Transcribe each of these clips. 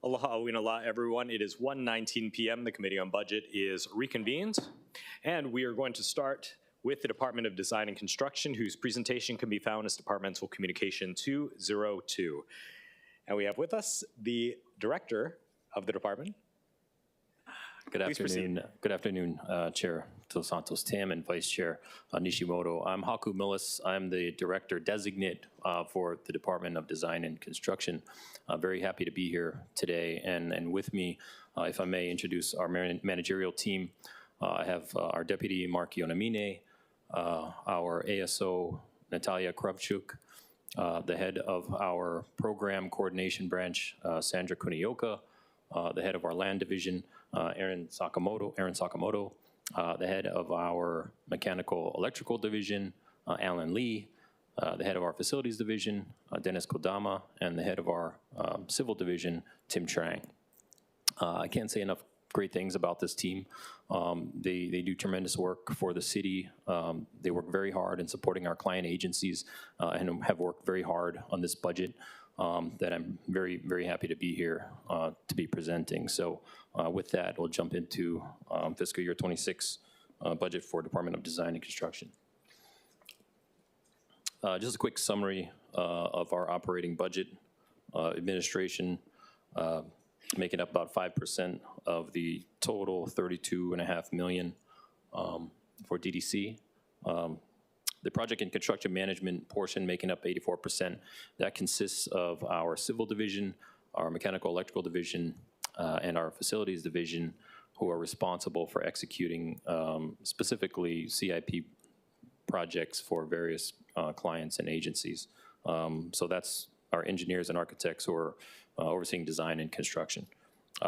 Aloha Awinala, everyone. It is 1:19 p.m. The Committee on Budget is reconvened, and we are going to start with the Department of Design and Construction, whose presentation can be found as Departmental Communication 202. And we have with us the Director of the Department. Good afternoon. Good afternoon, Chair Dos Santos Tim and Vice Chair Nishimoto. I'm Haku Millis. I'm the Director Designate for the Department of Design and Construction. Very happy to be here today. And with me, if I may introduce our managerial team, I have our Deputy Mark Yonamine, our ASO Natalia Kravchuk, the head of our Program Coordination Branch, Sandra Kunioka, the head of our Land Division, Aaron Sakamoto, the head of our Mechanical Electrical Division, Alan Lee, the head of our Facilities Division, Dennis Kodama, and the head of our Civil Division, Tim Trang. I can't say enough great things about this team. They do tremendous work for the city. They work very hard in supporting our client agencies and have worked very hard on this budget. That I'm very, very happy to be here to be presenting. So with that, we'll jump into fiscal year 26 budget for Department of Design and Construction. Just a quick summary of our operating budget. Administration making up about 5% of the total $32.5 million for DDC. The project and construction management portion making up 84%. That consists of our civil division, our mechanical electrical division, and our facilities division, who are responsible for executing specifically CIP projects for various clients and agencies. So that's our engineers and architects who are overseeing design and construction.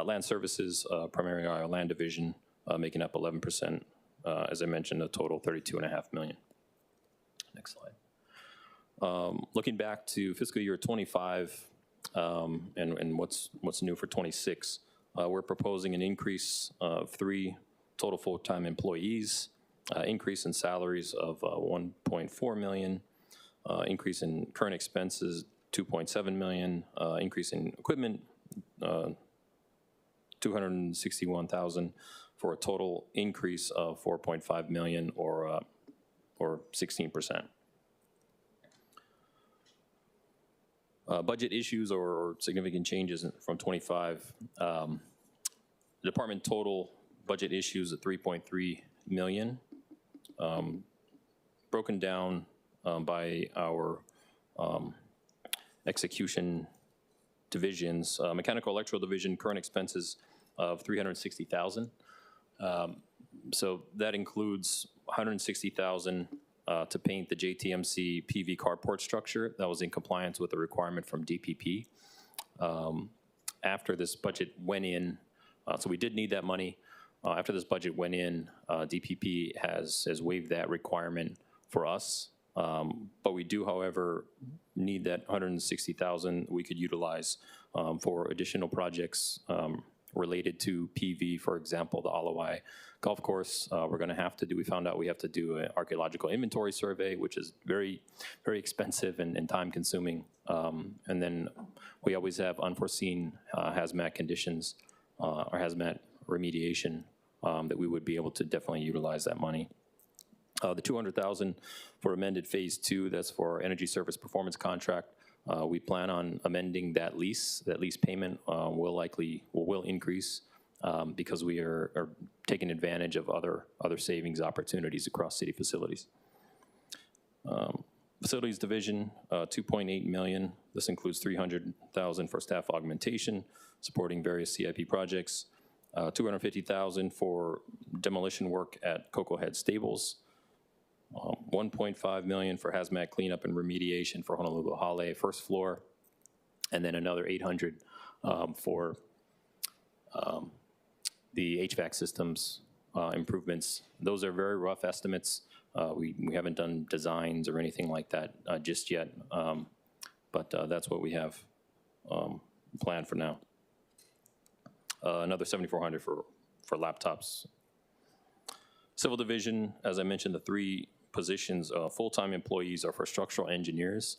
Land services, primarily our land division, making up 11%, as I mentioned, a total $32.5 million. Next slide. Looking back to fiscal year 25 and what's new for 26, we're proposing an increase of 3 total full-time employees, increase in salaries of 1.4 million, increase in current expenses 2.7 million, increase in equipment 261,000 for a total increase of 4.5 million or 16%. Budget issues or significant changes from 25. The department total budget issues at 3.3 million, broken down by our execution divisions. Mechanical electrical division, current expenses of 360,000. So that includes 160,000 to paint the JTMC PV carport structure. That was in compliance with the requirement from DPP. After this budget went in, so we did need that money. After this budget went in, DPP has waived that requirement for us. But we do, however, need that 160,000 we could utilize for additional projects related to PV, for example, the Alawai Golf Course. We're going to have to do, we found out we have to do an archaeological inventory survey, which is very, very expensive and time consuming. And then we always have unforeseen hazmat conditions or hazmat remediation that we would be able to definitely utilize that money. The 200,000 for amended phase 2, that's for our energy service performance contract. We plan on amending that lease. That lease payment will increase because we are taking advantage of other savings opportunities across city facilities. Facilities division, 2.8 million. This includes 300,000 for staff augmentation, supporting various CIP projects. 250,000 for demolition work at Cocoa Head Stables. 1.5 million for hazmat cleanup and remediation for Honolulu Hale first floor, and then another 800 for the HVAC systems improvements. Those are very rough estimates. We haven't done designs or anything like that just yet, but that's what we have planned for now. Another 7,400 for laptops. Civil division, as I mentioned, the 3 positions, full-time employees are for structural engineers.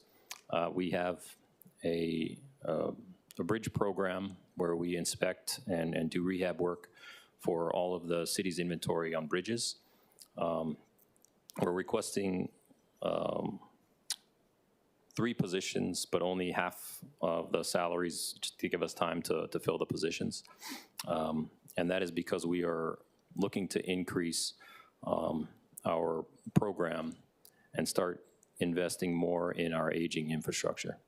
We have a a bridge program where we inspect and do rehab work for all of the city's inventory on bridges. We're requesting 3 positions, but only half of the salaries just to give us time to fill the positions. And that is because we are looking to increase our program and start investing more in our aging infrastructure.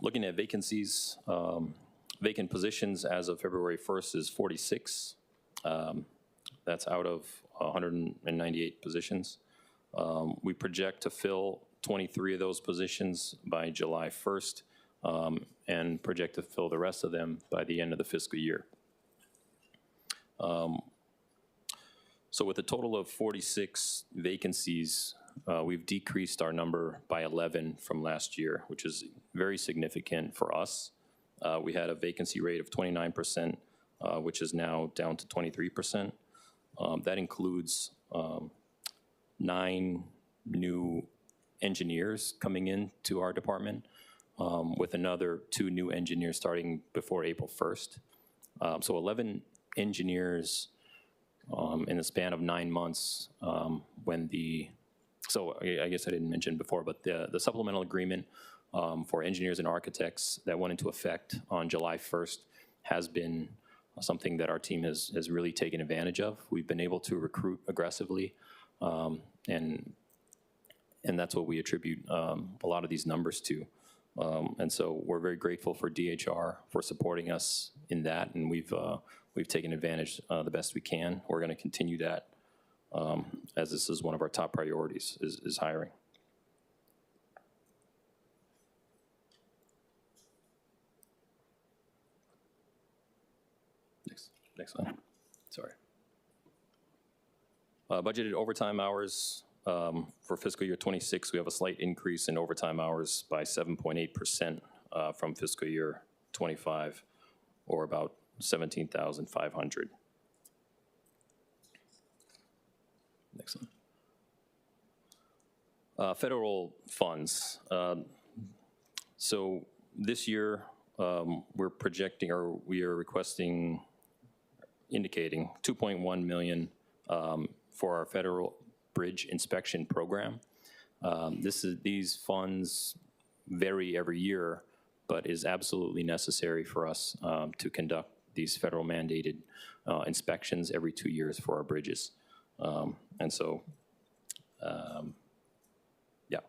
Looking at vacancies, vacant positions as of February 1st is 46. That's out of 198 positions. We project to fill 23 of those positions by July 1st and project to fill the rest of them by the end of the fiscal year. So with a total of 46 vacancies, we've decreased our number by 11 from last year, which is very significant for us. We had a vacancy rate of 29%, which is now down to 23%. That includes 9 new engineers coming into our department, with another 2 new engineers starting before April 1st. So 11 engineers in the span of 9 months so I guess I didn't mention before, but the supplemental agreement for engineers and architects that went into effect on July 1st has been something that our team has really taken advantage of. We've been able to recruit aggressively, and that's what we attribute a lot of these numbers to. And so we're very grateful for DHR for supporting us in that, and we've taken advantage the best we can. We're going to continue that as this is one of our top priorities, is hiring. Next slide. Sorry. Budgeted overtime hours for fiscal year 26, we have a slight increase in overtime hours by 7.8% from fiscal year 25, or about 17,500. Next one. Federal funds. So this year, we're projecting, or we are indicating 2.1 million for our federal bridge inspection program. These funds vary every year, but is absolutely necessary for us to conduct these federal mandated inspections every 2 years for our bridges. And so, yeah,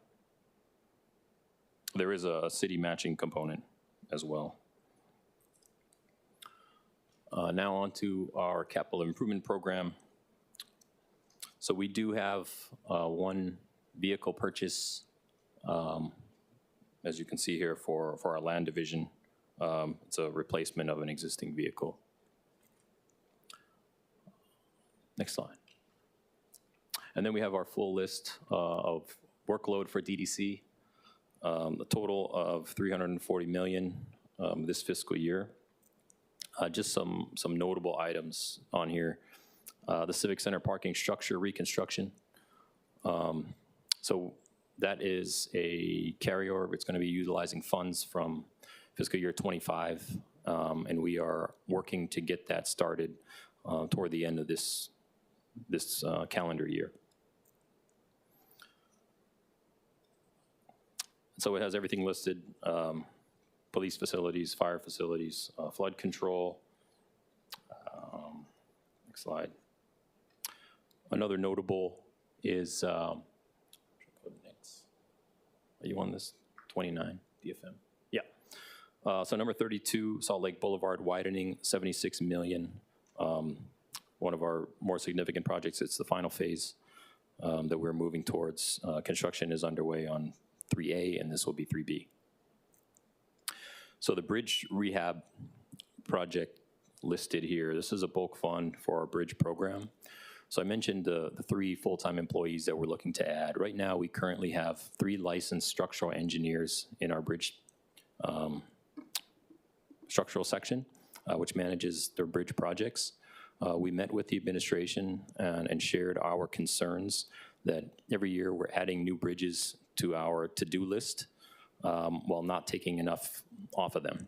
there is a city matching component as well. Now on to our capital improvement program. So we do have 1 vehicle purchase, as you can see here, for our land division. It's a replacement of an existing vehicle. Next slide. And then we have our full list of workload for DDC, a total of $340 million this fiscal year. Just some notable items on here. The Civic Center parking structure reconstruction. So that is a carryover. It's going to be utilizing funds from fiscal year 25, and we are working to get that started toward the end of this calendar year. So it has everything listed: police facilities, fire facilities, flood control. Next slide. Another notable is, are you on this? 29 DFM? Yeah. So number 32, Salt Lake Boulevard widening, $76 million. One of our more significant projects. It's the final phase that we're moving towards. Construction is underway on 3A, and this will be 3B. So the bridge rehab project listed here, this is a bulk fund for our bridge program. So I mentioned the 3 full-time employees that we're looking to add. Right now, we currently have 3 licensed structural engineers in our bridge structural section, which manages their bridge projects. We met with the administration and shared our concerns that every year we're adding new bridges to our to-do list while not taking enough off of them.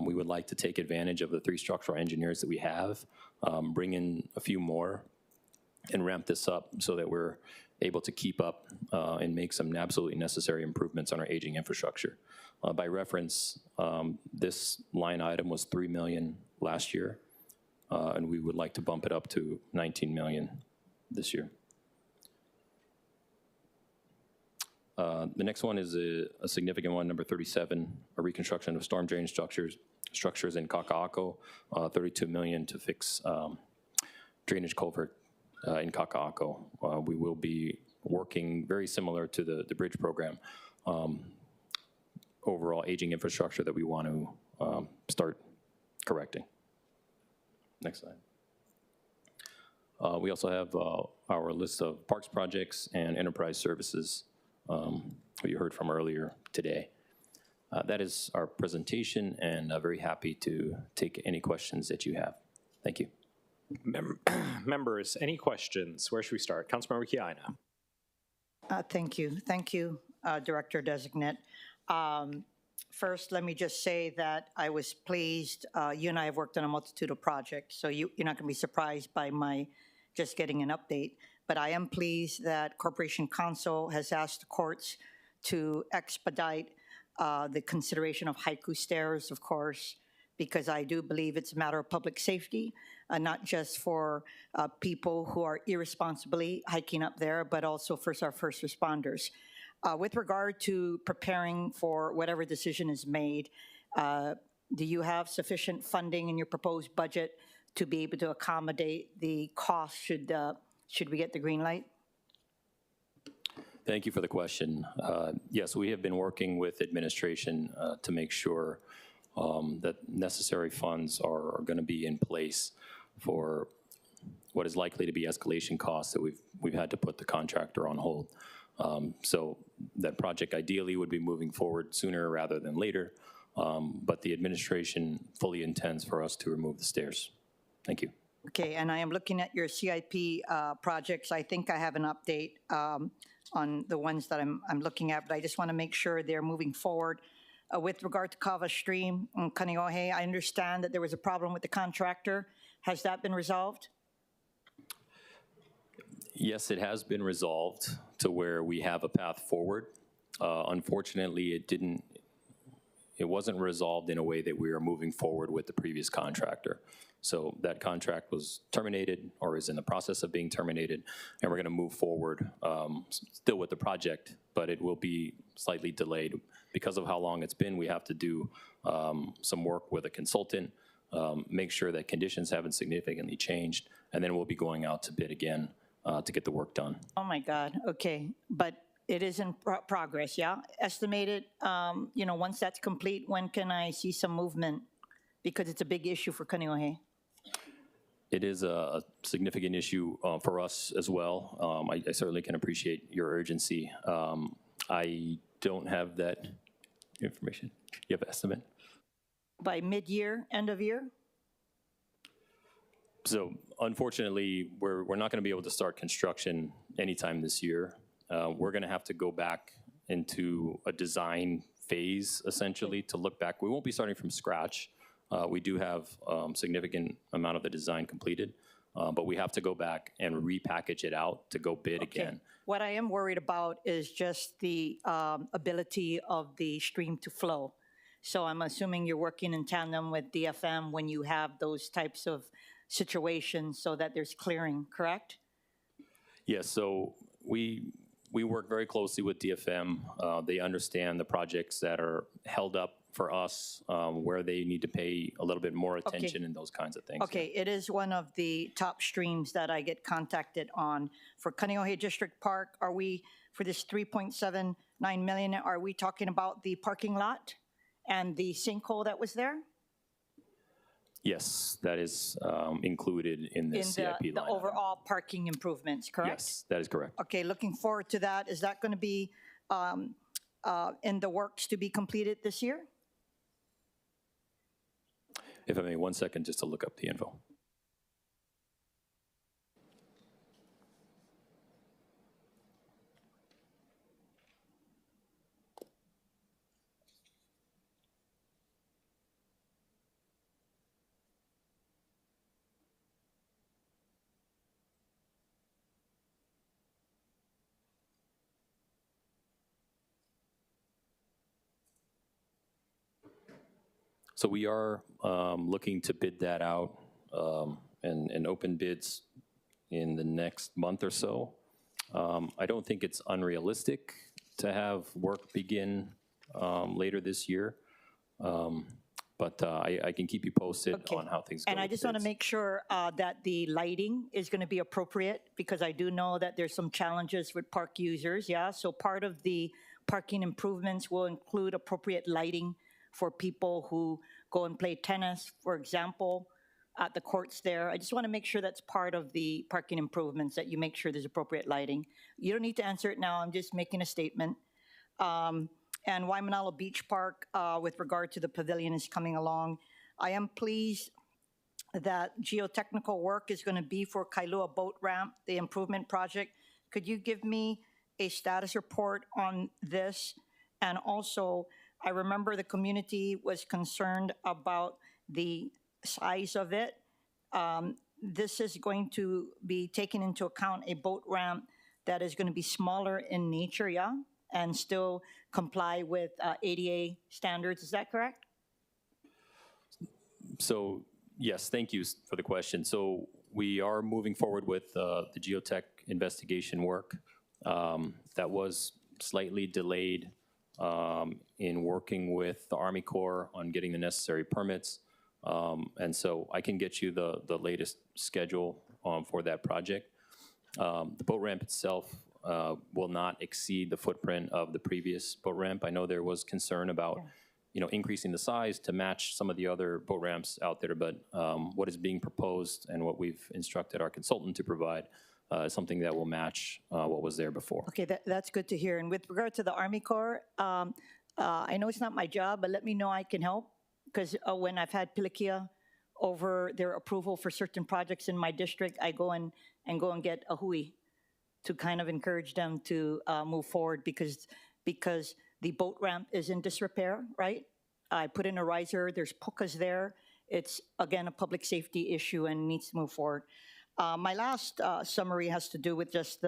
We would like to take advantage of the 3 structural engineers that we have, bring in a few more, and ramp this up so that we're able to keep up and make some absolutely necessary improvements on our aging infrastructure. By reference, this line item was $3 million last year, and we would like to bump it up to $19 million this year. The next one is a significant one, number 37, a reconstruction of storm drain structures in Kaka'ako, $32 million to fix drainage culvert in Kaka'ako. We will be working very similar to the bridge program, overall aging infrastructure that we want to start correcting. Next slide. We also have our list of parks projects and enterprise services who you heard from earlier today. That is our presentation, and very happy to take any questions that you have. Thank you. Members, any questions? Where should we start? Councilmember Kiaina. Thank you. Thank you, Director Designate. First, let me just say that I was pleased. You and I have worked on a multitude of projects, so you're not going to be surprised by my just getting an update. But I am pleased that Corporation Counsel has asked the courts to expedite the consideration of haiku stairs, of course, because I do believe it's a matter of public safety, not just for people who are irresponsibly hiking up there, but also for our first responders. With regard to preparing for whatever decision is made, do you have sufficient funding in your proposed budget to be able to accommodate the cost should we get the green light? Thank you for the question. Yes, we have been working with administration to make sure that necessary funds are going to be in place for what is likely to be escalation costs that we've had to put the contractor on hold. So that project ideally would be moving forward sooner rather than later, but the administration fully intends for us to remove the stairs. Thank you. Okay, and I am looking at your CIP projects. I think I have an update on the ones that I'm looking at, but I just want to make sure they're moving forward. With regard to Kava Stream and Kaneohe, I understand that there was a problem with the contractor. Has that been resolved? Yes, it has been resolved to where we have a path forward. Unfortunately, it wasn't resolved in a way that we are moving forward with the previous contractor. So that contract was terminated or is in the process of being terminated, and we're going to move forward still with the project, but it will be slightly delayed. Because of how long it's been, we have to do some work with a consultant, make sure that conditions haven't significantly changed, and then we'll be going out to bid again to get the work done. Oh my God, okay, but it is in progress, yeah? Estimated, once that's complete, when can I see some movement? Because it's a big issue for Kaneohe. It is a significant issue for us as well. I certainly can appreciate your urgency. I don't have that information. You have an estimate? By mid-year, end of year? So unfortunately, we're not going to be able to start construction anytime this year. We're going to have to go back into a design phase, essentially, to look back. We won't be starting from scratch. We do have significant amount of the design completed, but we have to go back and repackage it out to go bid again. What I am worried about is just the ability of the stream to flow. So I'm assuming you're working in tandem with DFM when you have those types of situations so that there's clearing, correct? Yes, so we work very closely with DFM. They understand the projects that are held up for us, where they need to pay a little bit more attention and those kinds of things. Okay, it is one of the top streams that I get contacted on. For Kaneohe District Park, are we, for this $3.79 million, are we talking about the parking lot and the sinkhole that was there? Yes, that is included in the CIP line. The overall parking improvements, correct? Yes, that is correct. Okay, looking forward to that. Is that going to be in the works to be completed this year? If I may, 1 second just to look up the info. So we are looking to bid that out and open bids in the next month or so. I don't think it's unrealistic to have work begin later this year, but I can keep you posted Okay. on how things go. And I with just want to bids. make sure that the lighting is going to be appropriate, because I do know that there's some challenges with park users, yeah? So part of the parking improvements will include appropriate lighting for people who go and play tennis, for example, at the courts there. I just want to make sure that's part of the parking improvements, that you make sure there's appropriate lighting. You don't need to answer it now, I'm just making a statement. And Waimanalo Beach Park, with regard to the pavilion, is coming along. I am pleased that geotechnical work is going to be for Kailua Boat Ramp, the improvement project. Could you give me a status report on this? And also, I remember the community was concerned about the size of it. This is going to be taking into account a boat ramp that is going to be smaller in nature, yeah? And still comply with ADA standards, is that correct? So yes, thank you for the question. So we are moving forward with the geotech investigation work. That was slightly delayed in working with the Army Corps on getting the necessary permits. And so I can get you the latest schedule for that project. The boat ramp itself will not exceed the footprint of the previous boat ramp. I know there was concern about increasing the size to match some of the other boat ramps out there, but what is being proposed and what we've instructed our consultant to provide is something that will match what was there before. Okay, that's good to hear. And with regard to the Army Corps, I know it's not my job, but let me know I can help, because when I've had Pilikia over their approval for certain projects in my district, I go and get a hui to kind of encourage them to move forward, because the boat ramp is in disrepair, right? I put in a riser, there's pukas there. It's, again, a public safety issue and needs to move forward. My last summary has to do with just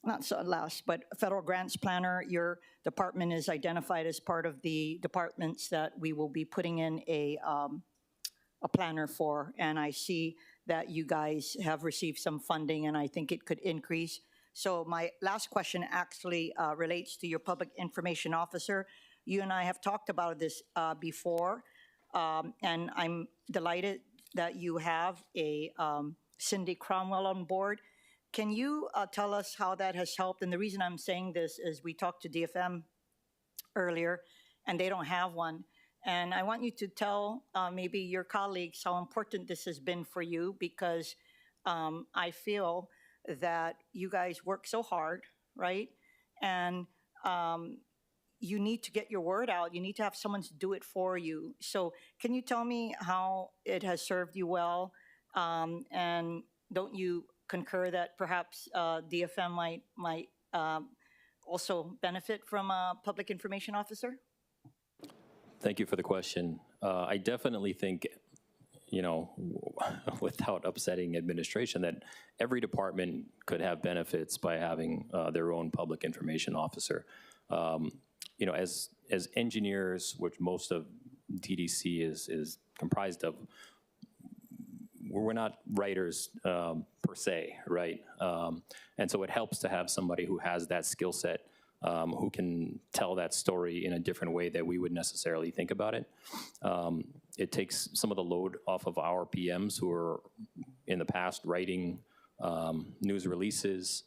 not so last, but federal grants planner. Your department is identified as part of the departments that we will be putting in a planner for, and I see that you guys have received some funding, and I think it could increase. So my last question actually relates to your public information officer. You and I have talked about this before, and I'm delighted that you have a Cindy Cromwell on board. Can you tell us how that has helped? And the reason I'm saying this is we talked to DFM earlier, and they don't have one. And I want you to tell maybe your colleagues how important this has been for you, because I feel that you guys work so hard, right? And you need to get your word out. You need to have someone to do it for you. So can you tell me how it has served you well? And don't you concur that perhaps DFM might also benefit from a public information officer? Thank you for the question. I definitely think, without upsetting administration, that every department could have benefits by having their own public information officer. As engineers, which most of DDC is comprised of, we're not writers per se, right? And so it helps to have somebody who has that skill set, who can tell that story in a different way that we would necessarily think about it. It takes some of the load off of our PMs who are in the past writing news releases.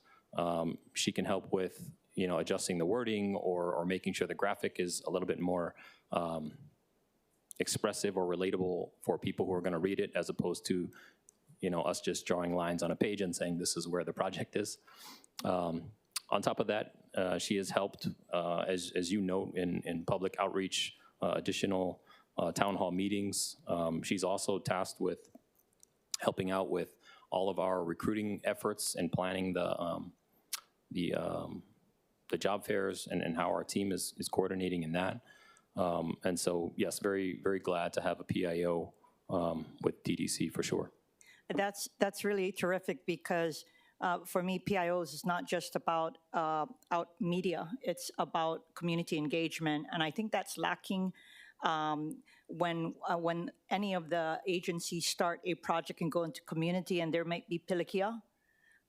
She can help with adjusting the wording or making sure the graphic is a little bit more expressive or relatable for people who are going to read it, as opposed to us just drawing lines on a page and saying this is where the project is. On top of that, she has helped, as you note, in public outreach, additional town hall meetings. She's also tasked with helping out with all of our recruiting efforts and planning the job fairs and how our team is coordinating in that. And so, yes, very, very glad to have a PIO with DDC for sure. That's really terrific, because for me, PIOs is not just about out media, it's about community engagement. And I think that's lacking When any of the agencies start a project and go into community and there might be pilikia,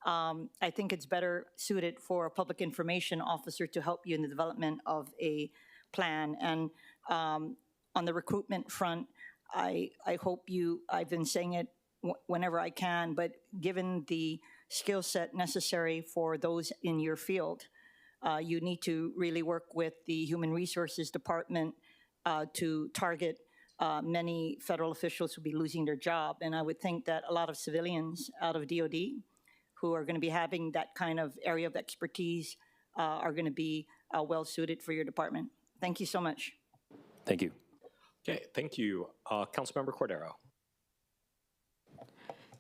I think it's better suited for a public information officer to help you in the development of a plan. And on the recruitment front, I hope I've been saying it whenever I can, but given the skill set necessary for those in your field, you need to really work with the Human Resources Department to target many federal officials who will be losing their job. And I would think that a lot of civilians out of DOD who are going to be having that kind of area of expertise are going to be well suited for your department. Thank you so much. Thank you. Okay, thank you. Councilmember Cordero.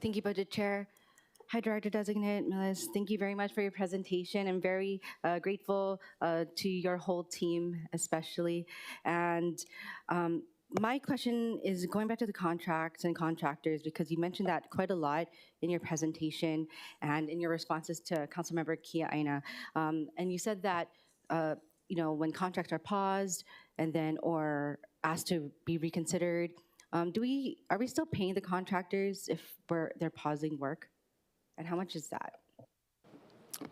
Thank you, Budget Chair. Hi, Director Designate Millis. Thank you very much for your presentation. I'm very grateful to your whole team, especially. And my question is going back to the contracts and contractors, because you mentioned that quite a lot in your presentation and in your responses to Councilmember Kia Aina. And you said that when contracts are paused and then or asked to be reconsidered, are we still paying the contractors if they're pausing work? And how much is that?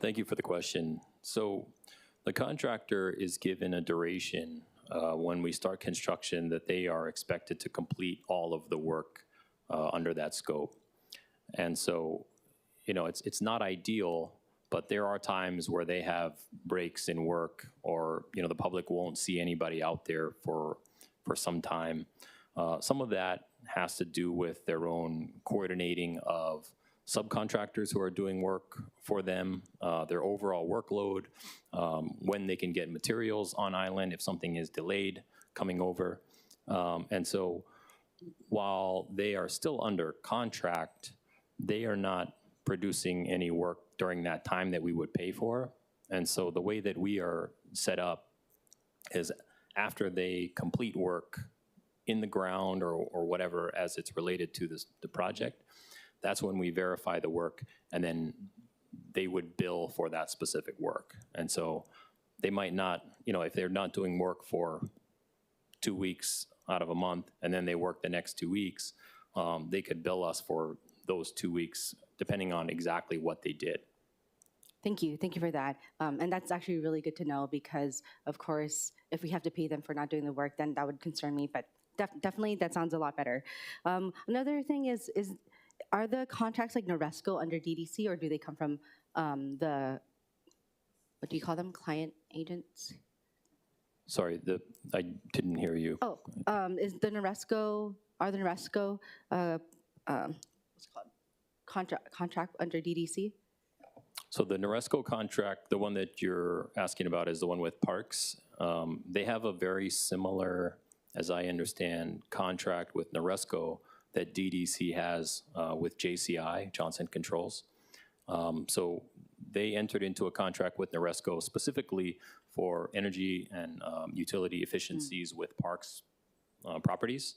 Thank you for the question. So the contractor is given a duration when we start construction that they are expected to complete all of the work under that scope. And so, it's not ideal, but there are times where they have breaks in work, or, the public won't see anybody out there for some time. Some of that has to do with their own coordinating of subcontractors who are doing work for them, their overall workload, when they can get materials on island if something is delayed coming over. And so while they are still under contract, they are not producing any work during that time that we would pay for. And so the way that we are set up is after they complete work in the ground or whatever as it's related to the project, that's when we verify the work, and then they would bill for that specific work. And so they might not, if they're not doing work for 2 weeks out of a month, and then they work the next 2 weeks, they could bill us for those 2 weeks, depending on exactly what they did. Thank you for that. And that's actually really good to know, because of course, if we have to pay them for not doing the work, then that would concern me, but definitely that sounds a lot better. Another thing is are the contracts like NORESCO under DDC, or do they come from what do you call them, client agents? Sorry, I didn't hear you. Oh, are the NORESCO, what's it called, contract under DDC? So the NORESCO contract, the one that you're asking about, is the one with parks. They have a very similar, as I understand, contract with NORESCO that DDC has with JCI, Johnson Controls. So they entered into a contract with NORESCO specifically for energy and utility efficiencies with parks properties,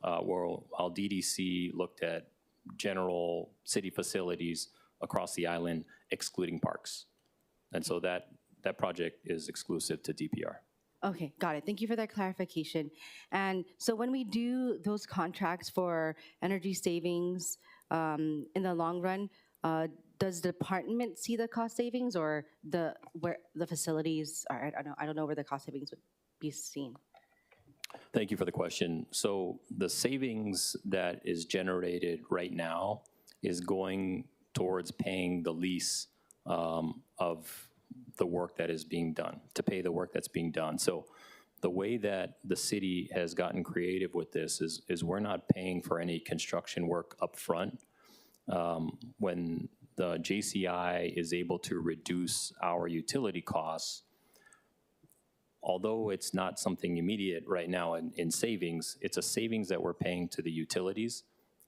while DDC looked at general city facilities across the island, excluding parks. And so that project is exclusive to DPR. Okay, got it. Thank you for that clarification. And so when we do those contracts for energy savings in the long run, does the department see the cost savings, or where the facilities are? I don't know where the cost savings would be seen. Thank you for the question. So the savings that is generated right now is going towards paying the lease of the work that is being done, to pay the work that's being done. So the way that the city has gotten creative with this is we're not paying for any construction work up front. When the JCI is able to reduce our utility costs, although it's not something immediate right now in savings, it's a savings that we're paying to the utilities,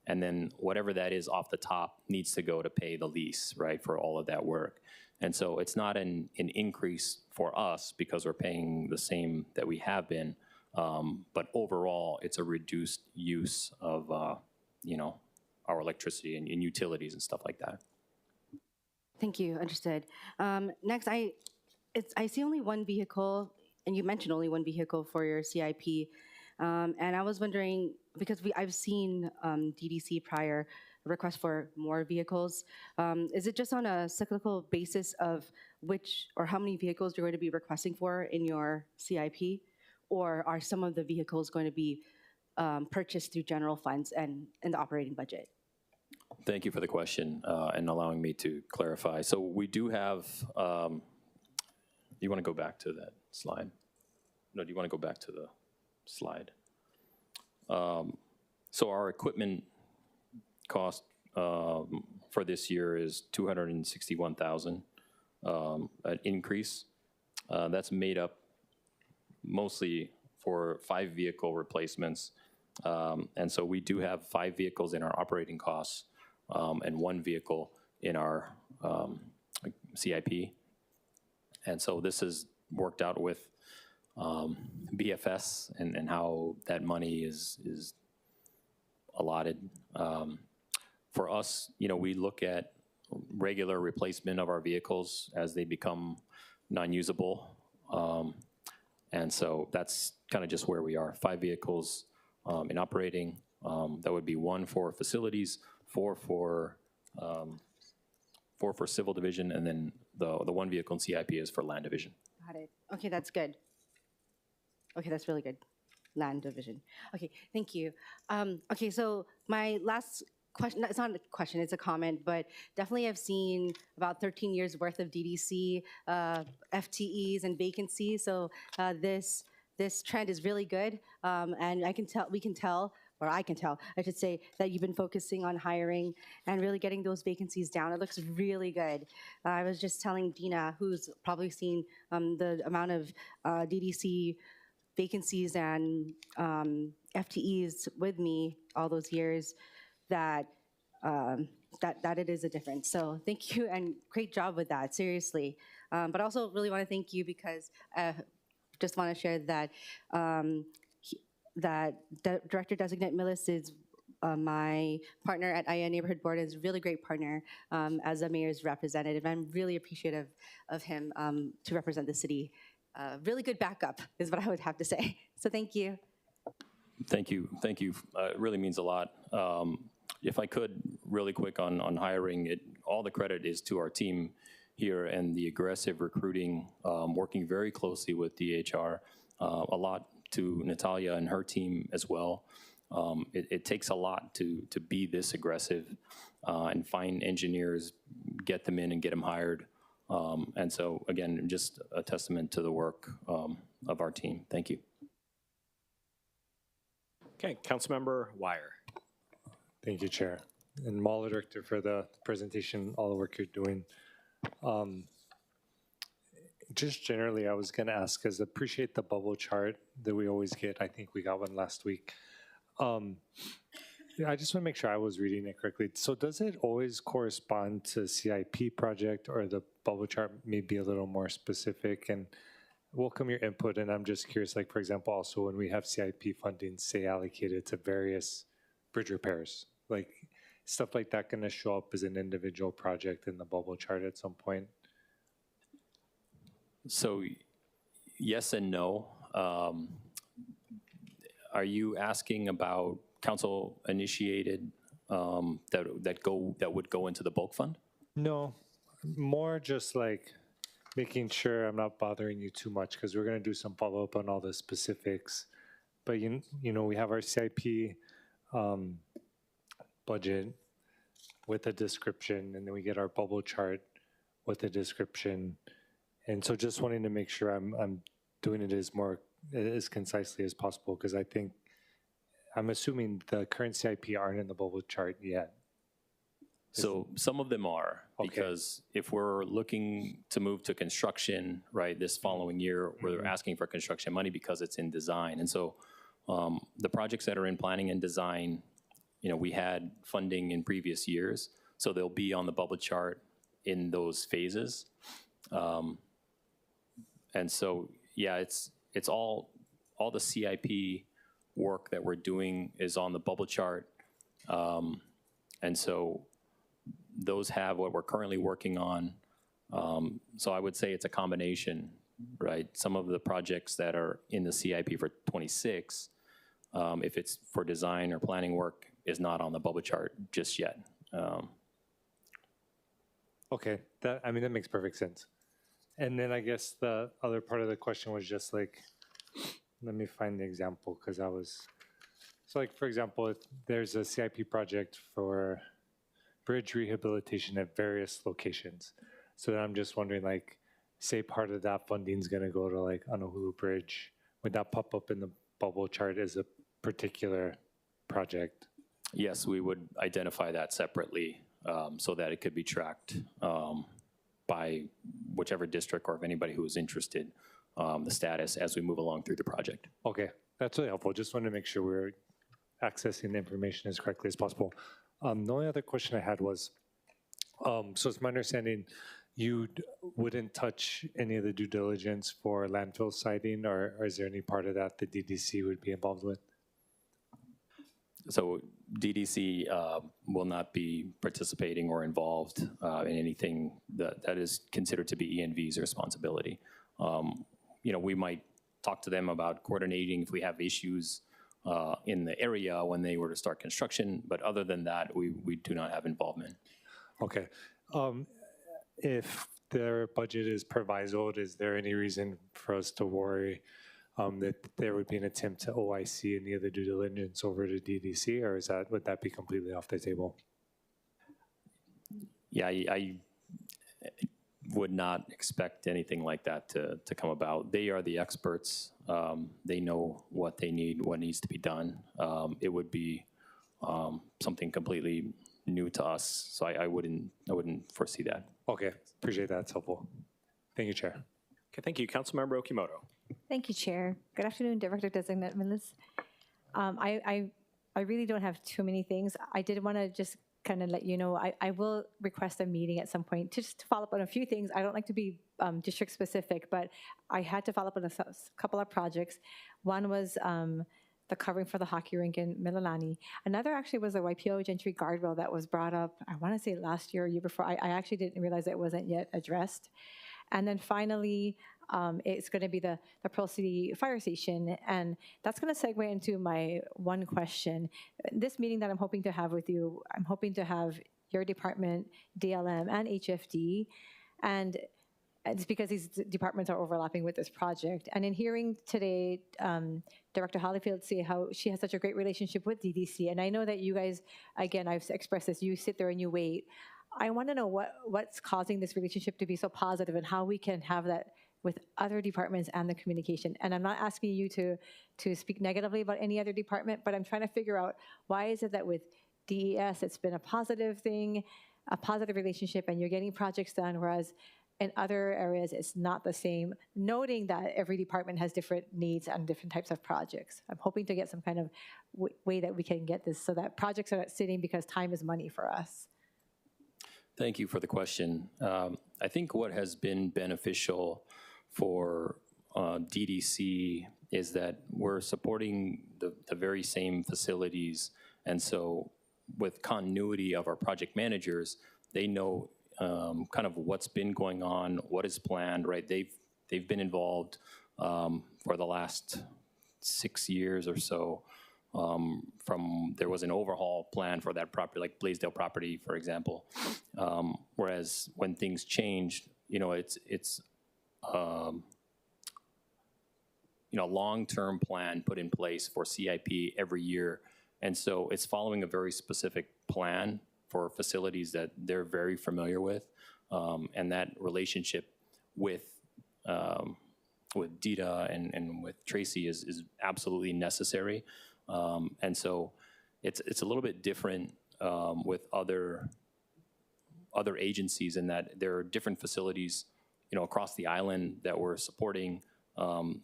and then whatever that is off the top needs to go to pay the lease, right, for all of that work. And so it's not an increase for us because we're paying the same that we have been, but overall it's a reduced use of our electricity and utilities and stuff like that. Thank you, understood. Next, I see only one vehicle, and you mentioned only one vehicle for your CIP. And I was wondering, because I've seen DDC prior request for more vehicles. Is it just on a cyclical basis of which or how many vehicles you're going to be requesting for in your CIP? Or are some of the vehicles going to be purchased through general funds and in the operating budget? Thank you for the question and allowing me to clarify. So we do have, you want to go back to that slide? No, do you want to go back to the slide? So our equipment cost for this year is $261,000, an increase. That's made up mostly for 5 vehicle replacements. And so we do have 5 vehicles in our operating costs and 1 vehicle in our CIP. And so this is worked out with BFS and how that money is allotted. For us, we look at regular replacement of our vehicles as they become non-usable. And so that's kind of just where we are. 5 vehicles in operating. That would be 1 for facilities, 4 for civil division, and then the 1 vehicle in CIP is for land division. Got it. Okay, that's good. Okay, that's really good. Land division. Okay, thank you. Okay, so my last question, it's not a question, it's a comment, but definitely I've seen about 13 years worth of DDC FTEs and vacancies. So this trend is really good, and I can tell, I should say, that you've been focusing on hiring and really getting those vacancies down. It looks really good. I was just telling Dina, who's probably seen the amount of DDC vacancies and FTEs with me all those years, that it is a difference. So thank you and great job with that, seriously. But I also really want to thank you because just want to share that Director Designate Millis is my partner at IA Neighborhood Board, is a really great partner as a mayor's representative. I'm really appreciative of him to represent the city. Really good backup is what I would have to say. So thank you. Thank you. Thank you. It really means a lot. If I could, really quick on hiring, all the credit is to our team here and the aggressive recruiting, working very closely with DHR, a lot to Natalia and her team as well. It takes a lot to be this aggressive and find engineers, get them in and get them hired. And so, again, just a testament to the work of our team. Thank you. Okay, Councilmember Wire. Thank you, Chair. And Mahler, Director, for the presentation, all the work you're doing. Just generally, I was going to ask, because I appreciate the bubble chart that we always get. I think we got one last week. I just want to make sure I was reading it correctly. So does it always correspond to CIP project, or the bubble chart may be a little more specific? And welcome your input. And I'm just curious, like, for example, also when we have CIP funding, say, allocated to various bridge repairs, like stuff like that going to show up as an individual project in the bubble chart at some point? So yes and no. Are you asking about council initiated that would go into the bulk fund? No, more just like making sure I'm not bothering you too much, because we're going to do some follow-up on all the specifics. But you know, we have our CIP budget with a description, and then we get our bubble chart with a description. And so just wanting to make sure I'm doing it as concisely as possible, because I'm assuming the current CIP aren't in the bubble chart yet. So some of them are, because if we're looking to move to construction, right, this following year, we're asking for construction money because it's in design. And so the projects that are in planning and design, you know, we had funding in previous years, so they'll be on the bubble chart in those phases. And so, yeah, it's all the CIP work that we're doing is on the bubble chart. And so those have what we're currently working on. So I would say it's a combination, right? Some of the projects that are in the CIP for 26 if it's for design or planning work, is not on the bubble chart just yet. Okay, that makes perfect sense. And then I guess the other part of the question was just like, let me find the example because so like, for example, if there's a CIP project for bridge rehabilitation at various locations. So then I'm just wondering, like, say part of that funding is going to go to like Honolulu Bridge. Would that pop up in the bubble chart as a particular project? Yes, we would identify that separately so that it could be tracked by whichever district or if anybody who is interested, the status as we move along through the project. Okay, that's really helpful. Just wanted to make sure we're accessing the information as correctly as possible. The only other question I had was, so it's my understanding you wouldn't touch any of the due diligence for landfill siting, or is there any part of that the DDC would be involved with? So DDC will not be participating or involved in anything that is considered to be ENV's responsibility. We might talk to them about coordinating if we have issues in the area when they were to start construction, but other than that, we do not have involvement. Okay. If their budget is provisoed, is there any reason for us to worry that there would be an attempt to OIC any of the due diligence over to DDC, or would that be completely off the table? Yeah, I would not expect anything like that to come about. They are the experts. They know what they need, what needs to be done. It would be something completely new to us, so I wouldn't foresee that. Okay, appreciate that. That's helpful. Thank you, Chair. Okay, thank you. Councilmember Okimoto. Thank you, Chair. Good afternoon, Director-Designate Millis. I really don't have too many things. I did want to just kind of let you know, I will request a meeting at some point just to follow up on a few things. I don't like to be district specific, but I had to follow up on a couple of projects. One was the covering for the hockey rink in Mililani. Another actually was the YPO Gentry guardrail that was brought up, I want to say last year or year before. I actually didn't realize that it wasn't yet addressed. And then finally, it's going to be the Pearl City Fire Station, and that's going to segue into my one question. This meeting that I'm hoping to have with you, I'm hoping to have your department, DLM, and HFD, and it's because these departments are overlapping with this project. And in hearing today, Director Hollyfield say how she has such a great relationship with DDC, and I know that you guys, again, I've expressed this, you sit there and you wait. I want to know what's causing this relationship to be so positive and how we can have that with other departments and the communication. And I'm not asking you to speak negatively about any other department, but I'm trying to figure out why is it that with DES it's been a positive thing, a positive relationship, and you're getting projects done, whereas in other areas it's not the same, noting that every department has different needs and different types of projects. I'm hoping to get some kind of way that we can get this so that projects are not sitting because time is money for us. Thank you for the question. I think what has been beneficial for DDC is that we're supporting the very same facilities, and so with continuity of our project managers, they know kind of what's been going on, what is planned, right? They've been involved for the last 6 years or so. There was an overhaul plan for that property, like Blaisdell property, for example. Whereas when things changed, it's long-term plan put in place for CIP every year, and so it's following a very specific plan for facilities that they're very familiar with, and that relationship with Dita and with Tracy is absolutely necessary. And so it's a little bit different with other agencies in that there are different facilities, across the island that we're supporting.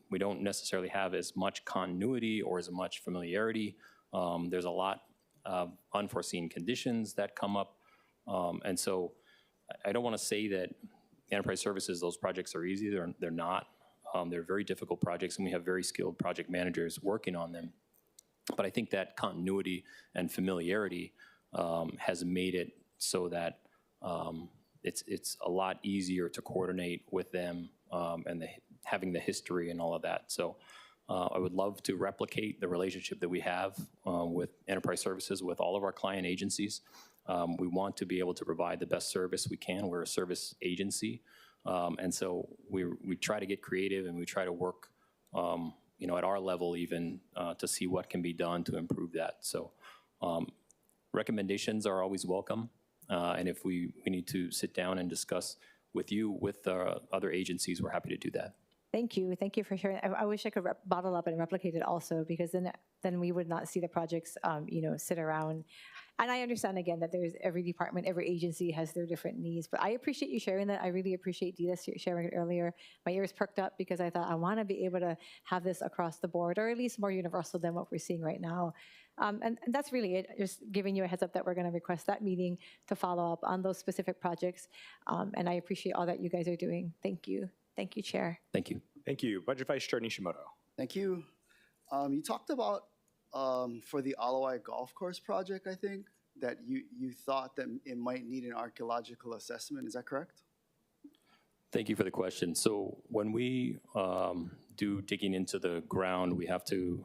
We don't necessarily have as much continuity or as much familiarity. There's a lot of unforeseen conditions that come up. And so I don't want to say that enterprise services, those projects are easy. They're not. They're very difficult projects, and we have very skilled project managers working on them. But I think that continuity and familiarity has made it so that it's a lot easier to coordinate with them and having the history and all of that. So I would love to replicate the relationship that we have with enterprise services with all of our client agencies. We want to be able to provide the best service we can. We're a service agency. And so we try to get creative and we try to work at our level even to see what can be done to improve that. So recommendations are always welcome. And if we need to sit down and discuss with you, with other agencies, we're happy to do that. Thank you. Thank you for sharing. I wish I could bottle up and replicate it also, because then we would not see the projects, sit around. And I understand again that there's every department, every agency has their different needs. But I appreciate you sharing that. I really appreciate Dita sharing it earlier. My ears perked up because I thought I want to be able to have this across the board, or at least more universal than what we're seeing right now. And that's really it. Just giving you a heads up that we're going to request that meeting to follow up on those specific projects. And I appreciate all that you guys are doing. Thank you. Thank you, Chair. Thank you. Thank you. Budget Vice Chair Nishimoto. Thank you. You talked about, for the Alawai Golf Course project, I think, that you thought that it might need an archaeological assessment. Is that correct? Thank you for the question. So when we do digging into the ground, we have to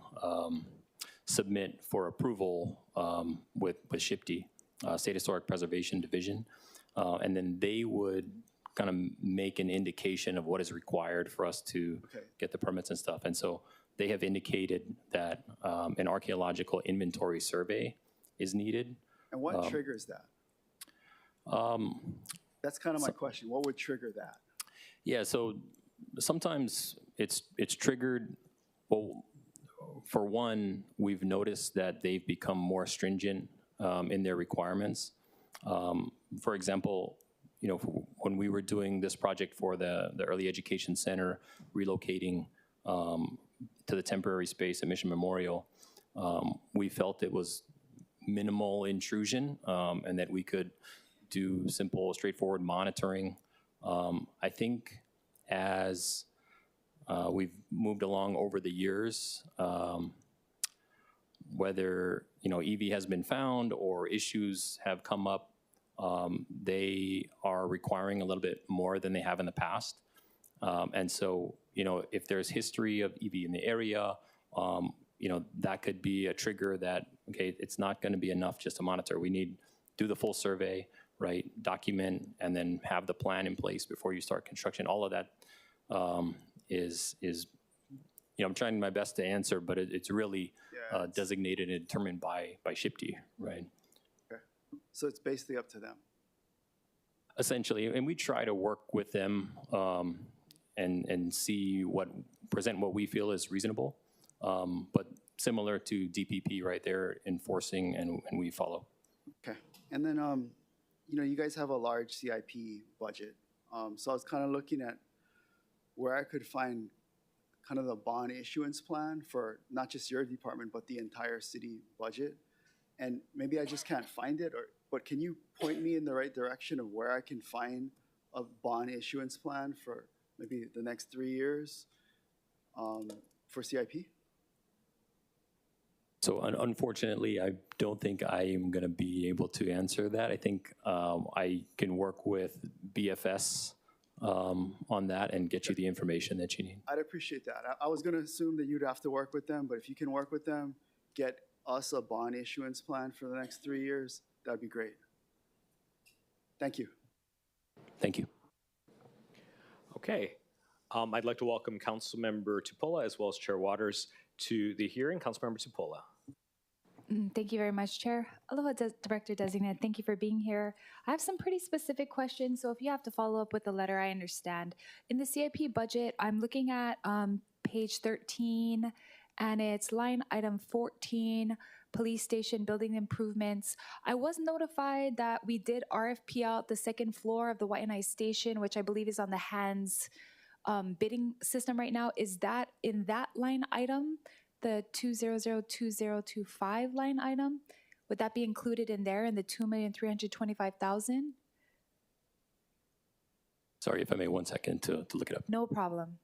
submit for approval with SHPD, State Historic Preservation Division, and then they would kind of make an indication of what is required for us to get the permits and stuff. And so they have indicated that an archaeological inventory survey is needed. And what triggers that? That's kind of my question. What would trigger that? Yeah, so sometimes it's triggered. Well, for one, we've noticed that they've become more stringent in their requirements. For example, when we were doing this project for the Early Education Center, relocating to the temporary space at Mission Memorial, we felt it was minimal intrusion and that we could do simple, straightforward monitoring. I think as we've moved along over the years, whether EV has been found or issues have come up, they are requiring a little bit more than they have in the past. And so, if there's history of EV in the area, that could be a trigger that, okay, it's not going to be enough just to monitor. We need do the full survey, right? Document, and then have the plan in place before you start construction. All of that is I'm trying my best to answer, but it's really designated and determined by SHPD, right? Okay. So it's basically up to them. Essentially, and we try to work with them and see present what we feel is reasonable. But similar to DPP, right, they're enforcing and we follow. Okay. And then, you guys have a large CIP budget. So I was kind of looking at where I could find kind of the bond issuance plan for not just your department, but the entire city budget. And maybe I just can't find it, but can you point me in the right direction of where I can find a bond issuance plan for maybe the next 3 years for CIP? So unfortunately, I don't think I am going to be able to answer that. I think I can work with BFS on that and get you the information that you need. I'd appreciate that. I was going to assume that you'd have to work with them, but if you can work with them, get us a bond issuance plan for the next 3 years, that'd be great. Thank you. Thank you. Okay. I'd like to welcome Councilmember Tupola as well as Chair Waters to the hearing. Councilmember Tupola. Thank you very much, Chair. Aloha, Director Designate. Thank you for being here. I have some pretty specific questions, so if you have to follow up with a letter, I understand. In the CIP budget, I'm looking at page 13, and it's line item 14, police station building improvements. I was notified that we did RFP out the second floor of the Waianae station, which I believe is on the hands bidding system right now. Is that in that line item, the 2002025 line item? Would that be included in there in the $2,325,000? Sorry, if I may, 1 second to look it up. No problem.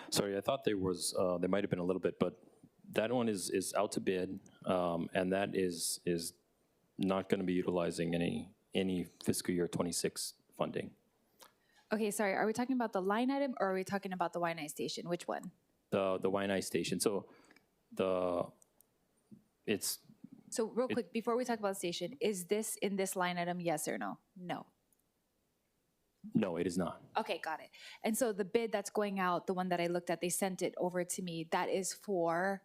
Sorry, I thought there was, there might have been a little bit, but that one is out to bid, and that is not going to be utilizing any fiscal year 26 funding. Okay, sorry, are we talking about the line item or are we talking about the Waianae station? Which one? The Waianae station. So it's, So real quick, before we talk about the station, is this in this line item, yes or no? No. no, it is not. Okay, got it. And so the bid that's going out, the one that I looked at, they sent it over to me, that is for,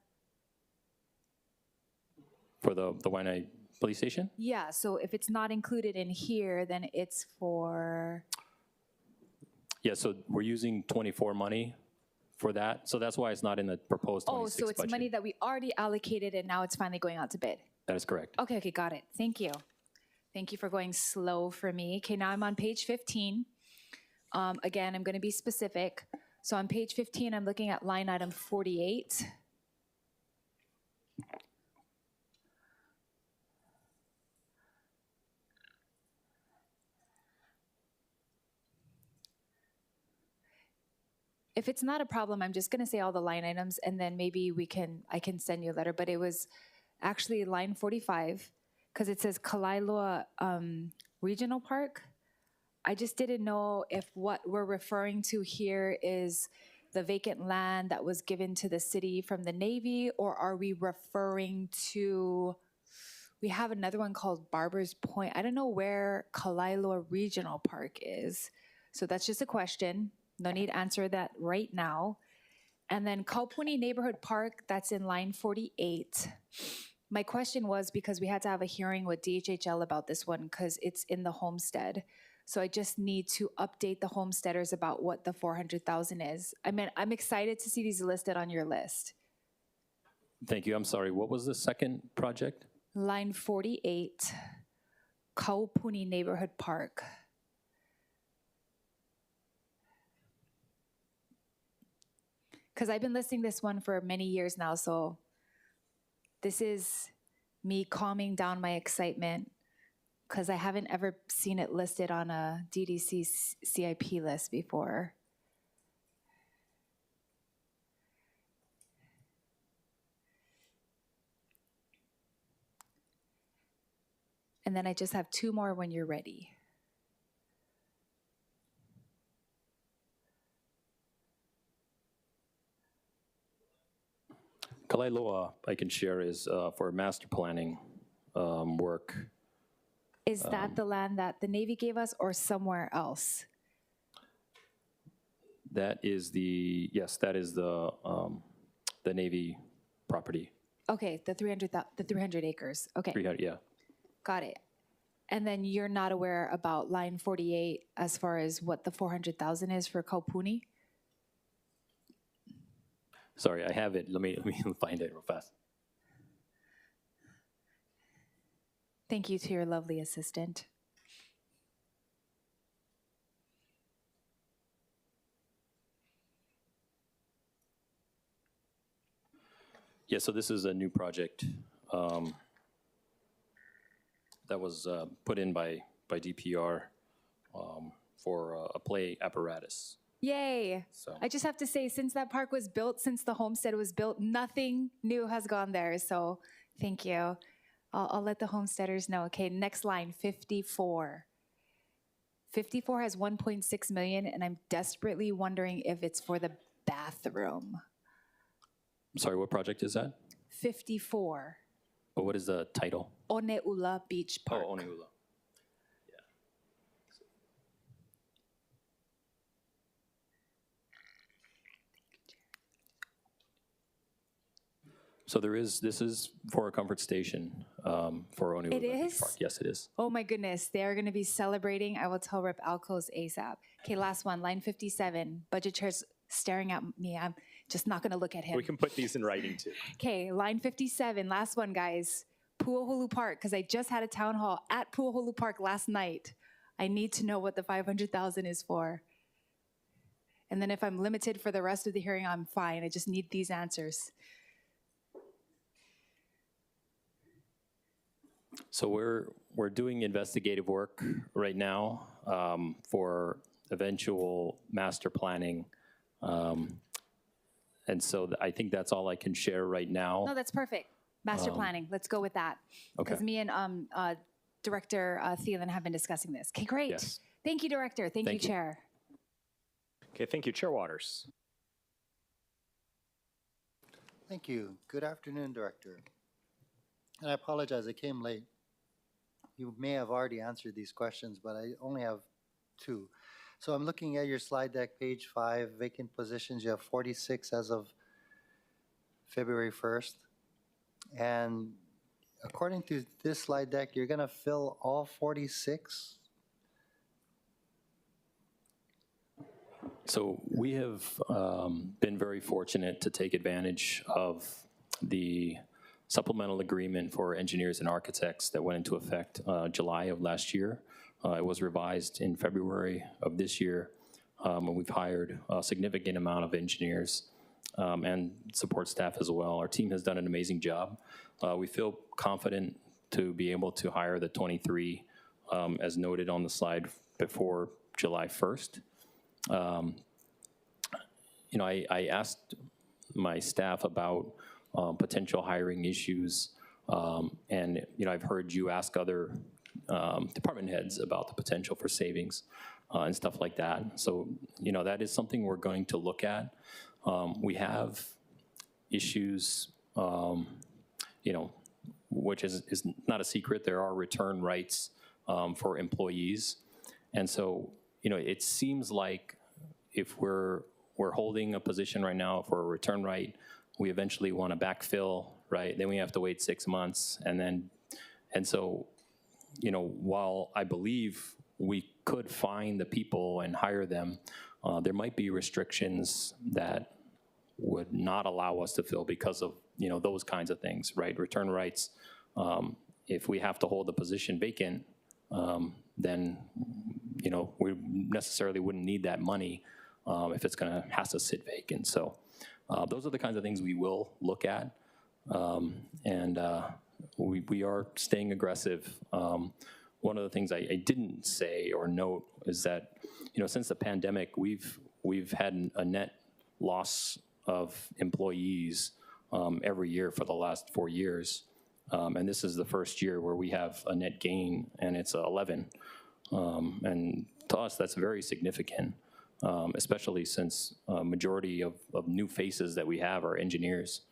For the Waianae police station? yeah, so if it's not included in here, then it's for, Yeah, so we're using 24 money for that. So that's why it's not in the proposed 26 oh, so it's budget. money that we already allocated and now it's finally going out to bid. That is correct. Okay, okay, got it. Thank you. Thank you for going slow for me. Okay, now I'm on page 15. Again, I'm going to be specific. So on page 15, I'm looking at line item 48. If it's not a problem, I'm just going to say all the line items and then maybe I can send you a letter. But it was actually line 45 because it says Kalailua Regional Park. I just didn't know if what we're referring to here is the vacant land that was given to the city from the Navy, or are we referring to, we have another one called Barber's Point. I don't know where Kalailua Regional Park is. So that's just a question. No need to answer that right now. And then Kaupuni Neighborhood Park, that's in line 48. My question was because we had to have a hearing with DHHL about this one because it's in the homestead. So I just need to update the homesteaders about what the 400,000 is. I mean, I'm excited to see these listed on your list. Thank you. I'm sorry. What was the second project? Line 48, Kaupuni Neighborhood Park. Because I've been listing this one for many years now, so this is me calming down my excitement because I haven't ever seen it listed on a DDC CIP list before. And then I just have two more when you're ready. Kalailua, I can share, is for master planning work. Is that the land that the Navy gave us or somewhere else? That is the, yes, that is the Navy property. Okay, the 300 acres. Okay, 300, yeah. got it. And then you're not aware about line 48 as far as what the 400,000 is for Kaupuni? Sorry, I have it. Let me find it real fast. Thank you to your lovely assistant. Yeah, so this is a new project that was put in by DPR for a play apparatus. Yay! So I just have to say, since that park was built, since the homestead was built, nothing new has gone there. So thank you. I'll let the homesteaders know. Okay, next line, 54. 54 has 1.6 million, and I'm desperately wondering if it's for the bathroom. I'm sorry, what project is that? 54, Oh, what is the title? Oneula Beach Park. Oh, Honolulu. Yeah. So this is for a comfort station for Honolulu. It is? Park. Yes, it is. Oh my goodness, they are going to be celebrating. I will tell Rep. Alcos ASAP. Okay, last one, line 57. Budget chair's staring at me. I'm just not going to look at him. We can put these in writing too. Okay, line 57, last one, guys. Pu'uhulu Park, because I just had a town hall at Pu'uhulu Park last night. I need to know what the 500,000 is for. And then if I'm limited for the rest of the hearing, I'm fine. I just need these answers. So we're doing investigative work right now for eventual master planning so I think that's all I can share right now. No, that's perfect. Master planning. Let's go with that. Okay. Because me and Director Thielen have been discussing this. Okay, great. Yes. Thank you, Director. Thank you, Thank you. Chair. Okay, thank you. Chair Waters. Thank you. Good afternoon, Director. And I apologize, I came late. You may have already answered these questions, but I only have two. So I'm looking at your slide deck, page 5, vacant positions. You have 46 as of February 1st. And according to this slide deck, you're going to fill all 46? So we have been very fortunate to take advantage of the supplemental agreement for engineers and architects that went into effect July of last year. It was revised in February of this year, and we've hired a significant amount of engineers and support staff as well. Our team has done an amazing job. We feel confident to be able to hire the 23 as noted on the slide before July 1st. You know, I asked my staff about potential hiring issues, and you know, I've heard you ask other department heads about the potential for savings and stuff like that. So, you know, that is something we're going to look at. We have issues, you know, which is not a secret. There are return rights for employees, and so, you know, it seems like if we're holding a position right now for a return right, we eventually want to backfill, right? Then we have to wait 6 months, and so, you know, while I believe we could find the people and hire them, there might be restrictions that would not allow us to fill because of, you know, those kinds of things, right? Return rights. If we have to hold the position vacant, then, you know, we necessarily wouldn't need that money if it's has to sit vacant. So those are the kinds of things we will look at, and we are staying aggressive. One of the things I didn't say or note is that, you know, since the pandemic, we've had a net loss of employees every year for the last 4 years. And this is the first year where we have a net gain, and it's 11. And to us, that's very significant, especially since majority of new faces that we have are engineers.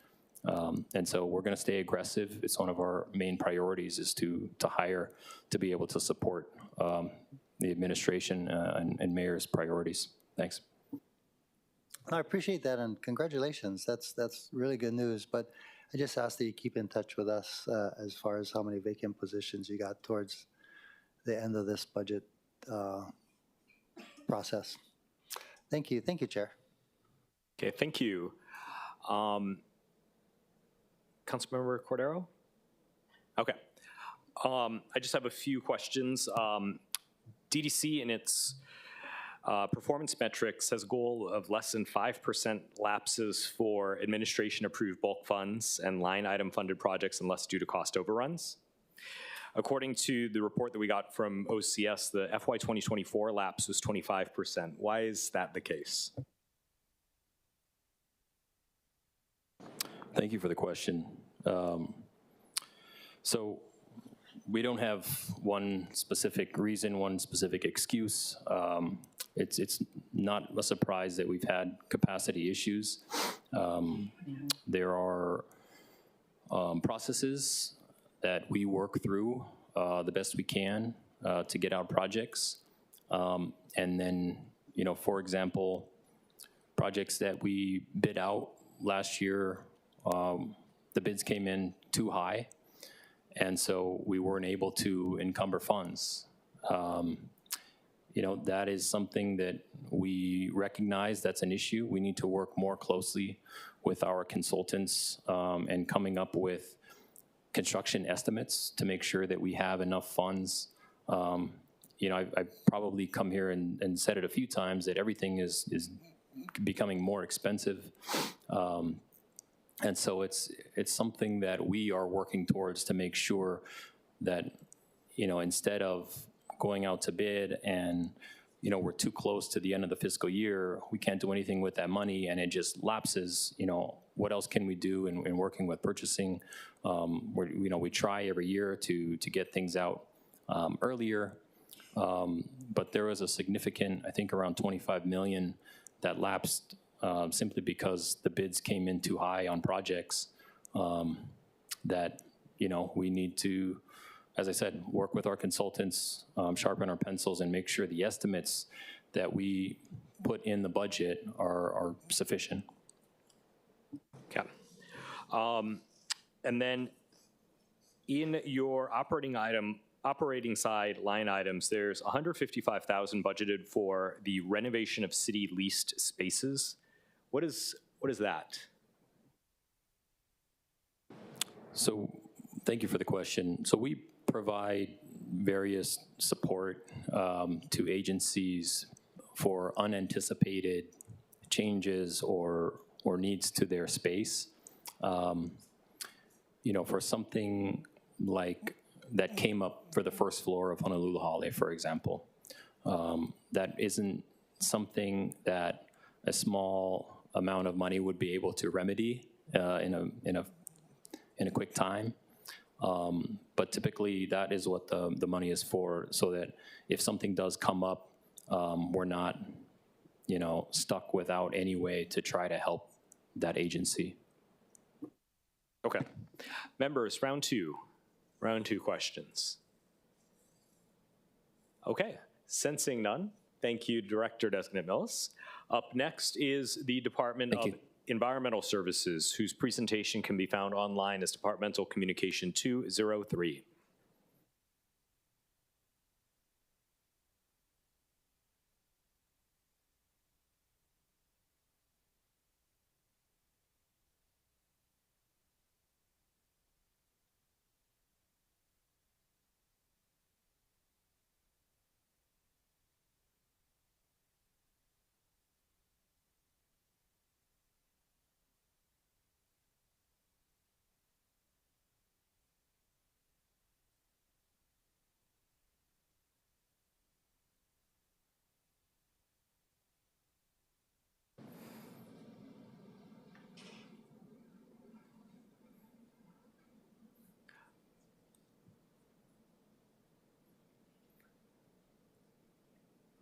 And so we're going to stay aggressive. It's one of our main priorities is to hire to be able to support the administration and mayor's priorities. Thanks. I appreciate that, and congratulations. That's really good news. But I just ask that you keep in touch with us as far as how many vacant positions you got towards the end of this budget process. Thank you. Thank you, Chair. Okay, thank you. Councilmember Cordero? Okay. I just have a few questions. DDC in its performance metrics has a goal of less than 5% lapses for administration-approved bulk funds and line item funded projects unless due to cost overruns. According to the report that we got from OCS, the FY 2024 lapse was 25%. Why is that the case? Thank you for the question. So we don't have one specific reason, one specific excuse. It's not a surprise that we've had capacity issues. There are processes that we work through the best we can to get out projects. And then, you know, for example, projects that we bid out last year, the bids came in too high, and so we weren't able to encumber funds. You know, that is something that we recognize that's an issue. We need to work more closely with our consultants and coming up with construction estimates to make sure that we have enough funds. You know, I've probably come here and said it a few times that everything is becoming more expensive. And so it's something that we are working towards to make sure that, you know, instead of going out to bid and we're too close to the end of the fiscal year, we can't do anything with that money, and it just lapses, what else can we do in working with purchasing? We try every year to get things out earlier, but there was a significant, I think around 25 million that lapsed simply because the bids came in too high on projects that, we need to, as I said, work with our consultants, sharpen our pencils, and make sure the estimates that we put in the budget are sufficient. Okay. And then in your operating side line items, there's 155,000 budgeted for the renovation of city leased spaces. What is that? So thank you for the question. So we provide various support to agencies for unanticipated changes or needs to their space. For something like that came up for the first floor of Honolulu Hale, for example, that isn't something that a small amount of money would be able to remedy in a quick time. But typically that is what the money is for, so that if something does come up, we're not, stuck without any way to try to help that agency. Okay. Members, round two questions. Okay, sensing none, thank you, Director-Designate Millis. Up next is the Department of Environmental Services, whose presentation can be found online as Departmental Communication 203.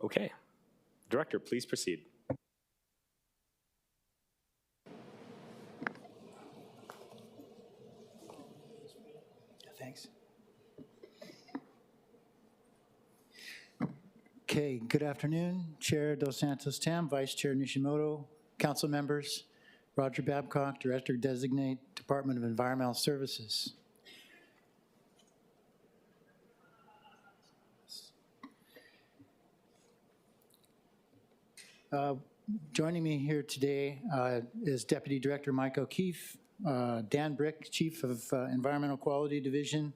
Okay. Director, please proceed. Thanks. Okay, good afternoon, Chair Dos Santos Tam, Vice Chair Nishimoto, council members, Roger Babcock, Director Designate, Department of Environmental Services. Joining me here today is Deputy Director Mike O'Keefe, Dan Brick, Chief of Environmental Quality Division.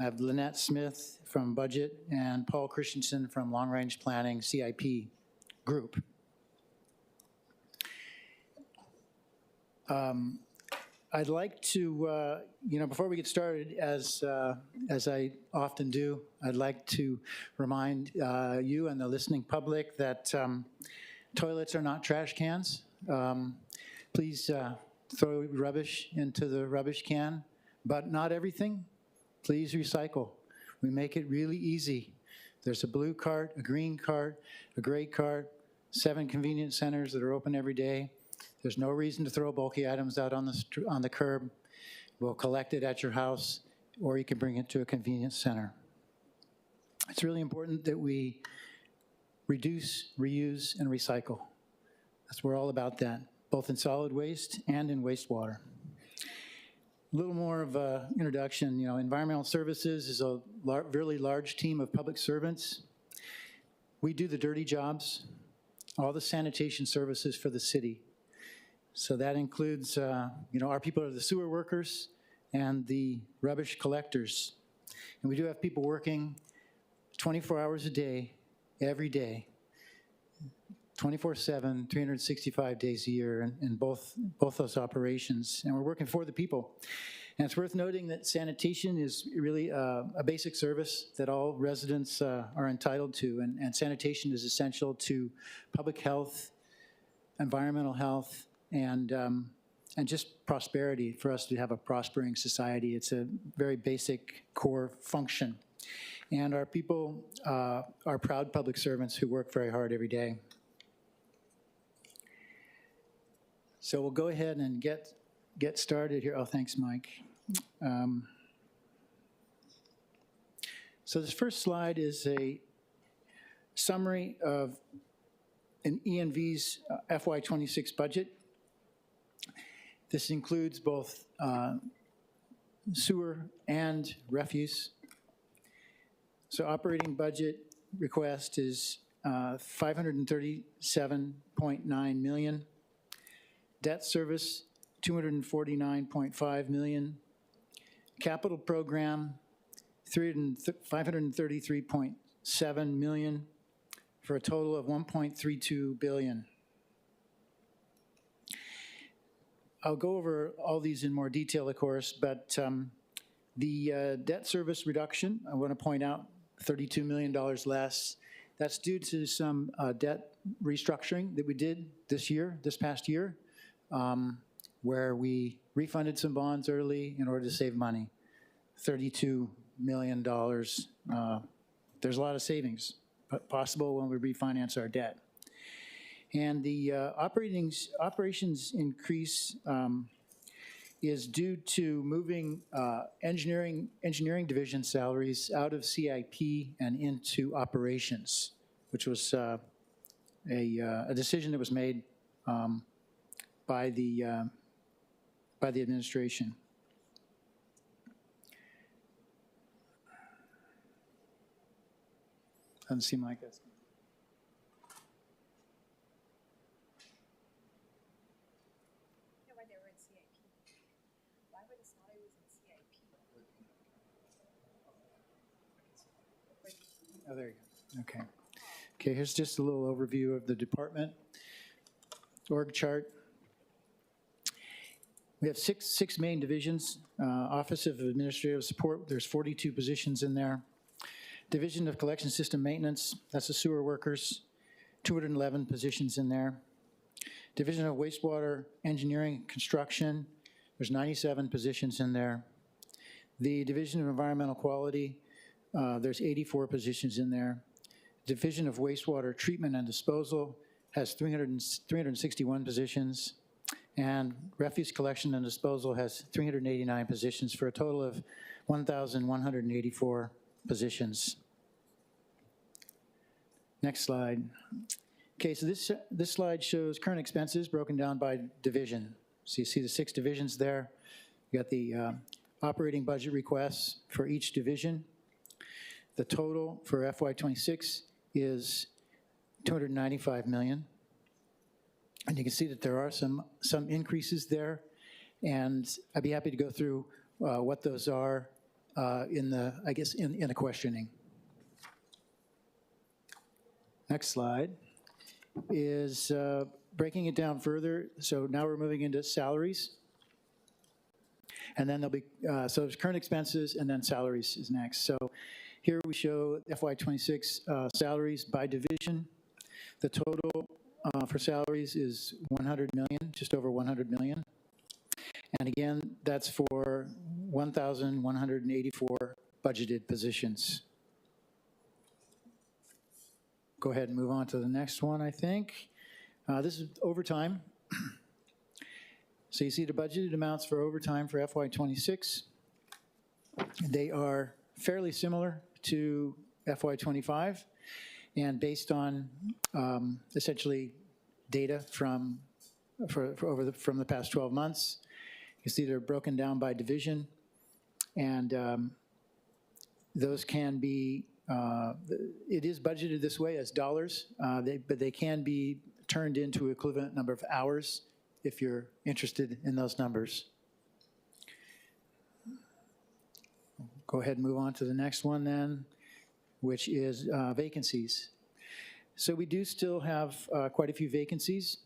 I have Lynette Smith from Budget and Paul Christensen from Long Range Planning CIP Group. I'd like to, before we get started, as I often do, I'd like to remind you and the listening public that toilets are not trash cans. Please throw rubbish into the rubbish can, but not everything. Please recycle. We make it really easy. There's a blue cart, a green cart, a gray cart, 7 convenience centers that are open every day. There's no reason to throw bulky items out on the curb. We'll collect it at your house, or you can bring it to a convenience center. It's really important that we reduce, reuse, and recycle. We're all about that, both in solid waste and in wastewater. A little more of an introduction. Environmental Services is a really large team of public servants. We do the dirty jobs, all the sanitation services for the city. So that includes, our people are the sewer workers and the rubbish collectors. And we do have people working 24 hours a day, every day, 24/7, 365 days a year in both those operations. And we're working for the people. And it's worth noting that sanitation is really a basic service that all residents are entitled to, and sanitation is essential to public health, environmental health, and just prosperity, for us to have a prospering society. It's a very basic core function. And our people are proud public servants who work very hard every day. So we'll go ahead and get started here. Oh, thanks, Mike. So this first slide is a summary of an ENV's FY26 budget. This includes both sewer and refuse. So operating budget request is $537.9 million. Debt service, $249.5 million. Capital program, $533.7 million, for a total of $1.32 billion. I'll go over all these in more detail, of course, but the debt service reduction, I want to point out, $32 million less. That's due to some debt restructuring that we did this past year, where we refunded some bonds early in order to save money. $32 million. There's a lot of savings possible when we refinance our debt. And the operations increase is due to moving engineering division salaries out of CIP and into operations, which was a decision that was made by the administration. Doesn't seem like it. Oh, there you go. Okay. Okay, here's just a little overview of the department org chart. We have six main divisions. Office of Administrative Support, there's 42 positions in there. Division of Collection System Maintenance, that's the sewer workers, 211 positions in there. Division of Wastewater Engineering Construction, there's 97 positions in there. The Division of Environmental Quality, there's 84 positions in there. Division of Wastewater Treatment and Disposal has 361 positions. And Refuse Collection and Disposal has 389 positions for a total of 1,184 positions. Next slide. Okay, so this slide shows current expenses broken down by division. So you see the 6 divisions there. You got the operating budget requests for each division. The total for FY26 is $295 million. And you can see that there are some increases there. And I'd be happy to go through what those are in the questioning. Next slide is breaking it down further. So now we're moving into salaries. And then there'll be, so there's current expenses and then salaries is next. So here we show FY26 salaries by division. The total for salaries is $100 million, just over $100 million. And again, that's for 1,184 budgeted positions. Go ahead and move on to the next one, I think. This is overtime. So you see the budgeted amounts for overtime for FY26. They are fairly similar to FY25, and based on essentially data from the past 12 months. You see they're broken down by division, and those can be, it is budgeted this way as dollars, but they can be turned into equivalent number of hours if you're interested in those numbers. Go ahead and move on to the next one then, which is vacancies. So we do still have quite a few vacancies.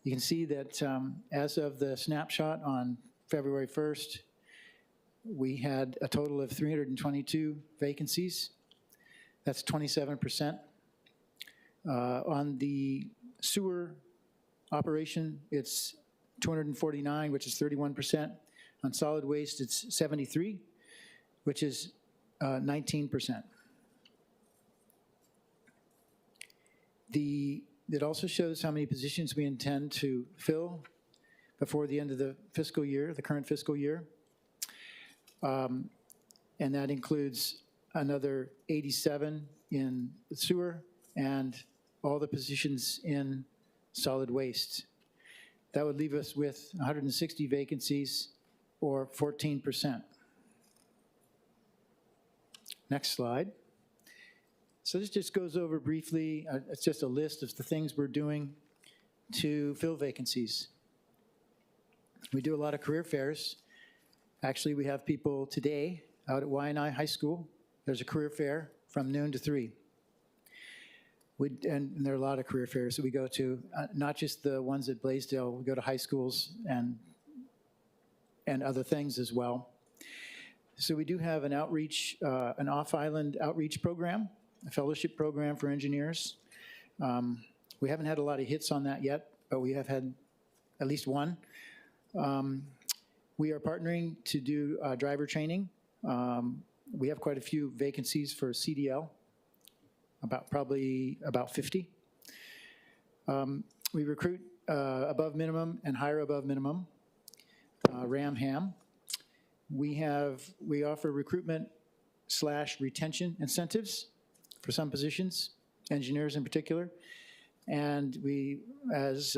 You can see that as of the snapshot on February 1st, we had a total of 322 vacancies. That's 27%. On the sewer operation, it's 249, which is 31%. On solid waste, it's 73, which is 19%. It also shows how many positions we intend to fill before the end of the fiscal year, the current fiscal year. And that includes another 87 in sewer and all the positions in solid waste. That would leave us with 160 vacancies, or 14%. Next slide. So this just goes over briefly, it's just a list of the things we're doing to fill vacancies. We do a lot of career fairs. Actually, we have people today out at Waianae High School. There's a career fair from noon to 3. And there are a lot of career fairs that we go to, not just the ones at Blaisdell. We go to high schools and other things as well. So we do have an outreach, an off-island outreach program, a fellowship program for engineers. We haven't had a lot of hits on that yet, but we have had at least one. We are partnering to do driver training. We have quite a few vacancies for CDL, probably about 50. We recruit above minimum and hire above minimum, RAM-HAM. We offer recruitment/retention incentives for some positions, engineers in particular. And we, as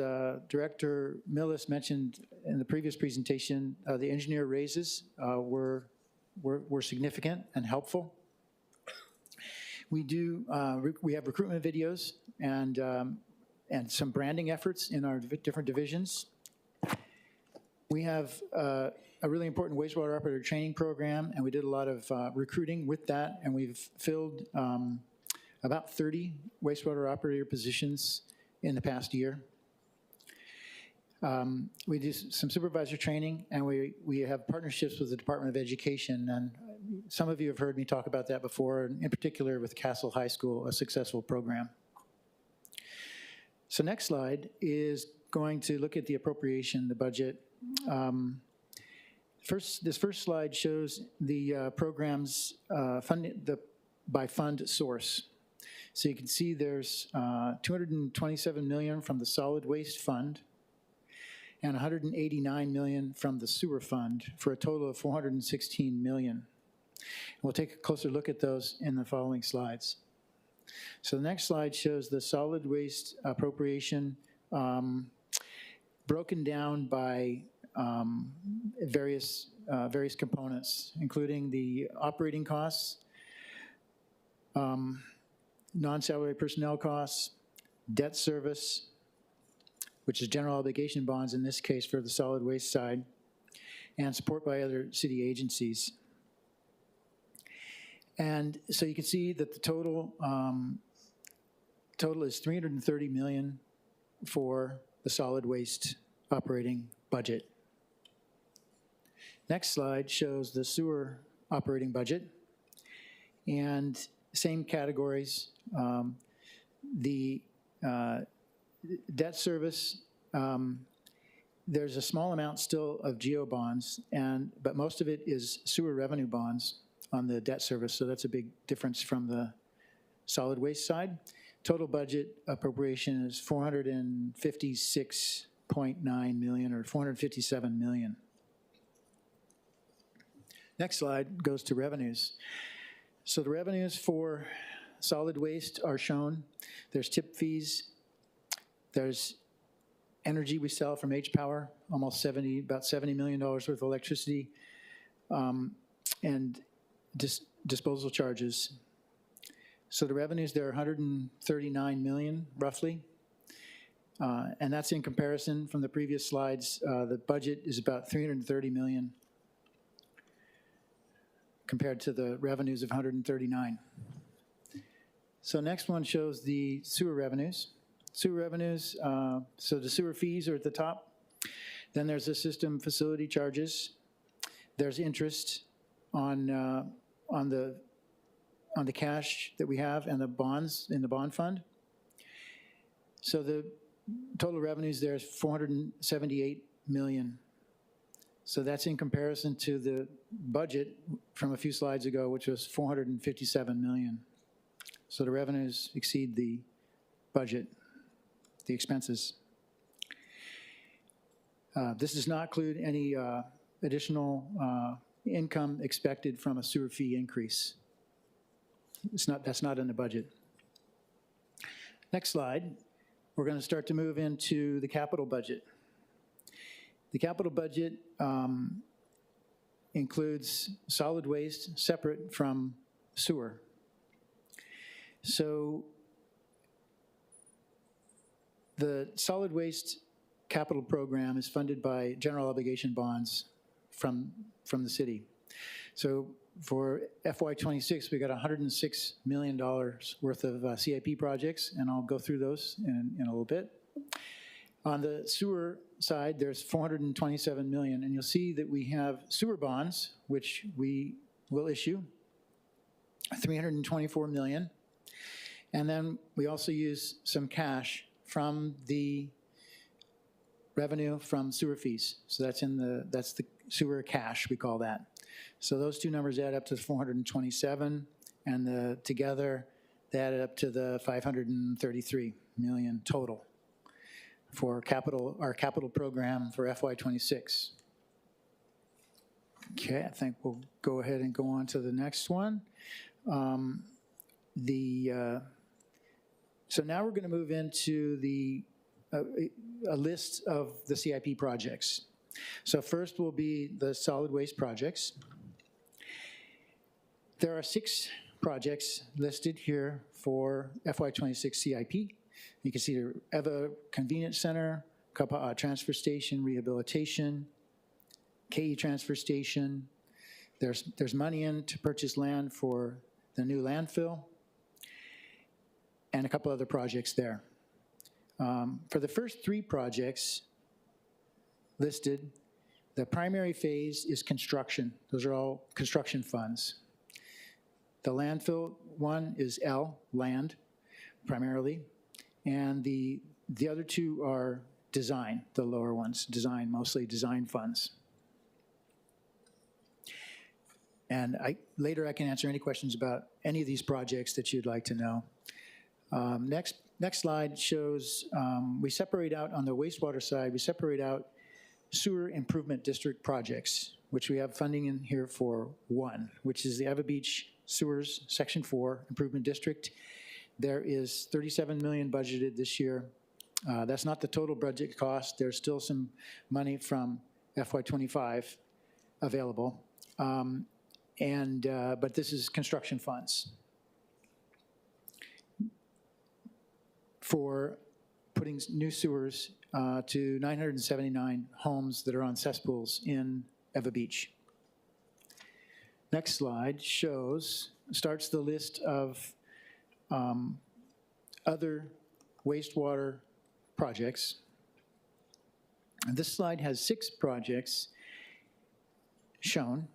Director Millis mentioned in the previous presentation, the engineer raises were significant and helpful. We have recruitment videos and some branding efforts in our different divisions. We have a really important wastewater operator training program, and we did a lot of recruiting with that, and we've filled about 30 wastewater operator positions in the past year. We do some supervisor training, and we have partnerships with the Department of Education, and some of you have heard me talk about that before, in particular with Castle High School, a successful program. So next slide is going to look at the appropriation, the budget. This first slide shows the programs by fund source. So you can see there's $227 million from the solid waste fund and $189 million from the sewer fund for a total of $416 million. We'll take a closer look at those in the following slides. So the next slide shows the solid waste appropriation broken down by various components, including the operating costs, non-salary personnel costs, debt service, which is general obligation bonds in this case for the solid waste side, and support by other city agencies. And so you can see that the total is $330 million for the solid waste operating budget. Next slide shows the sewer operating budget, and same categories. The debt service, there's a small amount still of GEO bonds, but most of it is sewer revenue bonds on the debt service, so that's a big difference from the solid waste side. Total budget appropriation is $456.9 million, or $457 million. Next slide goes to revenues. So the revenues for solid waste are shown. There's tip fees. There's energy we sell from H-Power, about $70 million worth of electricity, and disposal charges. So the revenues there are $139 million, roughly. And that's in comparison from the previous slides. The budget is about $330 million compared to the revenues of $139. So next one shows the sewer revenues. Sewer revenues, so the sewer fees are at the top. Then there's the system facility charges. There's interest, on the cash that we have and the bonds in the bond fund. So the total revenues there is 478 million. So that's in comparison to the budget from a few slides ago, which was 457 million. So the revenues exceed the budget, the expenses. This does not include any additional income expected from a sewer fee increase. That's not in the budget. Next slide. We're going to start to move into the capital budget. The capital budget includes solid waste separate from sewer. So the solid waste capital program is funded by general obligation bonds from the city. So for FY26, we got $106 million worth of CIP projects, and I'll go through those in a little bit. On the sewer side, there's 427 million, and you'll see that we have sewer bonds, which we will issue, 324 million. And then we also use some cash from the revenue from sewer fees. So that's the sewer cash, we call that. So those two numbers add up to 427, and together they added up to the 533 million total for our capital program for FY26. Okay, I think we'll go ahead and go on to the next one. So now we're going to move into a list of the CIP projects. So first will be the solid waste projects. There are 6 projects listed here for FY26 CIP. You can see the Eva Convenience Center, Kapa'a Transfer Station Rehabilitation, KE Transfer Station. There's money in to purchase land for the new landfill, and a couple other projects there. For the first 3 projects listed, the primary phase is construction. Those are all construction funds. The landfill one is L, land, primarily, and the other 2 are design, the lower ones, mostly design funds. And later I can answer any questions about any of these projects that you'd like to know. Next slide shows, we separate out on the wastewater side, we separate out sewer improvement district projects, which we have funding in here for 1, which is the Eva Beach Sewers Section 4 Improvement District. There is 37 million budgeted this year. That's not the total budget cost. There's still some money from FY25 available. But this is construction funds for putting new sewers to 979 homes that are on cesspools in Eva Beach. Next slide starts the list of other wastewater projects. And this slide has 6 projects shown,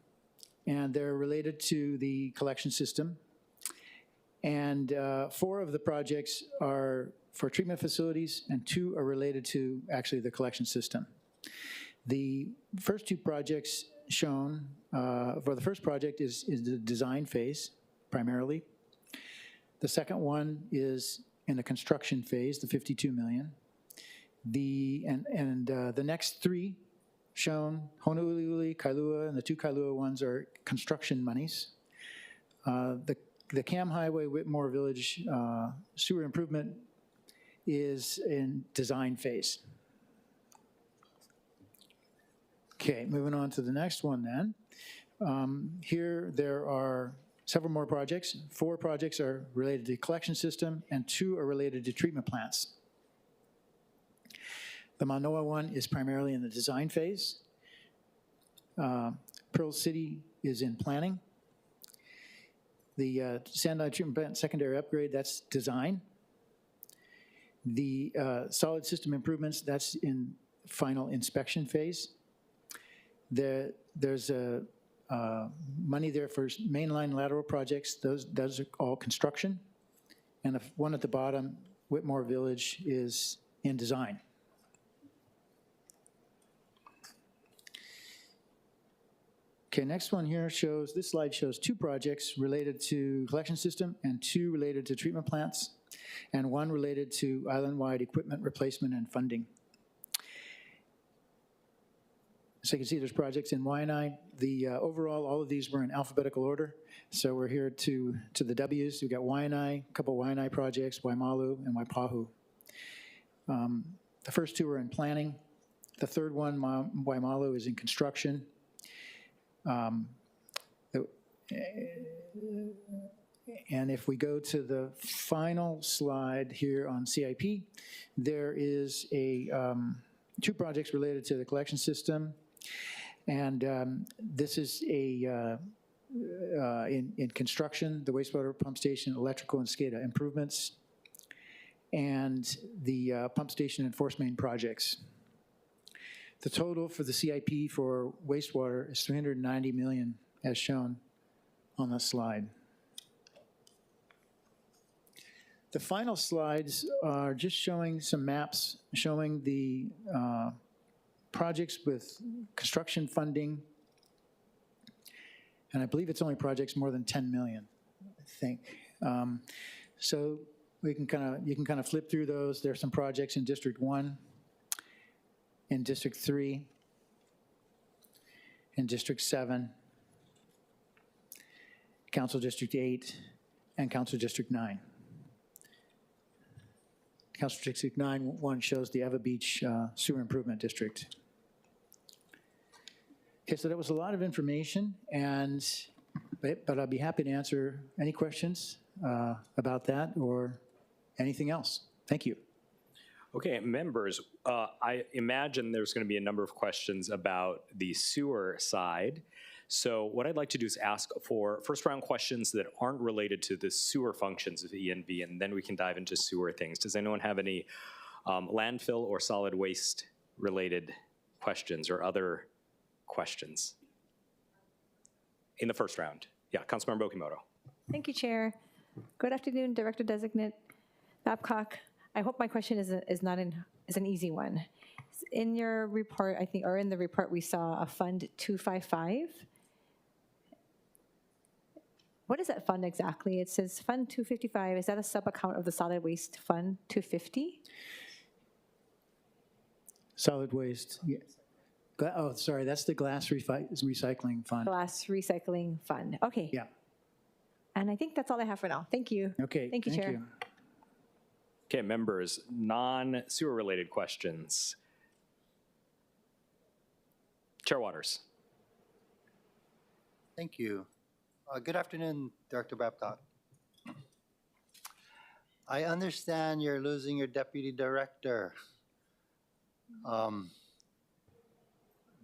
and they're related to the collection system. And 4 of the projects are for treatment facilities, and 2 are related to actually the collection system. The first 2 projects shown, for the first project is the design phase, primarily. The second one is in the construction phase, the 52 million. The next 3 shown, Honolulu, Kailua, and the 2 Kailua ones are construction monies. The Cam Highway Whitmore Village sewer improvement is in design phase. Okay, moving on to the next one then. Here there are several more projects. 4 projects are related to the collection system, and 2 are related to treatment plants. The Manoa one is primarily in the design phase. Pearl City is in planning. The Sandine Treatment Plant secondary upgrade, that's design. The solid system improvements, that's in final inspection phase. There's a money there for mainline lateral projects. Those are all construction. And the one at the bottom, Whitmore Village, is in design. Okay, next one here shows, this slide shows 2 projects related to collection system and 2 related to treatment plants, and 1 related to island-wide equipment replacement and funding. So you can see there's projects in Waianae. The overall, all of these were in alphabetical order. So we're here to the W's. We've got Waianae, a couple Waianae projects, Waimalu and Waipahu. The first 2 are in planning. The third one, Waimalu, is in construction. And if we go to the final slide here on CIP, there is a 2 projects related to the collection system. And this is in construction, the wastewater pump station, electrical and SCADA improvements, and the pump station and force main projects. The total for the CIP for wastewater is $390 million, as shown on the slide. The final slides are just showing some maps showing the projects with construction funding, and I believe it's only projects more than 10 million, I think. So you can kind of flip through those. There's some projects in District 1, in District 3, in District 7, Council District 8, and Council District 9. Council District 9, one shows the Eva Beach Sewer Improvement District. Okay, so that was a lot of information, but I'll be happy to answer any questions about that or anything else. Thank you. Okay, members, I imagine there's going to be a number of questions about the sewer side. So what I'd like to do is ask for first round questions that aren't related to the sewer functions of ENV, and then we can dive into sewer things. Does anyone have any landfill or solid waste related questions or other questions in the first round? Yeah, Councilmember Okimoto. Thank you, Chair. Good afternoon, Director Designate Babcock. I hope my question is an easy one. In your report, I think, or in the report, we saw a Fund 255. What is that fund exactly? It says Fund 255. Is that a sub-account of the Solid Waste Fund 250? Solid waste, yes. Oh, sorry, that's the glass recycling fund. Glass Recycling Fund. Okay. Yeah. And I think that's all I have for now. Thank you. Okay. Thank you, Chair. Okay, members, non-sewer related questions. Chair Waters. Thank you. Good afternoon, Director Babcock. I understand you're losing your deputy director. Do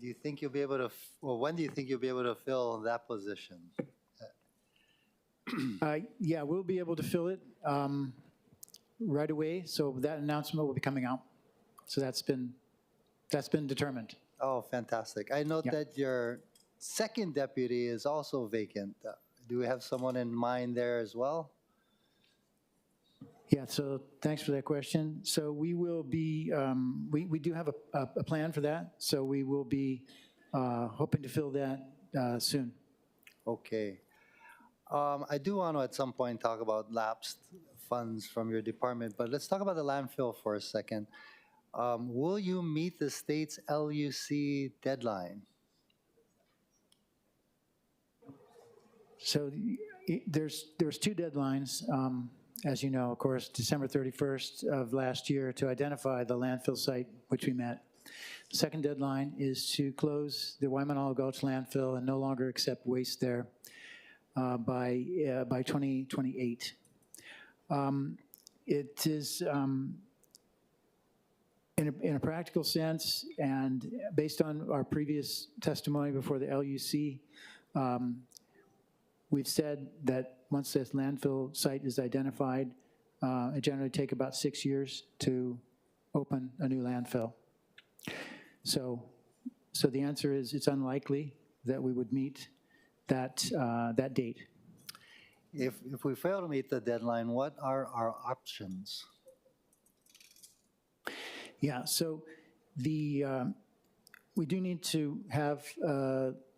you think you'll be able to, well, when do you think you'll be able to fill that position? Yeah, we'll be able to fill it right away. So that announcement will be coming out. So that's been determined. Oh, fantastic. I note that your second deputy is also vacant. Do we have someone in mind there as well? Yeah, so thanks for that question. So we will be, we do have a plan for that. So we will be hoping to fill that soon. Okay. I do want to at some point talk about lapsed funds from your department, but let's talk about the landfill for a second. Will you meet the state's LUC deadline? So there's 2 deadlines, as you know, of course, December 31st of last year to identify the landfill site, which we met. The second deadline is to close the Waimanalo Gulch landfill and no longer accept waste there by 2028. It is, in a practical sense, and based on our previous testimony before the LUC, we've said that once this landfill site is identified, it generally takes about 6 years to open a new landfill. So the answer is it's unlikely that we would meet that date. If we fail to meet the deadline, what are our options? Yeah, so we do need to have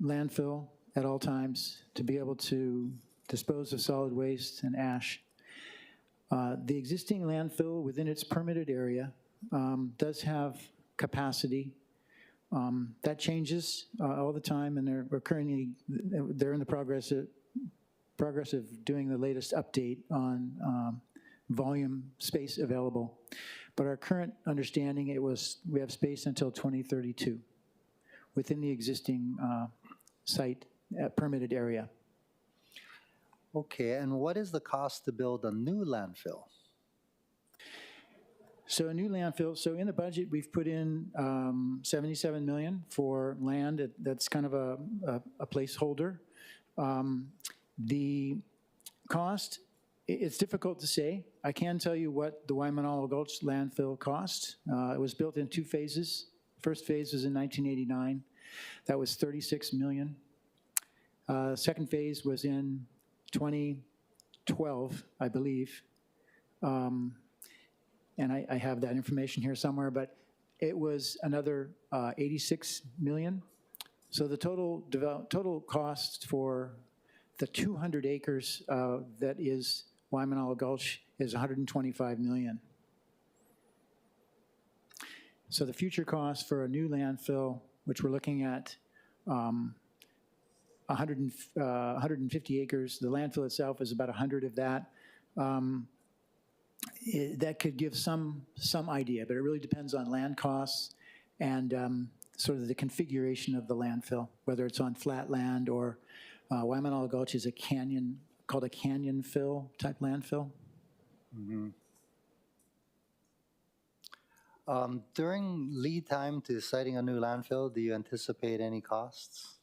landfill at all times to be able to dispose of solid waste and ash. The existing landfill within its permitted area does have capacity. That changes all the time, and they're in the progress of doing the latest update on volume space available. But our current understanding, we have space until 2032 within the existing site permitted area. Okay, and what is the cost to build a new landfill? So a new landfill, so in the budget, we've put in 77 million for land. That's kind of a placeholder. The cost, it's difficult to say. I can tell you what the Waimanalo Gulch landfill cost. It was built in 2 phases. First phase was in 1989. That was 36 million. Second phase was in 2012, I believe. And I have that information here somewhere, but it was another 86 million. So the total cost for the 200 acres that is Waimanalo Gulch is 125 million. So the future cost for a new landfill, which we're looking at 150 acres, the landfill itself is about 100 of that. That could give some idea, but it really depends on land costs and sort of the configuration of the landfill, whether it's on flat land or Waimanalo Gulch is a canyon, called a canyon fill type landfill. Mm-hmm. During lead time to siting a new landfill, do you anticipate any costs?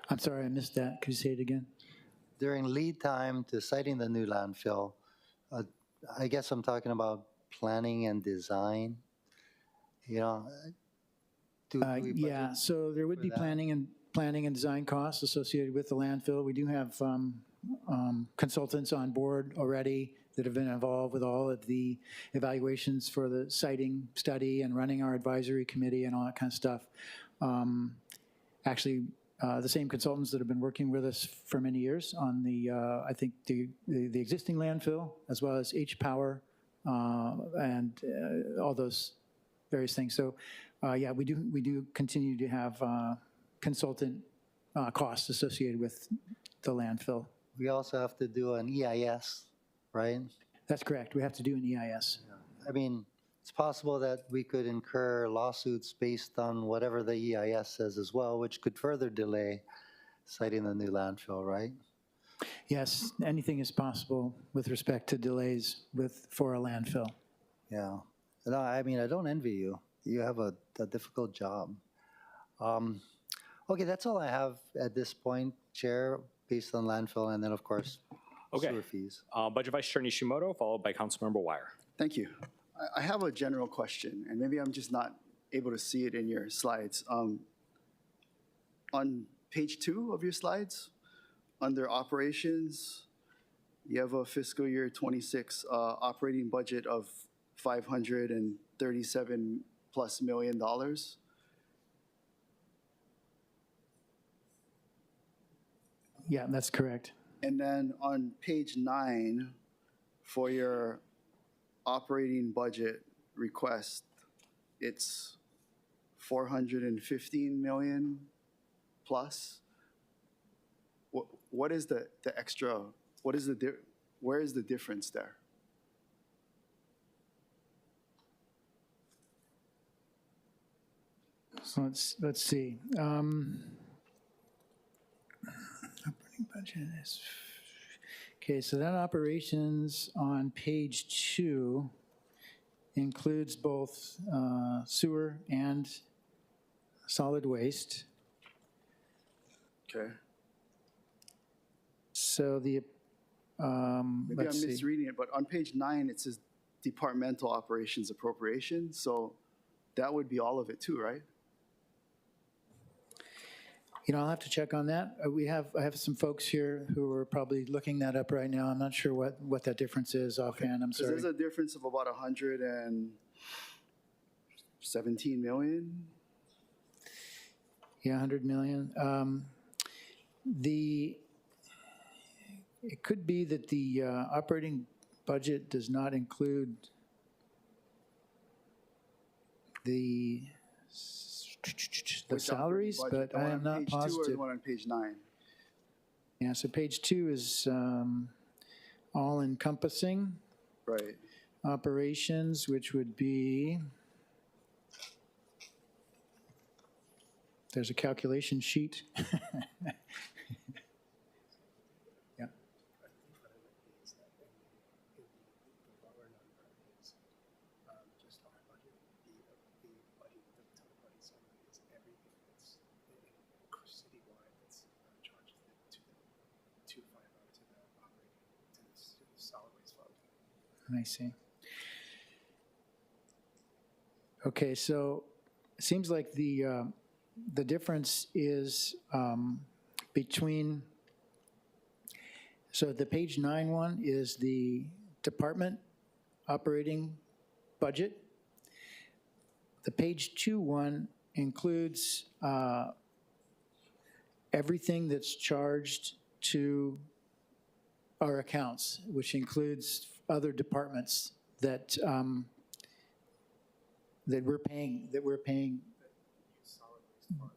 I'm sorry, I missed that. Could you say it again? During lead time to siting the new landfill, I guess I'm talking about planning and design. You know, yeah. So there would be planning and design costs associated with the landfill. We do have consultants on board already that have been involved with all of the evaluations for the siting study and running our advisory committee and all that kind of stuff. Actually, the same consultants that have been working with us for many years on I think the existing landfill, as well as H-Power and all those various things. So yeah, we do continue to have consultant costs associated with the landfill. We also have to do an EIS, right? That's correct. We have to do an EIS. I mean, it's possible that we could incur lawsuits based on whatever the EIS says as well, which could further delay siting the new landfill, right? Yes, anything is possible with respect to delays for a landfill. Yeah. No, I mean, I don't envy you. You have a difficult job. Okay, that's all I have at this point, Chair, based on landfill, and then, of course, sewer fees. Budget Vice Chair Nishimoto, followed by Councilmember Wire. Thank you. I have a general question, and maybe I'm just not able to see it in your slides. On page 2 of your slides, under operations, you have a fiscal year 26 operating budget of $537+ million. Yeah, that's correct. And then on page 9, for your operating budget request, it's 415 million plus. What is the extra? What is where is the difference there? So let's see. Operating budget is okay. So that operations on page 2 includes both sewer and solid waste. Okay. So the maybe I'm misreading it, but on page 9 it says departmental operations appropriation. So that would be all of it too, right? I'll have to check on that. I have some folks here who are probably looking that up right now. I'm not sure what that difference is offhand. I'm Because sorry. there's a difference of about 117 million. Yeah, 100 million. It could be that the operating budget does not include the Which salaries, operating budget? but I am not The one on page 2 or positive. the one on page 9? Yeah, so page 2 is all encompassing Right. operations, which would be, there's a calculation sheet. Yeah. I see. Okay, so it seems like the difference is between, so the page 9 one is the department operating budget. The page 2 one includes everything that's charged to our accounts, which includes other departments that we're paying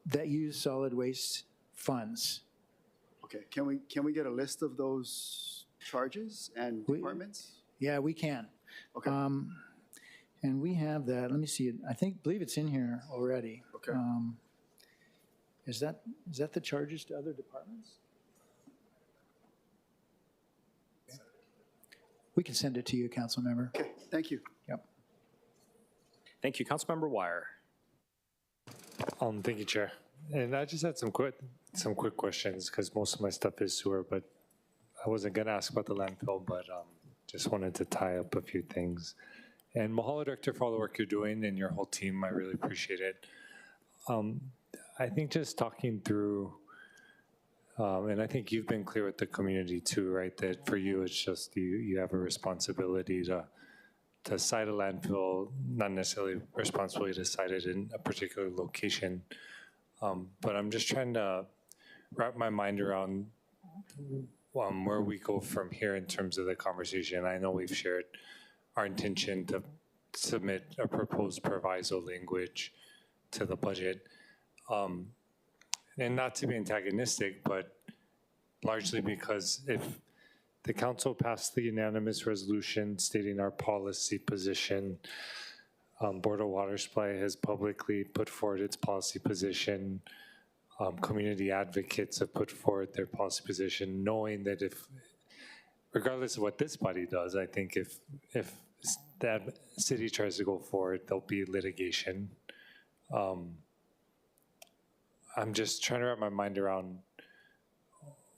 that use solid waste funds. Okay, can we get a list of those charges and departments? Yeah, we can. Okay. And we have that. Let me see it. Believe it's in here already. Okay. Is that the charges to other departments? We can send it to you, council member. Okay, thank you. Yep. Thank you. Councilmember Wire. Thank you, Chair. And I just had some quick questions because most of my stuff is sewer, but I wasn't going to ask about the landfill, but just wanted to tie up a few things. And mahalo, Director, for all the work you're doing and your whole team. I really appreciate it. I think just talking through, and I think you've been clear with the community too, right? That for you, it's just you have a responsibility to site a landfill, not necessarily responsibility to site it in a particular location. But I'm just trying to wrap my mind around where we go from here in terms of the conversation. I know we've shared our intention to submit a proposed proviso language to the budget. And not to be antagonistic, but largely because if the council passed the unanimous resolution stating our policy position, Board of Water Supply has publicly put forward its policy position. Community advocates have put forward their policy position, knowing that regardless of what this body does, I think if that city tries to go forward, there'll be litigation. I'm just trying to wrap my mind around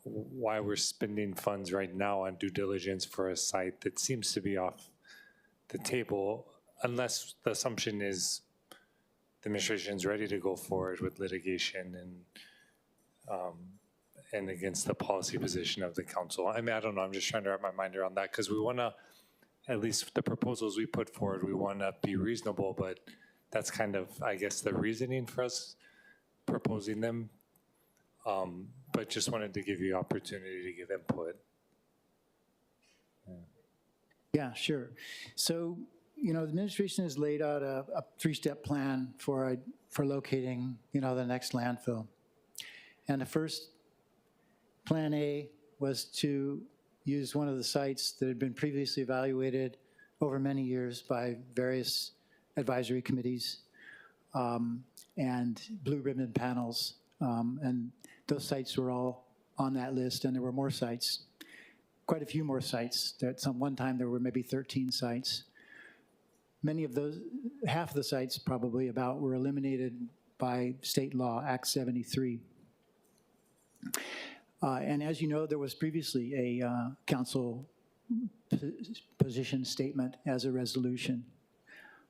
why we're spending funds right now on due diligence for a site that seems to be off the table, unless the assumption is the administration's ready to go forward with litigation and against the policy position of the council. I mean, I don't know. I'm just trying to wrap my mind around that because we want to, at least the proposals we put forward, we want to be reasonable, but that's kind of, I guess, the reasoning for us proposing them, but just wanted to give you opportunity to give input. Yeah, sure. So, the administration has laid out a 3-step plan for locating, the next landfill. And the first, Plan A, was to use one of the sites that had been previously evaluated over many years by various advisory committees and blue ribbon panels. And those sites were all on that list, and there were more sites, quite a few more sites. At one time, there were maybe 13 sites. Many of those, half of the sites probably were eliminated by state law, Act 73. And as you know, there was previously a council position statement as a resolution.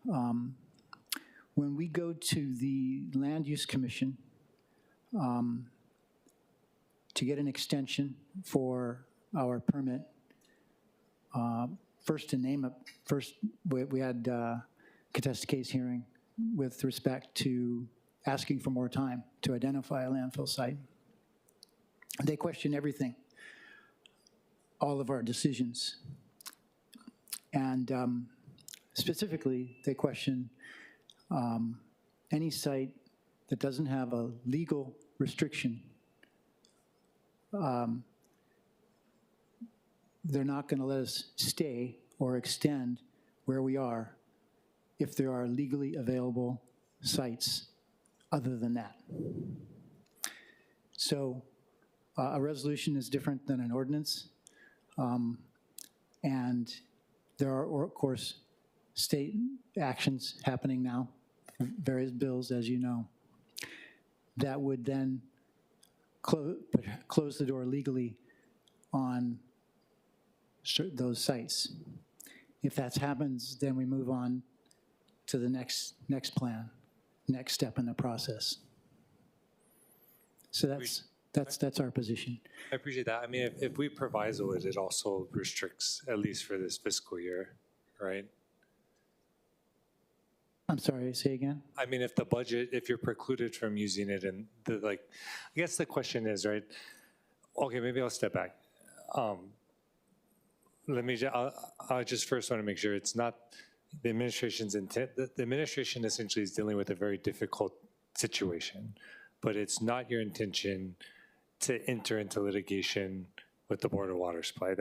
When we go to the Land Use Commission, to get an extension for our permit. First, we had contested case hearing with respect to asking for more time to identify a landfill site. They question everything, all of our decisions. And specifically, they question any site that doesn't have a legal restriction. They're not going to let us stay or extend where we are if there are legally available sites other than that. So a resolution is different than an ordinance. And there are, of course, state actions happening now, various bills, as you know, that would then close the door legally on those sites. If that happens, then we move on to the next plan, next step in the process. So that's our position. I appreciate that. I mean, if we proviso it, it also restricts, at least for this fiscal year, right? I'm sorry, say again? I mean, if you're precluded from using it, and I guess the question is, right? Okay, maybe I'll step back. I just first want to make sure it's not the administration's intent. The administration essentially is dealing with a very difficult situation, but it's not your intention to enter into litigation with the Board of Water Supply.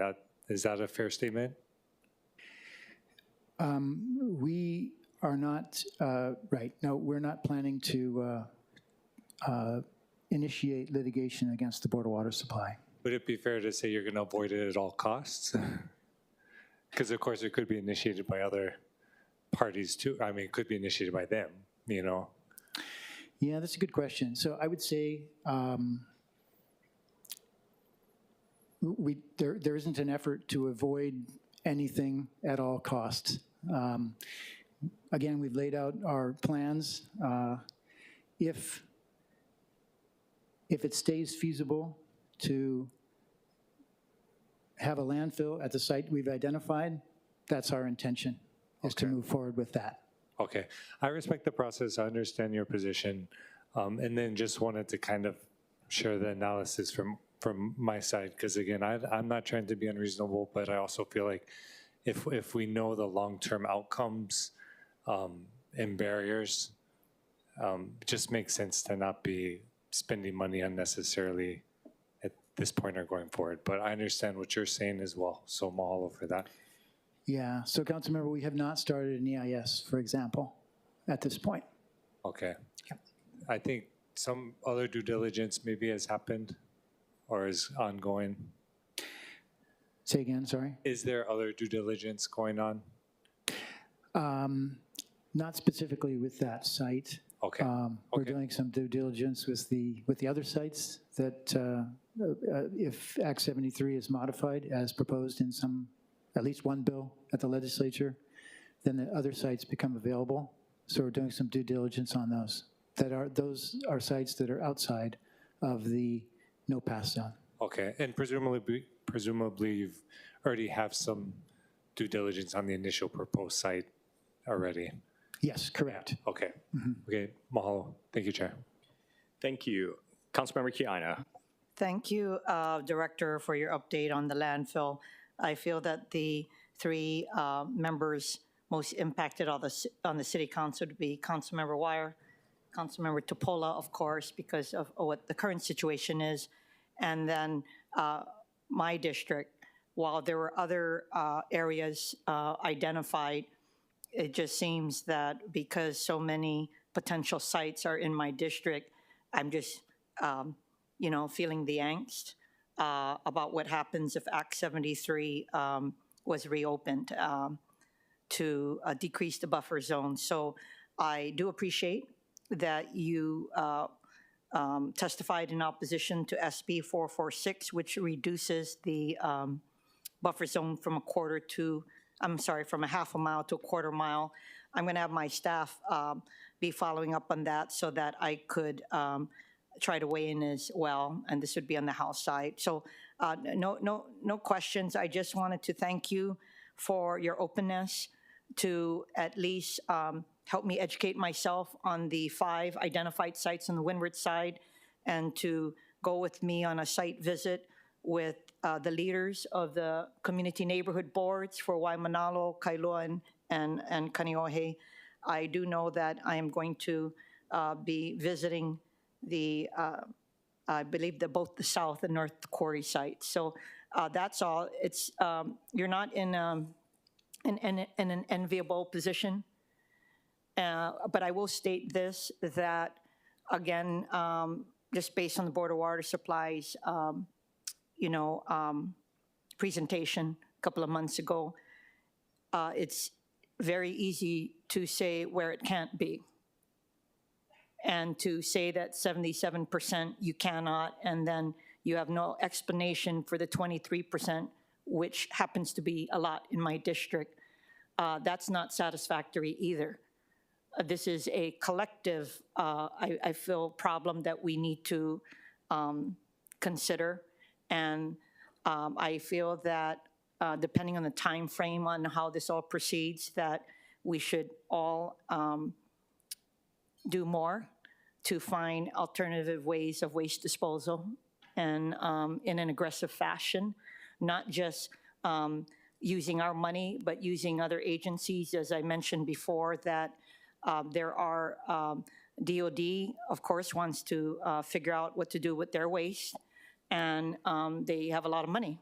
Is that a fair statement? We are not, right, no, we're not planning to initiate litigation against the Board of Water Supply. Would it be fair to say you're going to avoid it at all costs? Because, of course, it could be initiated by other parties, too. I mean, it could be initiated by them, you know? Yeah, that's a good question. So I would say there isn't an effort to avoid anything at all costs. Again, we've laid out our plans. If it stays feasible to have a landfill at the site we've identified, that's our intention, is to move forward with that. Okay. I respect the process. I understand your position. And then just wanted to kind of share the analysis from my side, because again, I'm not trying to be unreasonable, but I also feel like if we know the long-term outcomes and barriers, it just makes sense to not be spending money unnecessarily at this point or going forward. But I understand what you're saying as well, so mahalo for that. Yeah, so Councilmember, we have not started an EIS, for example, at this point. Okay. I think some other due diligence maybe has happened or is ongoing. Say again, sorry? Is there other due diligence going on? Not specifically with that site. Okay. We're doing some due diligence with the other sites that if Act 73 is modified as proposed in at least one bill at the legislature, then the other sites become available. So we're doing some due diligence on those. Those are sites that are outside of the no pass zone. Okay, and presumably you've already have some due diligence on the initial proposed site already. Yes, correct. Okay. Okay, mahalo. Thank you, Chair. Thank you. Councilmember Kiana. Thank you, Director, for your update on the landfill. I feel that the three members most impacted on the City Council would be Councilmember Wire, Councilmember Topola, of course, because of what the current situation is, and then my district. While there were other areas identified, it just seems that because so many potential sites are in my district, I'm just, feeling the angst about what happens if Act 73 was reopened to decrease the buffer zone. So I do appreciate that you testified in opposition to SB 446, which reduces the buffer zone from from a half a mile to a quarter mile. I'm going to have my staff be following up on that so that I could try to weigh in as well, and this would be on the House side. So no questions. I just wanted to thank you for your openness to at least help me educate myself on the 5 identified sites on the windward side, and to go with me on a site visit with the leaders of the community neighborhood boards for Waimanalo, Kailua, and Kaneohe. I do know that I am going to be visiting the, I believe both the South and North Quarry sites. So that's all. It's, you're not in an enviable position. But I will state this, that again, just based on the Board of Water Supplies, presentation a couple of months ago, it's very easy to say where it can't be, and to say that 77% you cannot, and then you have no explanation for the 23%, which happens to be a lot in my district. That's not satisfactory either. This is a collective, I feel, problem that we need to consider. And I feel that depending on the time frame on how this all proceeds, that we should all do more to find alternative ways of waste disposal, and in an aggressive fashion, not just using our money, but using other agencies, as I mentioned before, that there are, DOD, of course, wants to figure out what to do with their waste, and they have a lot of money.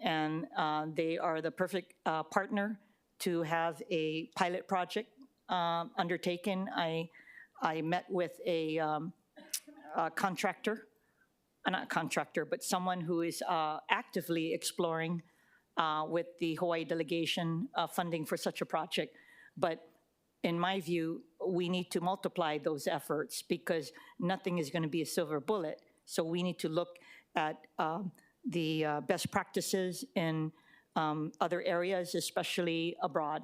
And they are the perfect partner to have a pilot project undertaken. I met with a contractor, not contractor, but someone who is actively exploring with the Hawaii delegation funding for such a project. But in my view, we need to multiply those efforts, because nothing is going to be a silver bullet. So we need to look at the best practices in other areas, especially abroad.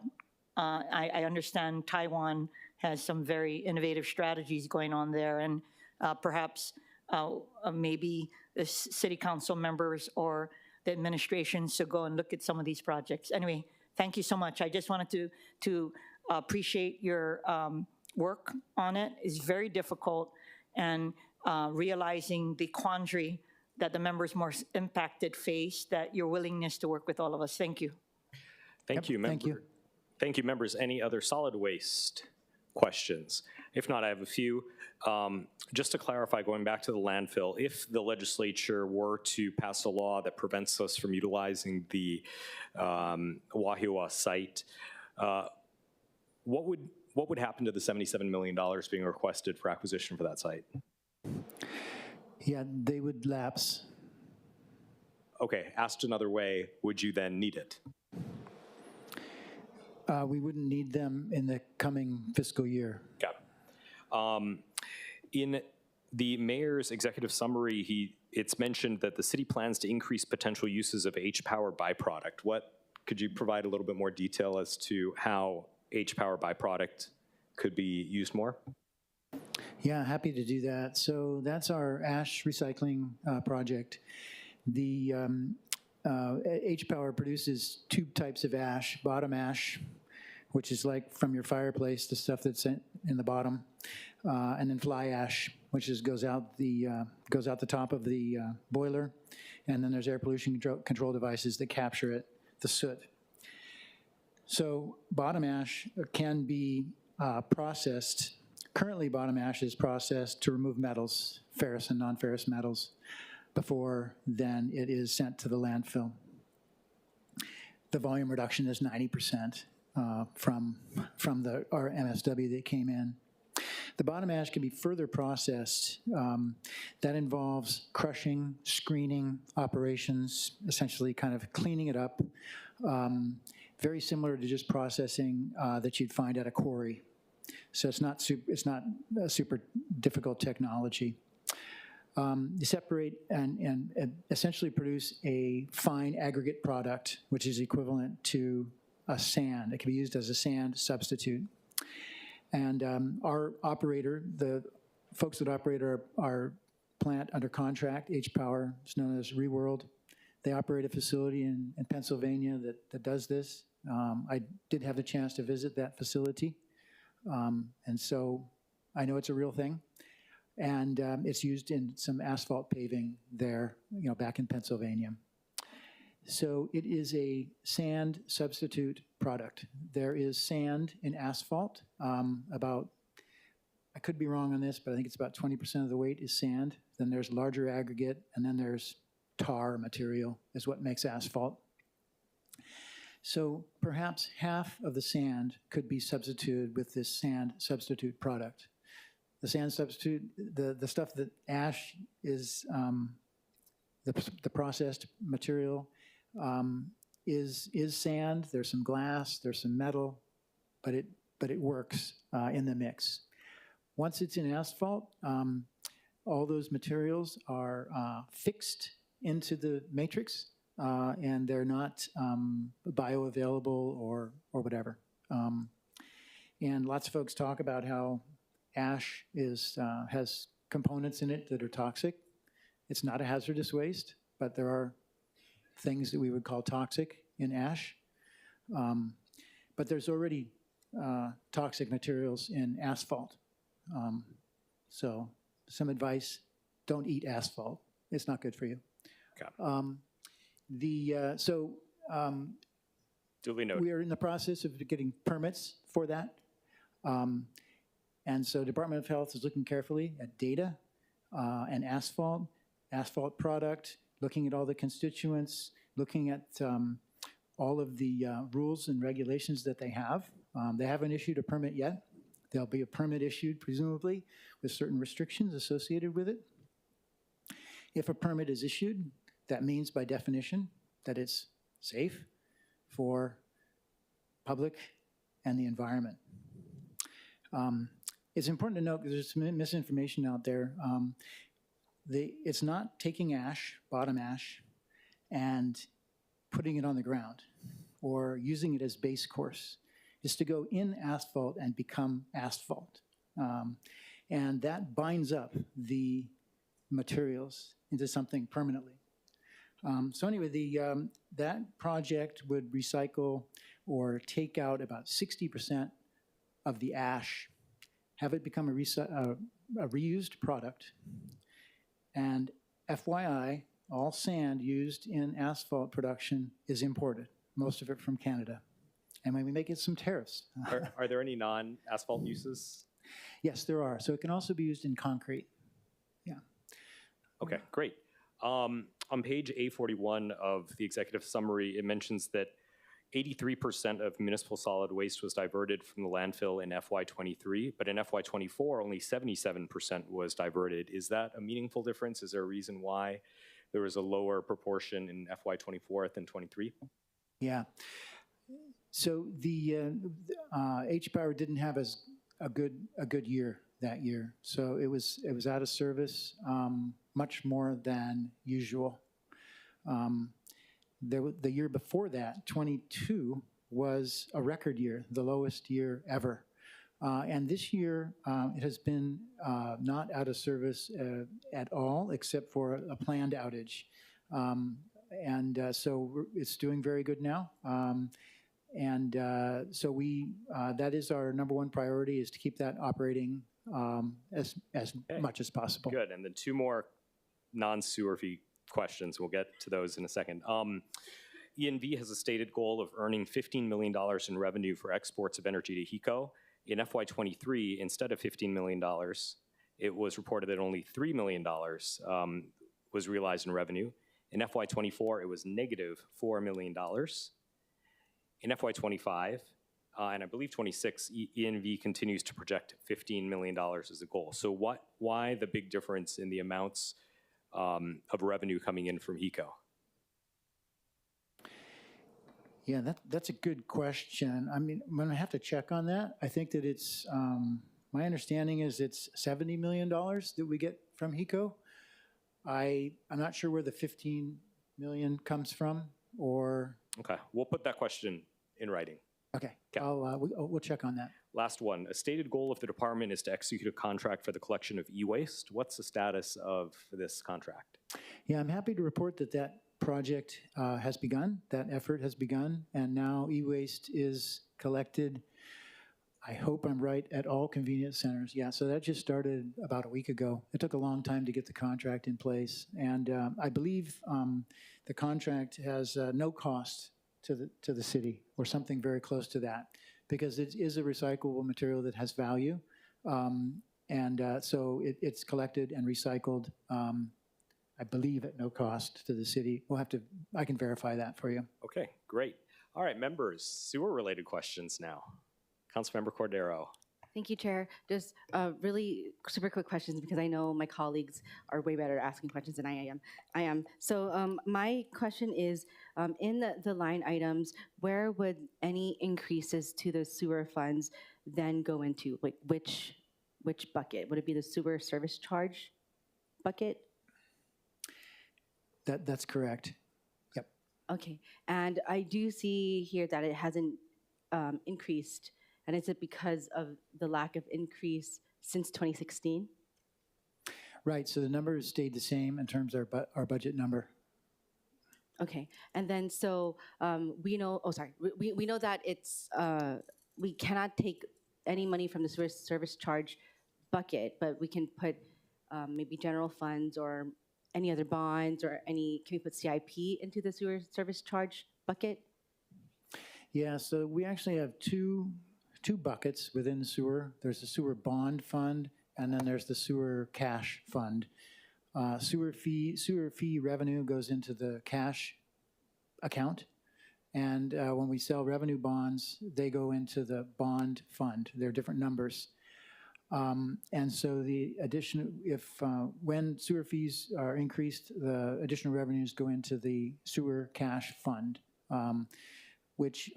I understand Taiwan has some very innovative strategies going on there, and perhaps maybe the city council members or the administration should go and look at some of these projects. Anyway, thank you so much. I just wanted to appreciate your work on it. It's very difficult, and realizing the quandary that the members most impacted face, that your willingness to work with all of us. Thank you. Thank you, member. Thank you. Thank you, members. Any other solid waste questions? If not, I have a few. Just to clarify, going back to the landfill, if the legislature were to pass a law that prevents us from utilizing the Wahiawa site, what would happen to the $77 million being requested for acquisition for that site? Yeah, they would lapse. Okay, asked another way, would you then need it? We wouldn't need them in the coming fiscal year. Got it. In the mayor's executive summary, it's mentioned that the city plans to increase potential uses of H-Power byproduct. Could you provide a little bit more detail as to how H-Power byproduct could be used more? Yeah, happy to do that. So that's our ash recycling project. The H-Power produces 2 types of ash: bottom ash, which is like from your fireplace, the stuff that's in the bottom, and then fly ash, which goes out the top of the boiler, and then there's air pollution control devices that capture it, the soot. So bottom ash can be processed. Currently, bottom ash is processed to remove metals, ferrous and non-ferrous metals. Before then, it is sent to the landfill. The volume reduction is 90% from our MSW that came in. The bottom ash can be further processed. That involves crushing, screening operations, essentially kind of cleaning it up, very similar to just processing that you'd find at a quarry. So it's not a super difficult technology. You separate and essentially produce a fine aggregate product, which is equivalent to a sand. It can be used as a sand substitute. And our operator, the folks that operate our plant under contract, H-Power, it's known as Reworld. They operate a facility in Pennsylvania that does this. I did have the chance to visit that facility. And so I know it's a real thing. And it's used in some asphalt paving there, back in Pennsylvania. So it is a sand substitute product. There is sand in asphalt, I could be wrong on this, but I think it's about 20% of the weight is sand. Then there's larger aggregate, and then there's tar material is what makes asphalt. So perhaps half of the sand could be substituted with this sand substitute product. The sand substitute, the stuff that ash is, the processed material is sand. There's some glass, there's some metal, but it works in the mix. Once it's in asphalt, all those materials are fixed into the matrix, and they're not bioavailable or whatever. And lots of folks talk about how ash has components in it that are toxic. It's not a hazardous waste, but there are things that we would call toxic in ash. But there's already toxic materials in asphalt. So some advice, don't eat asphalt. It's not good for you. Okay. Duly noted. We are in the process of getting permits for that. And so Department of Health is looking carefully at data and asphalt product, looking at all the constituents, looking at all of the rules and regulations that they have. They haven't issued a permit yet. There'll be a permit issued, presumably, with certain restrictions associated with it. If a permit is issued, that means by definition that it's safe for public and the environment. It's important to note, because there's some misinformation out there, it's not taking ash, bottom ash, and putting it on the ground or using it as base course. It's to go in asphalt and become asphalt. And that binds up the materials into something permanently. So anyway, that project would recycle or take out about 60% of the ash, have it become a reused product. And FYI, all sand used in asphalt production is imported, most of it from Canada. And when we make it some tariffs. Are there any non-asphalt uses? Yes, there are. So it can also be used in concrete. Yeah. Okay, great. On page A41 of the executive summary, it mentions that 83% of municipal solid waste was diverted from the landfill in FY23, but in FY24, only 77% was diverted. Is that a meaningful difference? Is there a reason why there was a lower proportion in FY24 than 23? Yeah. So the H-Power didn't have a good year that year. So it was out of service much more than usual. The year before that, 22, was a record year, the lowest year ever. And this year, it has been not out of service at all, except for a planned outage. So it's doing very good now. So that is our number one priority, is to keep that operating as much as possible. Good, and then two more non-sewer fee questions. We'll get to those in a second. ENV has a stated goal of earning $15 million in revenue for exports of energy to HECO. In FY23, instead of $15 million, it was reported that only $3 million was realized in revenue. In FY24, it was negative $4 million. In FY25, and I believe 26, ENV continues to project $15 million as a goal. So why the big difference in the amounts of revenue coming in from HECO? Yeah, that's a good question. I mean, I'm going to have to check on that. I think that it's, my understanding is it's $70 million that we get from HECO. I'm not sure where the 15 million comes from, or... Okay, we'll put that question in writing. Okay, we'll check on that. Last one, a stated goal of the department is to execute a contract for the collection of e-waste. What's the status of this contract? Yeah, I'm happy to report that that project has begun, that effort has begun, and now e-waste is collected, I hope I'm right, at all convenience centers. Yeah, so that just started about a week ago. It took a long time to get the contract in place, and I believe the contract has no cost to the city, or something very close to that, because it is a recyclable material that has value, so it's collected and recycled, I believe at no cost to the city. I can verify that for you. Okay, great. All right, members, sewer-related questions now. Councilmember Cordero. Thank you, Chair. Just really super quick questions because I know my colleagues are way better at asking questions than I am. So my question is, in the line items, where would any increases to the sewer funds then go into? Like which bucket? Would it be the sewer service charge bucket? That's correct. Yep. Okay, and I do see here that it hasn't increased. And is it because of the lack of increase since 2016? Right, so the number has stayed the same in terms of our budget number. Okay, and then so we know, we know that it's, we cannot take any money from the sewer service charge bucket, but we can put maybe general funds or any other bonds or can we put CIP into the sewer service charge bucket? Yeah, so we actually have two buckets within sewer. There's the sewer bond fund, and then there's the sewer cash fund. Sewer fee revenue goes into the cash account, and when we sell revenue bonds, they go into the bond fund. They're different numbers. And so the additional, when sewer fees are increased, the additional revenues go into the sewer cash fund, which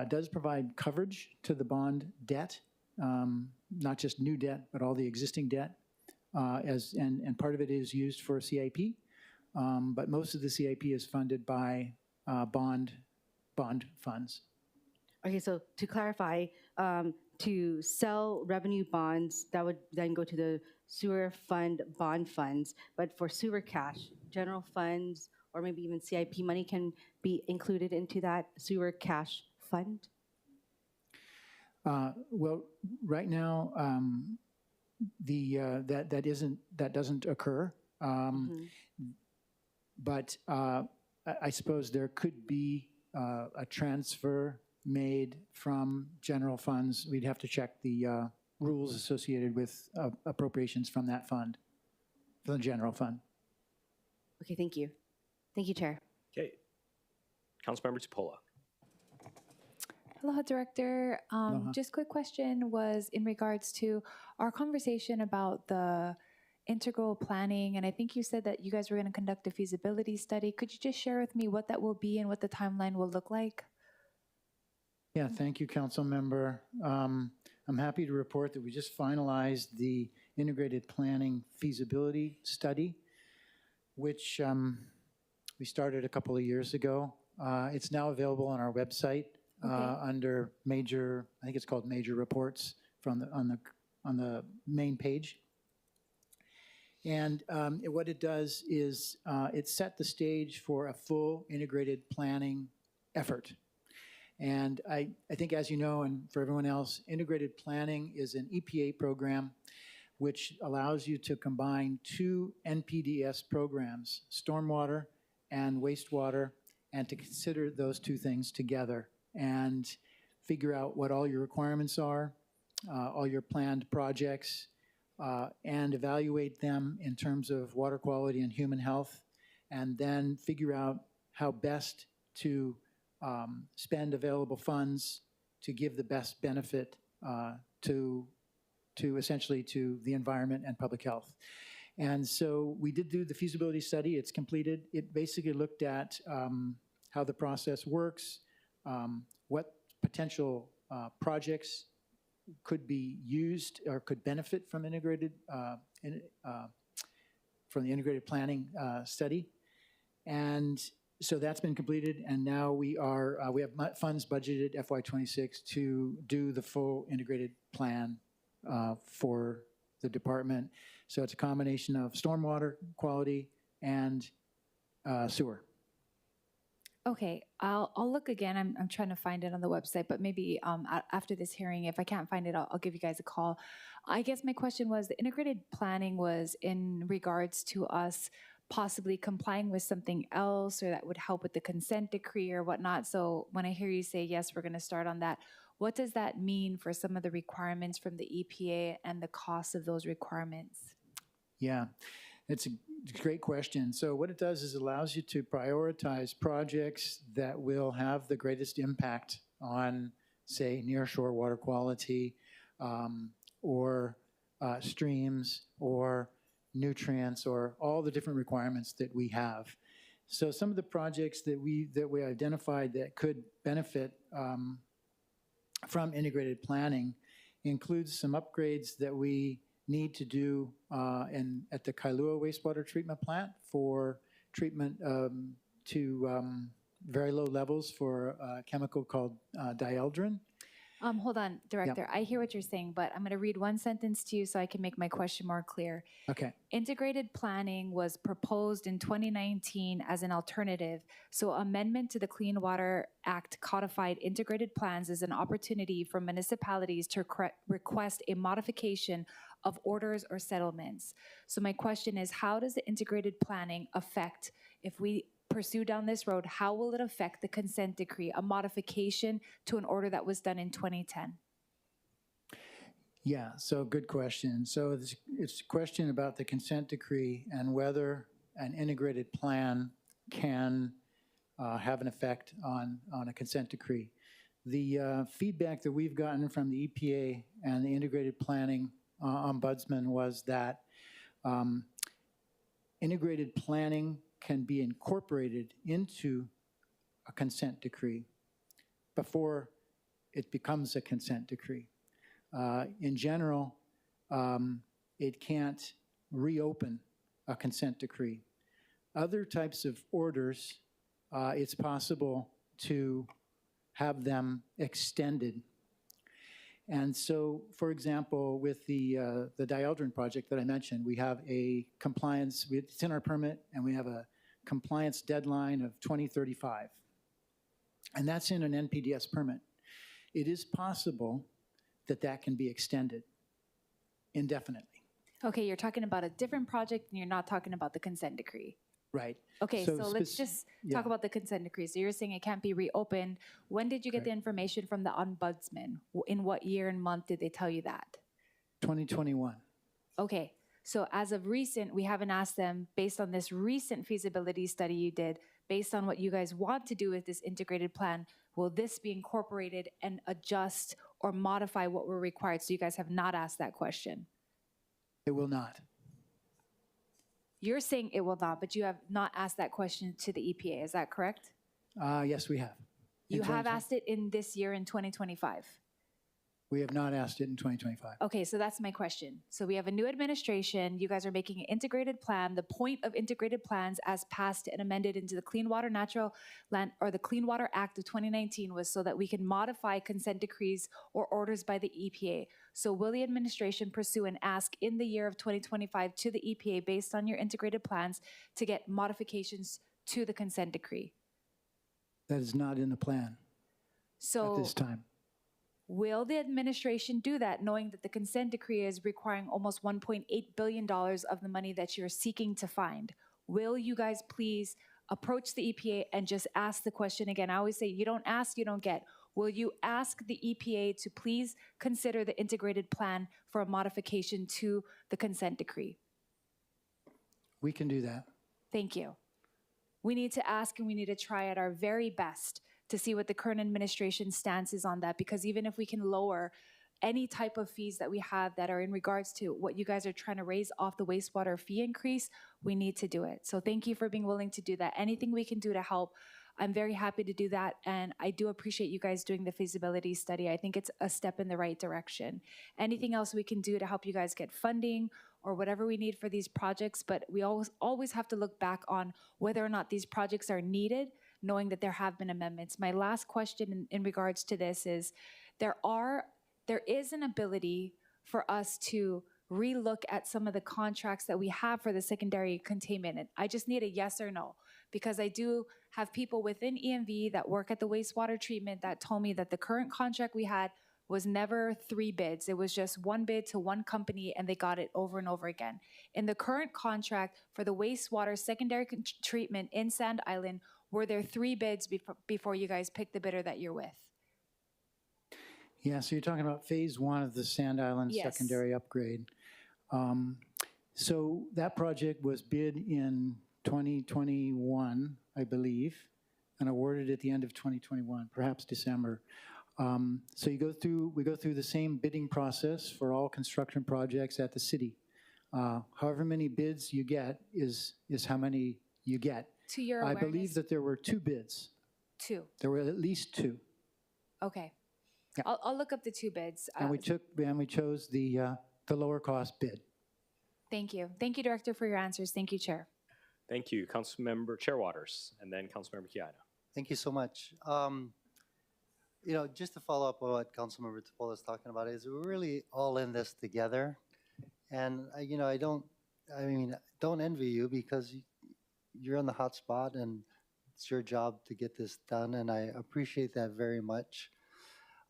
does provide coverage to the bond debt, not just new debt, but all the existing debt, and part of it is used for CIP, but most of the CIP is funded by bond funds. Okay, so to clarify, to sell revenue bonds, that would then go to the sewer fund bond funds, but for sewer cash, general funds, or maybe even CIP money can be included into that sewer cash fund? Well, right now, that doesn't occur. But I suppose there could be a transfer made from general funds. We'd have to check the rules associated with appropriations from that fund, from the general fund. Okay, thank you. Thank you, Chair. Okay. Councilmember Tupola. Aloha, Director. Aloha. Just quick question was in regards to our conversation about the integral planning, and I think you said that you guys were going to conduct a feasibility study. Could you just share with me what that will be and what the timeline will look like? Yeah, thank you, Council Member. I'm happy to report that we just finalized the integrated planning feasibility study, which we started a couple of years ago. It's now available on our website under major, I think it's called major reports on the main page. And what it does is it set the stage for a full integrated planning effort. And I think, as you know, and for everyone else, integrated planning is an EPA program which allows you to combine two NPDES programs, stormwater and wastewater, and to consider those two things together and figure out what all your requirements are, all your planned projects, and evaluate them in terms of water quality and human health, and then figure out how best to spend available funds to give the best benefit to essentially to the environment and public health. And so we did do the feasibility study. It's completed. It basically looked at how the process works, what potential projects could be used or could benefit from integrated from the integrated planning study. And So that's been completed, and now we have funds budgeted FY26 to do the full integrated plan for the department. So it's a combination of stormwater quality and sewer. Okay, I'll look again. I'm trying to find it on the website, but maybe after this hearing, if I can't find it, I'll give you guys a call. I guess my question was, the integrated planning was in regards to us possibly complying with something else, or that would help with the consent decree or whatnot. So when I hear you say, yes, we're going to start on that, what does that mean for some of the requirements from the EPA and the cost of those requirements? Yeah, it's a great question. So what it does is allows you to prioritize projects that will have the greatest impact on, say, nearshore water quality, or streams, or nutrients, or all the different requirements that we have. So some of the projects that we identified that could benefit from integrated planning includes some upgrades that we need to do at the Kailua wastewater treatment plant for treatment to very low levels for a chemical called dieldrin. Hold on, Director. I hear what you're saying, but I'm going to read one sentence to you so I can make my question more clear. Okay. Integrated planning was proposed in 2019 as an alternative. So amendment to the Clean Water Act codified integrated plans as an opportunity for municipalities to request a modification of orders or settlements. So my question is, how does the integrated planning affect, if we pursue down this road, how will it affect the consent decree, a modification to an order that was done in 2010? Yeah, so good question. So it's a question about the consent decree and whether an integrated plan can have an effect on a consent decree. The feedback that we've gotten from the EPA and the integrated planning ombudsman was that integrated planning can be incorporated into a consent decree before it becomes a consent decree. In general, it can't reopen a consent decree. Other types of orders, it's possible to have them extended. And so, for example, with the dieldrin project that I mentioned, we have a compliance, it's in our permit, and we have a compliance deadline of 2035. And that's in an NPDES permit. It is possible that that can be extended indefinitely. Okay, you're talking about a different project and you're not talking about the consent decree. Right. Okay, so let's just talk about the consent decree. So you're saying it can't be reopened. When did you get the information from the ombudsman? In what year and month did they tell you that? 2021. Okay, so as of recent, we haven't asked them, based on this recent feasibility study you did, based on what you guys want to do with this integrated plan, will this be incorporated and adjust or modify what we're required? So you guys have not asked that question. It will not. You're saying it will not, but you have not asked that question to the EPA. Is that correct? Yes, we have. You have asked it in this year in 2025? We have not asked it in 2025. Okay, so that's my question. So we have a new administration. You guys are making an integrated plan. The point of integrated plans as passed and amended into the Clean Water Natural Land, or the Clean Water Act of 2019, was so that we can modify consent decrees or orders by the EPA. So will the administration pursue and ask in the year of 2025 to the EPA, based on your integrated plans, to get modifications to the consent decree? That is not in the plan at this time. Will the administration do that, knowing that the consent decree is requiring almost $1.8 billion of the money that you're seeking to find? Will you guys please approach the EPA and just ask the question again? I always say, you don't ask, you don't get. Will you ask the EPA to please consider the integrated plan for a modification to the consent decree? We can do that. Thank you. We need to ask, and we need to try at our very best to see what the current administration stance is on that, because even if we can lower any type of fees that we have that are in regards to what you guys are trying to raise off the wastewater fee increase, we need to do it. So thank you for being willing to do that. Anything we can do to help, I'm very happy to do that, and I do appreciate you guys doing the feasibility study. I think it's a step in the right direction. Anything else we can do to help you guys get funding or whatever we need for these projects, but we always have to look back on whether or not these projects are needed, knowing that there have been amendments. My last question in regards to this is, there is an ability for us to relook at some of the contracts that we have for the secondary containment. And I just need a yes or no, because I do have people within EMV that work at the wastewater treatment that told me that the current contract we had was never 3 bids. It was just 1 bid to 1 company, and they got it over and over again. In the current contract for the wastewater secondary treatment in Sand Island, were there 3 bids before you guys picked the bidder that you're with? Yeah, so you're talking about phase 1 of the Sand Island Yes. secondary upgrade. So that project was bid in 2021, I believe, and awarded at the end of 2021, perhaps December. So we go through the same bidding process for all construction projects at the city. However many bids you get is how many you get. To your I awareness? believe that there were 2 bids. 2. There were at least 2. Okay. Yeah. I'll look up the 2 bids. And we chose the lower cost bid. Thank you. Thank you, Director, for your answers. Thank you, Chair. Thank you, Councilmember Chair Waters, and then Councilmember Kiana. Thank you so much. You know, just to follow up on what Councilmember Tapola is talking about, is we're really all in this together. And, you know, don't envy you, because you're on the hot spot and it's your job to get this done, and I appreciate that very much.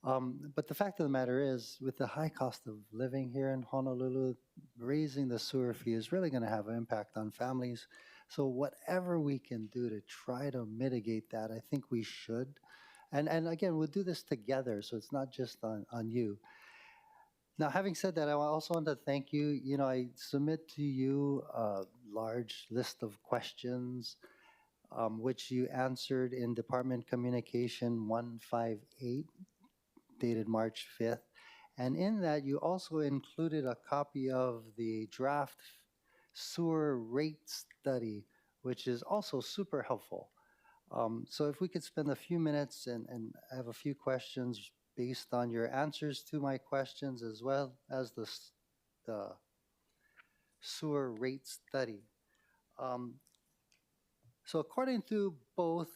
But the fact of the matter is, with the high cost of living here in Honolulu, raising the sewer fee is really going to have an impact on families. So whatever we can do to try to mitigate that, I think we should. And again, we'll do this together, so it's not just on you. Now, having said that, I also want to thank you. You know, I submit to you a large list of questions, which you answered in Department Communication 158, dated March 5th. And in that, you also included a copy of the draft sewer rate study, which is also super helpful. So if we could spend a few minutes, and I have a few questions based on your answers to my questions, as well as the sewer rate study. So according to both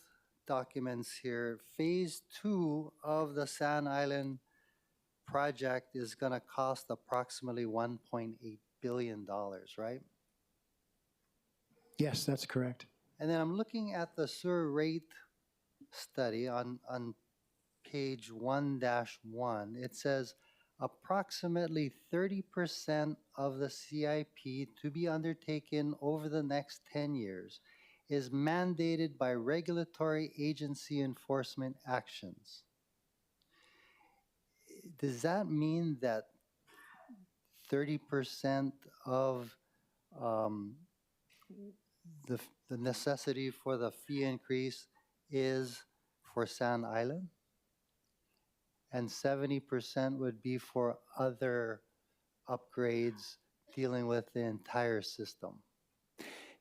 documents here, phase 2 of the Sand Island project is going to cost approximately $1.8 billion, right? Yes, that's correct. And then I'm looking at the sewer rate study on page 1-1. It says approximately 30% of the CIP to be undertaken over the next 10 years is mandated by regulatory agency enforcement actions. Does that mean that 30% of the necessity for the fee increase is for Sand Island, and 70% would be for other upgrades dealing with the entire system?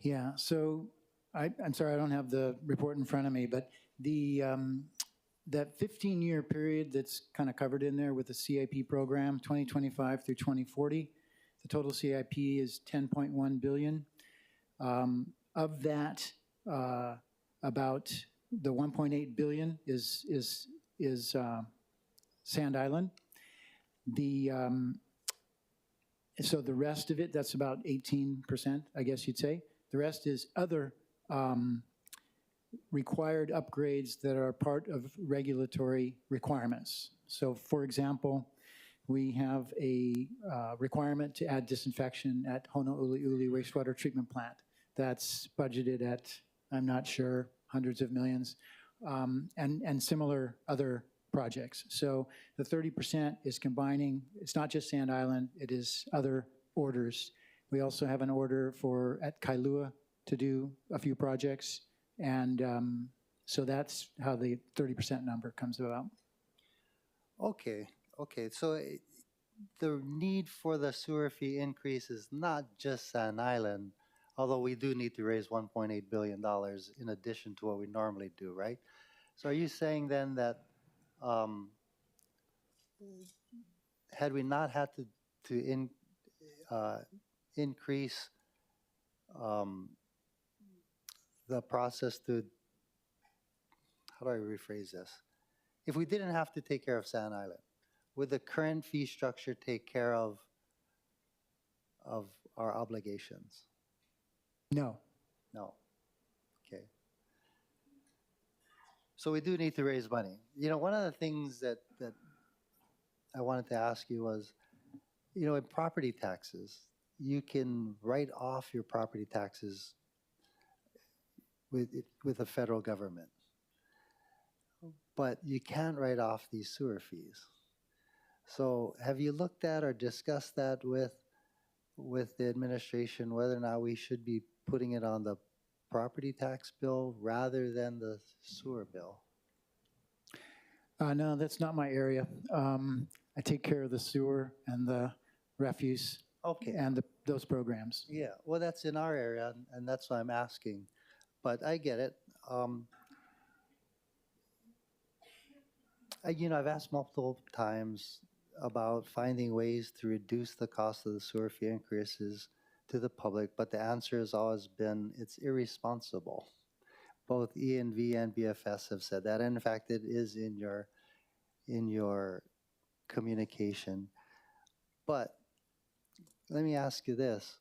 Yeah, so I'm sorry, I don't have the report in front of me, but that 15-year period that's kind of covered in there with the CIP program, 2025 through 2040, the total CIP is $10.1 billion. Of that, about the $1.8 billion is Sand Island. So the rest of it, that's about 18%, I guess you'd say. The rest is other required upgrades that are part of regulatory requirements. So for example, we have a requirement to add disinfection at Honolulu wastewater treatment plant. That's budgeted at, I'm not sure, hundreds of millions, and similar other projects. So the 30% is combining, it's not just Sand Island, it is other orders. We also have an order at Kailua to do a few projects, and so that's how the 30% number comes about. Okay, so the need for the sewer fee increase is not just Sand Island, although we do need to raise $1.8 billion in addition to what we normally do, right? So are you saying then that had we not had to increase the process to, how do I rephrase this? If we didn't have to take care of Sand Island, would the current fee structure take care of our obligations? No. No. Okay. So we do need to raise money. You know, one of the things that I wanted to ask you was, you know, in property taxes, you can write off your property taxes with the federal government, but you can't write off these sewer fees. So have you looked at or discussed that with the administration, whether or not we should be putting it on the property tax bill rather than the sewer bill? No, that's not my area. I take care of the sewer and the refuse Okay. and those programs. Yeah, well, that's in our area, and that's why I'm asking. But I get it. You know, I've asked multiple times about finding ways to reduce the cost of the sewer fee increases to the public, but the answer has always been it's irresponsible. Both ENV and BFS have said that, and in fact, it is in your communication. But let me ask you this,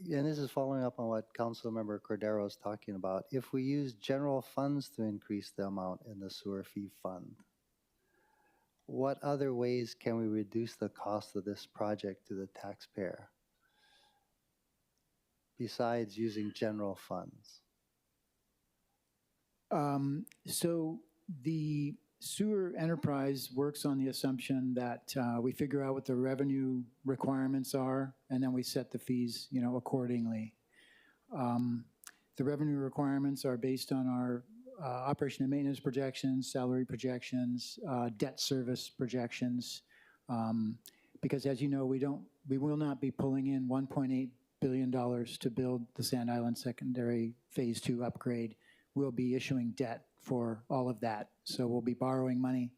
and this is following up on what Councilmember Cordero is talking about. If we use general funds to increase the amount in the sewer fee fund, what other ways can we reduce the cost of this project to the taxpayer besides using general funds? So the sewer enterprise works on the assumption that we figure out what the revenue requirements are, and then we set the fees, you know, accordingly. The revenue requirements are based on our operation and maintenance projections, salary projections, debt service projections, because as you know, we will not be pulling in $1.8 billion to build the Sand Island Secondary Phase 2 upgrade. We'll be issuing debt for all of that. So we'll be borrowing money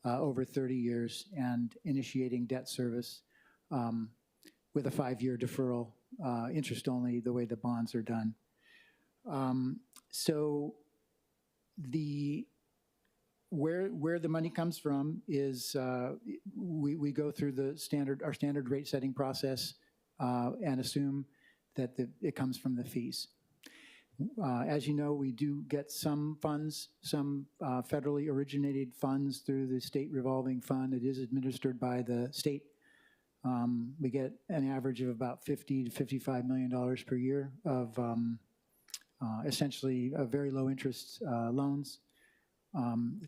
over 30 years and initiating debt service with a 5-year deferral, interest only, the way the bonds are done. So where the money comes from is we go through our standard rate setting process and assume that it comes from the fees. As you know, we do get some funds, some federally originated funds through the state revolving fund. It is administered by the state. We get an average of about $50 to $55 million per year of essentially very low interest loans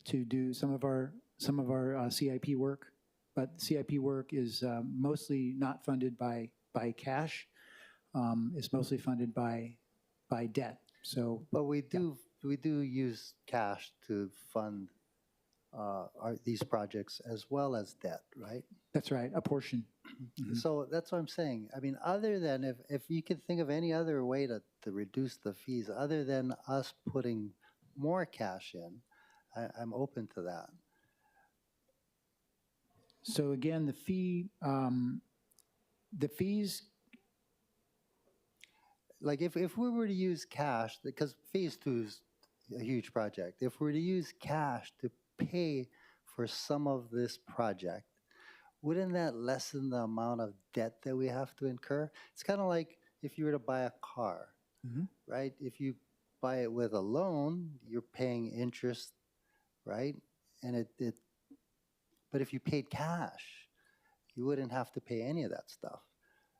to do some of our CIP work. But CIP work is mostly not funded by cash. It's mostly funded by debt. So, but we do use cash to fund these projects as well as debt, right? That's right, a portion. Mm-hmm. So that's what I'm saying. I mean, other than if you could think of any other way to reduce the fees, other than us putting more cash in, I'm open to that. So again, the fees. Like if we were to use cash, because Phase 2 is a huge project, if we were to use cash to pay for some of this project, wouldn't that lessen the amount of debt that we have to incur? It's kind of like if you were to buy a car, mm-hmm. right? If you buy it with a loan, you're paying interest, right? And but if you paid cash, you wouldn't have to pay any of that stuff.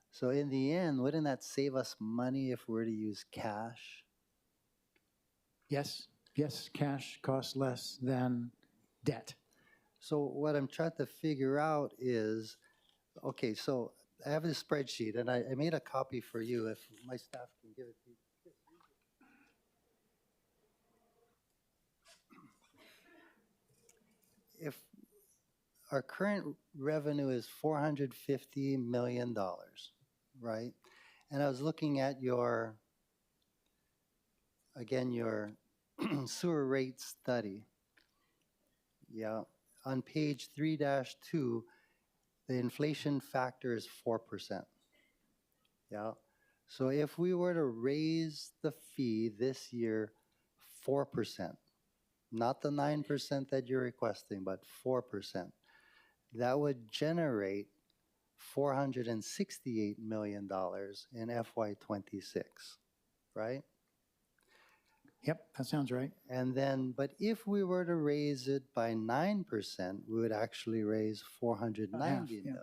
So in the end, wouldn't that save us money if we were to use cash? Yes, cash costs less than debt. So what I'm trying to figure out is, okay, so I have this spreadsheet, and I made a copy for you if my staff can give it to you. If our current revenue is $450 million, right? And I was looking at your sewer rate study. Yeah, on page 3-2, the inflation factor is 4%. Yeah. So if we were to raise the fee this year 4%, not the 9% that you're requesting, but 4%, that would generate $468 million in FY26, right? Yep, that sounds right. And then, but if we were to raise it by 9%, we would actually raise 490 million.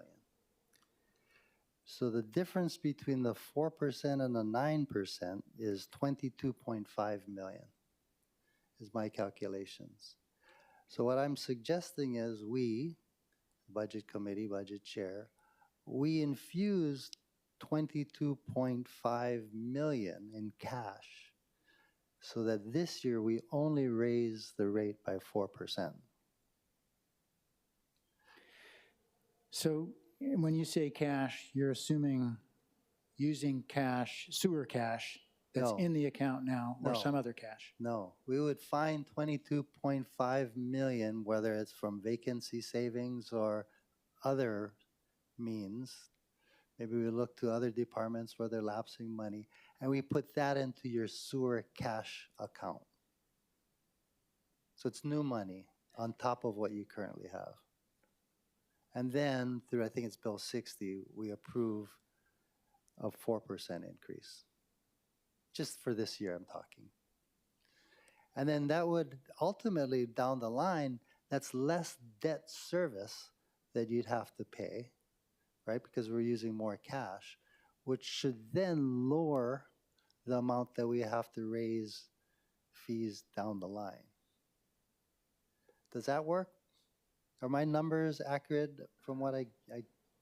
So the difference between the 4% and the 9% is 22.5 million, is my calculations. So what I'm suggesting is we, Budget Committee, Budget Chair, we infused 22.5 million in cash so that this year we only raise the rate by 4%. So when you say cash, you're assuming using cash, sewer cash, that's No. in the account now, or No. some other cash? No, we would find 22.5 million, whether it's from vacancy savings or other means. Maybe we look to other departments where they're lapsing money, and we put that into your sewer cash account. So it's new money on top of what you currently have. And then through, I think it's Bill 60, we approve a 4% increase. Just for this year, I'm talking. And then that would ultimately, down the line, that's less debt service that you'd have to pay, right? Because we're using more cash, which should then lower the amount that we have to raise fees down the line. Does that work? Are my numbers accurate from what I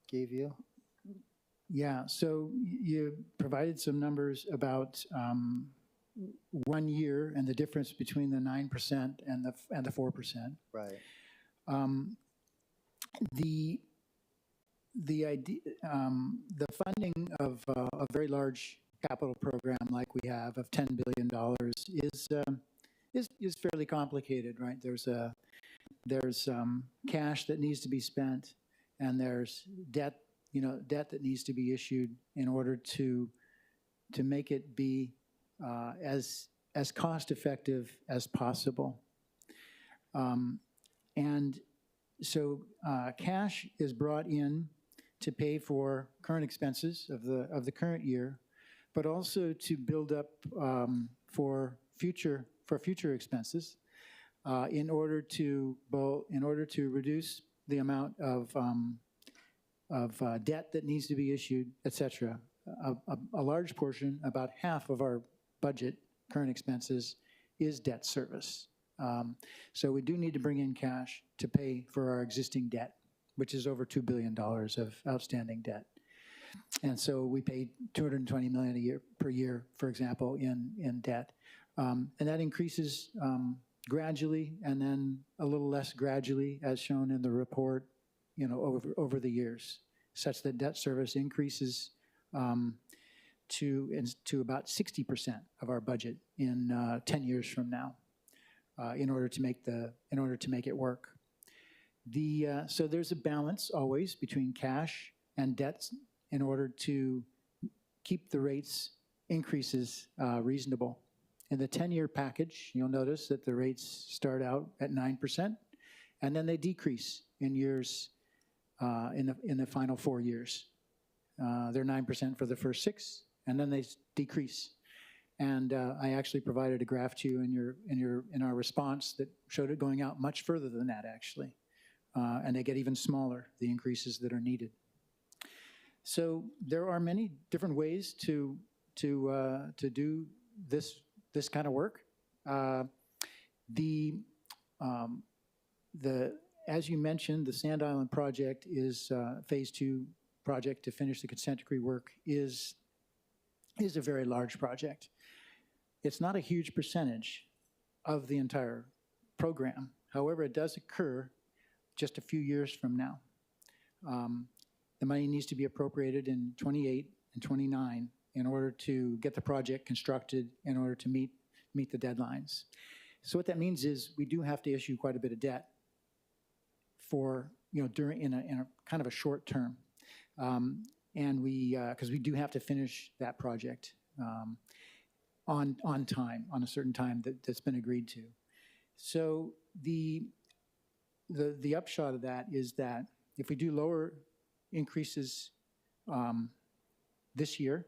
gave you? Yeah, so you provided some numbers about 1 year and the difference between the 9% and the 4%. Right. The idea, the funding of a very large capital program like we have of $10 billion is fairly complicated, right? There's cash that needs to be spent, and there's debt that needs to be issued in order to make it be as cost effective as possible. And so cash is brought in to pay for current expenses of the current year, but also to build up for future expenses in order to reduce the amount of debt that needs to be issued, et cetera. A large portion, about half of our budget, current expenses, is debt service. So we do need to bring in cash to pay for our existing debt, which is over $2 billion of outstanding debt. And so we pay $220 million per year, for example, in debt. And that increases gradually, and then a little less gradually, as shown in the report, over the years, such that debt service increases to about 60% of our budget in 10 years from now, in order to make it work. So there's a balance always between cash and debts in order to keep the rates increases reasonable. In the 10-year package, you'll notice that the rates start out at 9%, and then they decrease in years in the final 4 years. They're 9% for the first 6, and then they decrease. And I actually provided a graph to you in our response that showed it going out much further than that, actually. And they get even smaller, the increases that are needed. So there are many different ways to do this kind of work. As you mentioned, the Sand Island project is phase 2 project to finish the consent decree work is a very large project. It's not a huge percentage of the entire program. However, it does occur just a few years from now. The money needs to be appropriated in 28 and 29 in order to get the project constructed, in order to meet the deadlines. So what that means is we do have to issue quite a bit of debt for, in a kind of a short term. and because we do have to finish that project on time, on a certain time that's been agreed to. So the upshot of that is that if we do lower increases this year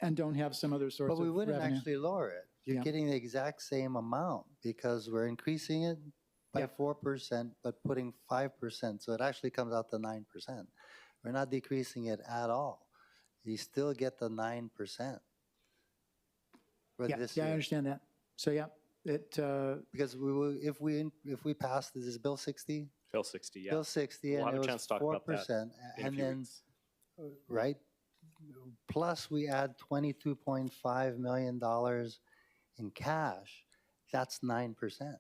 and don't have some other source of But we revenue. wouldn't actually lower it. You're Yeah. getting the exact same amount because we're increasing it by Yeah. 4%, but putting 5%. So it actually comes out to 9%. We're not decreasing it at all. You still get the 9% for this Yeah, I year. understand that. So yeah, Because if we pass this is Bill 60, Bill 60, yeah. Bill 60, We'll and have it a was chance to talk about that 4%, in a and few then weeks. right, plus we add $22.5 million in cash, that's 9%.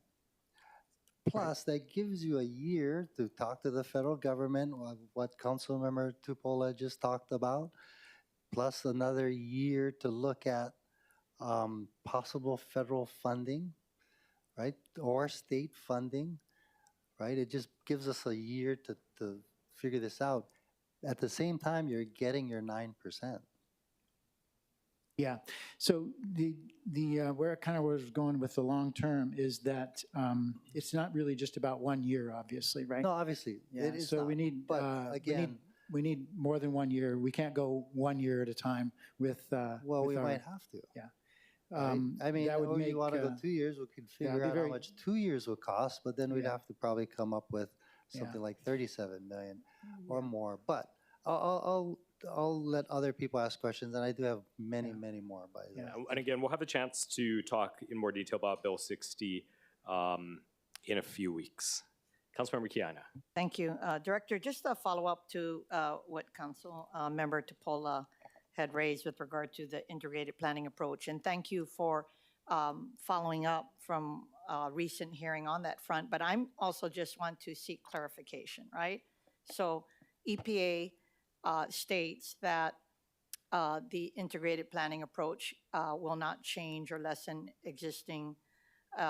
Plus, that gives you a year to talk to the federal government, what Councilmember Tupola just talked about, plus another year to look at possible federal funding, right, or state funding, right? It just gives us a year to figure this out. At the same time, you're getting your 9%. yeah. So where I kind of was going with the long term is that it's not really just about 1 year, obviously, right? No, obviously, Yeah, it is so not. we need, But again, we need more than 1 year. We can't go 1 year at a time with. well, with we our- might have to. Yeah. Right? I mean, that would make, you want to go 2 years, we could figure it'd be out very- how much 2 years would cost, but then we'd Yeah. have to probably come up with Yeah. something like 37 million or more. But I'll let other people ask questions, and I do have many more by the way. And again, we'll have a chance to talk in more detail about Bill 60 in a few weeks. Councilmember Kiana. Thank you. Director, just a follow-up to what Council Member Tupola had raised with regard to the integrated planning approach. And thank you for following up from a recent hearing on that front. But I'm also just want to seek clarification, right? So EPA states that the integrated planning approach will not change or lessen existing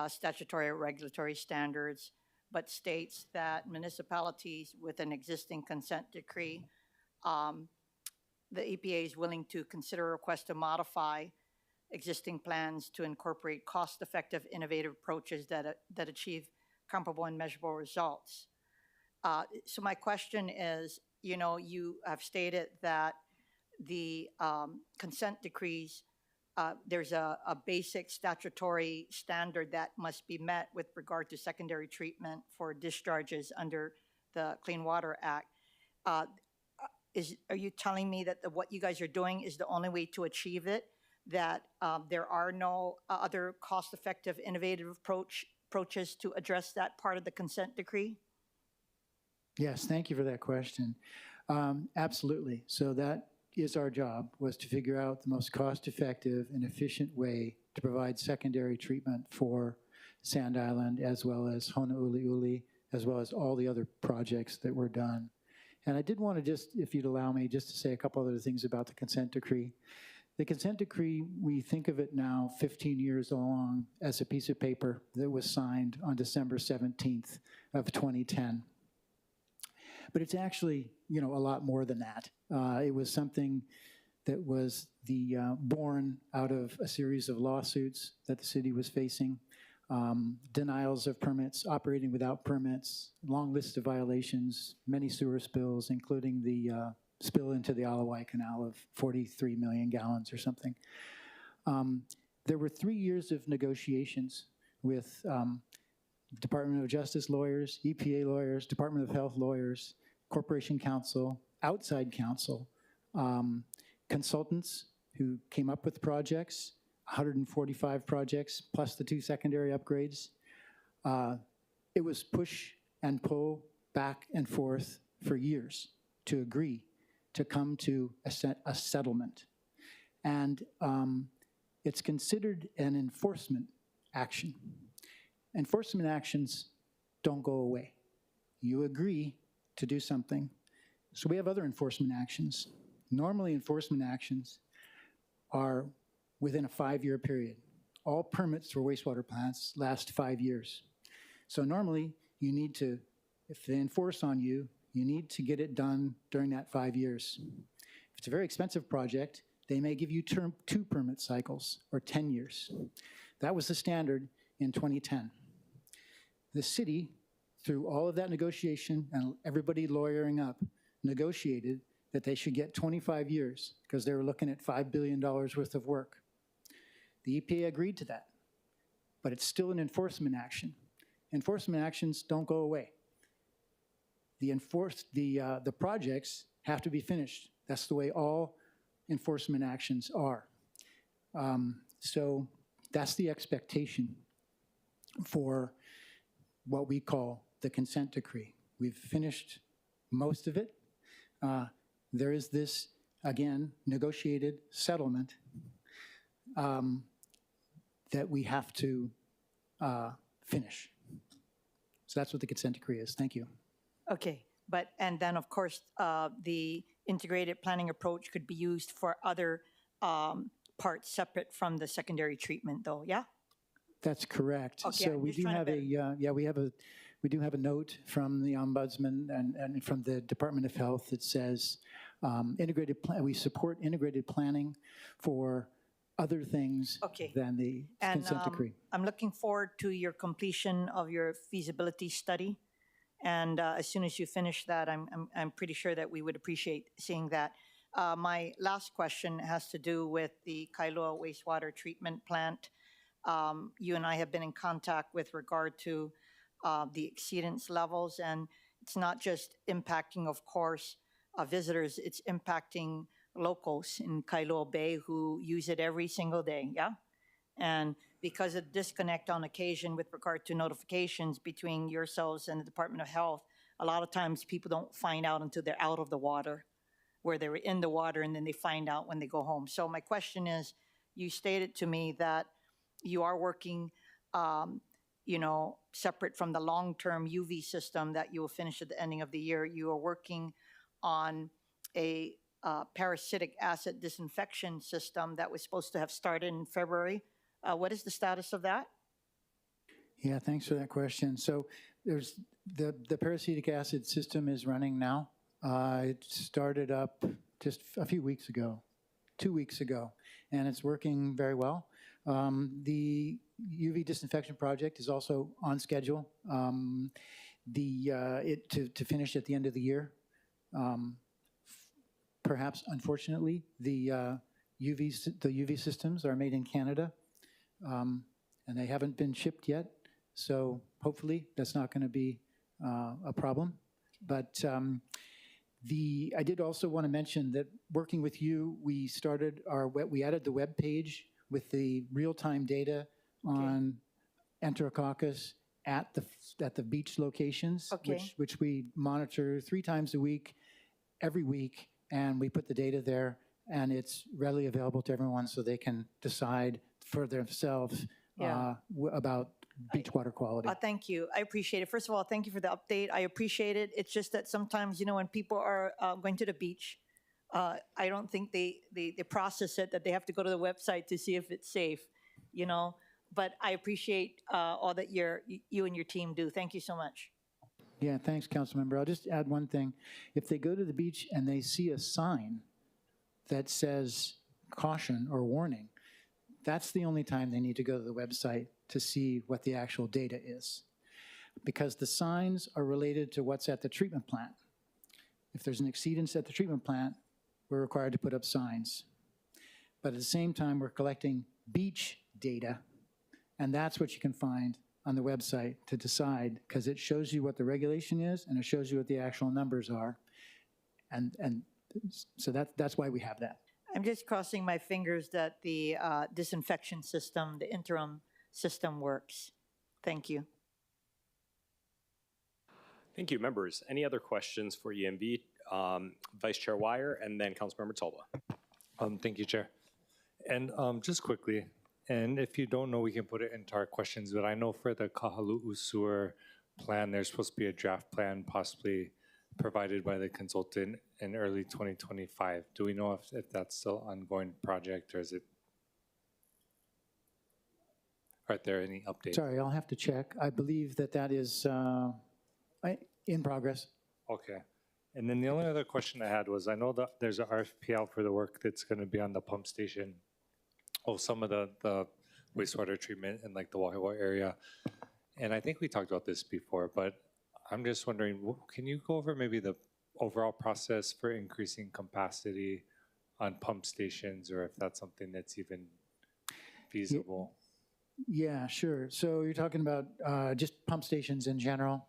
statutory or regulatory standards, but states that municipalities with an existing consent decree, the EPA is willing to consider a request to modify existing plans to incorporate cost-effective, innovative approaches that achieve comparable and measurable results. So my question is, you know, you have stated that the consent decrees, there's a basic statutory standard that must be met with regard to secondary treatment for discharges under the Clean Water Act. Are you telling me that what you guys are doing is the only way to achieve it? That there are no other cost-effective, innovative approaches to address that part of the consent decree? Yes, thank you for that question. Absolutely. So that is our job, was to figure out the most cost-effective and efficient way to provide secondary treatment for Sand Island, as well as Honolulu, as well as all the other projects that were done. And I did want to just, if you'd allow me, just to say a couple other things about the consent decree. The consent decree, we think of it now 15 years along as a piece of paper that was signed on December 17th of 2010. But it's actually, you know, a lot more than that. It was something that was born out of a series of lawsuits that the city was facing, denials of permits, operating without permits, long list of violations, many sewer spills, including the spill into the Alawai Canal of 43 million gallons or something. There were 3 years of negotiations with Department of Justice lawyers, EPA lawyers, Department of Health lawyers, Corporation Counsel, outside counsel, consultants who came up with projects, 145 projects, plus the 2 secondary upgrades. It was push and pull back and forth for years to agree to come to a settlement. And it's considered an enforcement action. Enforcement actions don't go away. You agree to do something. So we have other enforcement actions. Normally, enforcement actions are within a 5-year period. All permits for wastewater plants last 5 years. So normally, you need to, if they enforce on you, You need to get it done during that 5 years. If it's a very expensive project, they may give you 2 permit cycles or 10 years. That was the standard in 2010. The city, through all of that negotiation and everybody lawyering up, negotiated that they should get 25 years because they were looking at $5 billion worth of work. The EPA agreed to that, but it's still an enforcement action. Enforcement actions don't go away. The projects have to be finished. That's the way all enforcement actions are. So that's the expectation for what we call the consent decree. We've finished most of it. There is this, again, negotiated settlement that we have to finish. So that's what the consent decree is. Thank you. Okay, and then of course, the integrated planning approach could be used for other parts separate from the secondary treatment though, yeah? That's correct. Okay, So I'm we just do trying to have we do have a note from the Ombudsman and from the Department of Health that says we support integrated planning for other things Okay. than the consent decree. I'm looking forward to your completion of your feasibility study. And as soon as you finish that, I'm pretty sure that we would appreciate seeing that. My last question has to do with the Kailua wastewater treatment plant. You and I have been in contact with regard to the exceedance levels, and it's not just impacting, of course, visitors, it's impacting locals in Kailua Bay who use it every single day, yeah? And because of disconnect on occasion with regard to notifications between yourselves and the Department of Health, a lot of times people don't find out until they're out of the water, where they were in the water, and then they find out when they go home. So my question is, you stated to me that you are working, separate from the long-term UV system that you will finish at the ending of the year. You are working on a parasitic acid disinfection system that was supposed to have started in February. What is the status of that? Yeah, thanks for that question. So there's the parasitic acid system is running now. It started up just a few weeks ago, 2 weeks ago, and it's working very well. The UV disinfection project is also on schedule to finish at the end of the year. Perhaps, unfortunately, the UV systems are made in Canada, and they haven't been shipped yet. So hopefully that's not going to be a problem. But I did also want to mention that working with you, we added the web page with the real-time data on Enterococcus at the beach locations, which we monitor 3 times a week, every week, and we put the data there, and it's readily available to everyone so they can decide for themselves about beach water quality. Thank you. I appreciate it. First of all, thank you for the update. I appreciate it. It's just that sometimes, when people are going to the beach, I don't think they process it, that they have to go to the website to see if it's safe, But I appreciate all that you and your team do. Thank you so much. Yeah, thanks, Councilmember. I'll just add one thing. If they go to the beach and they see a sign that says caution or warning, that's the only time they need to go to the website to see what the actual data is. Because the signs are related to what's at the treatment plant. If there's an exceedance at the treatment plant, we're required to put up signs. But at the same time, we're collecting beach data, and that's what you can find on the website to decide, because it shows you what the regulation is and it shows you what the actual numbers are. And so that's why we have that. I'm just crossing my fingers that the disinfection system, the interim system works. Thank you. Thank you, members. Any other questions for EMB? Vice Chair Wire and then Councilmember Tolba. Thank you, Chair. And just quickly, and if you don't know, we can put it into our questions, but I know for the Kahaluu sewer plan, there's supposed to be a draft plan possibly provided by the consultant in early 2025. Do we know if that's still an ongoing project, or are there any updates? Sorry, I'll have to check. I believe that is in progress. Okay. And then the only other question I had was, I know that there's an RFP out for the work that's going to be on the pump station. Oh, some of the wastewater treatment in like the Wahiawa area. And I think we talked about this before, but I'm just wondering, can you go over maybe the overall process for increasing capacity on pump stations, or if that's something that's even feasible? Yeah, sure. So you're talking about just pump stations in general?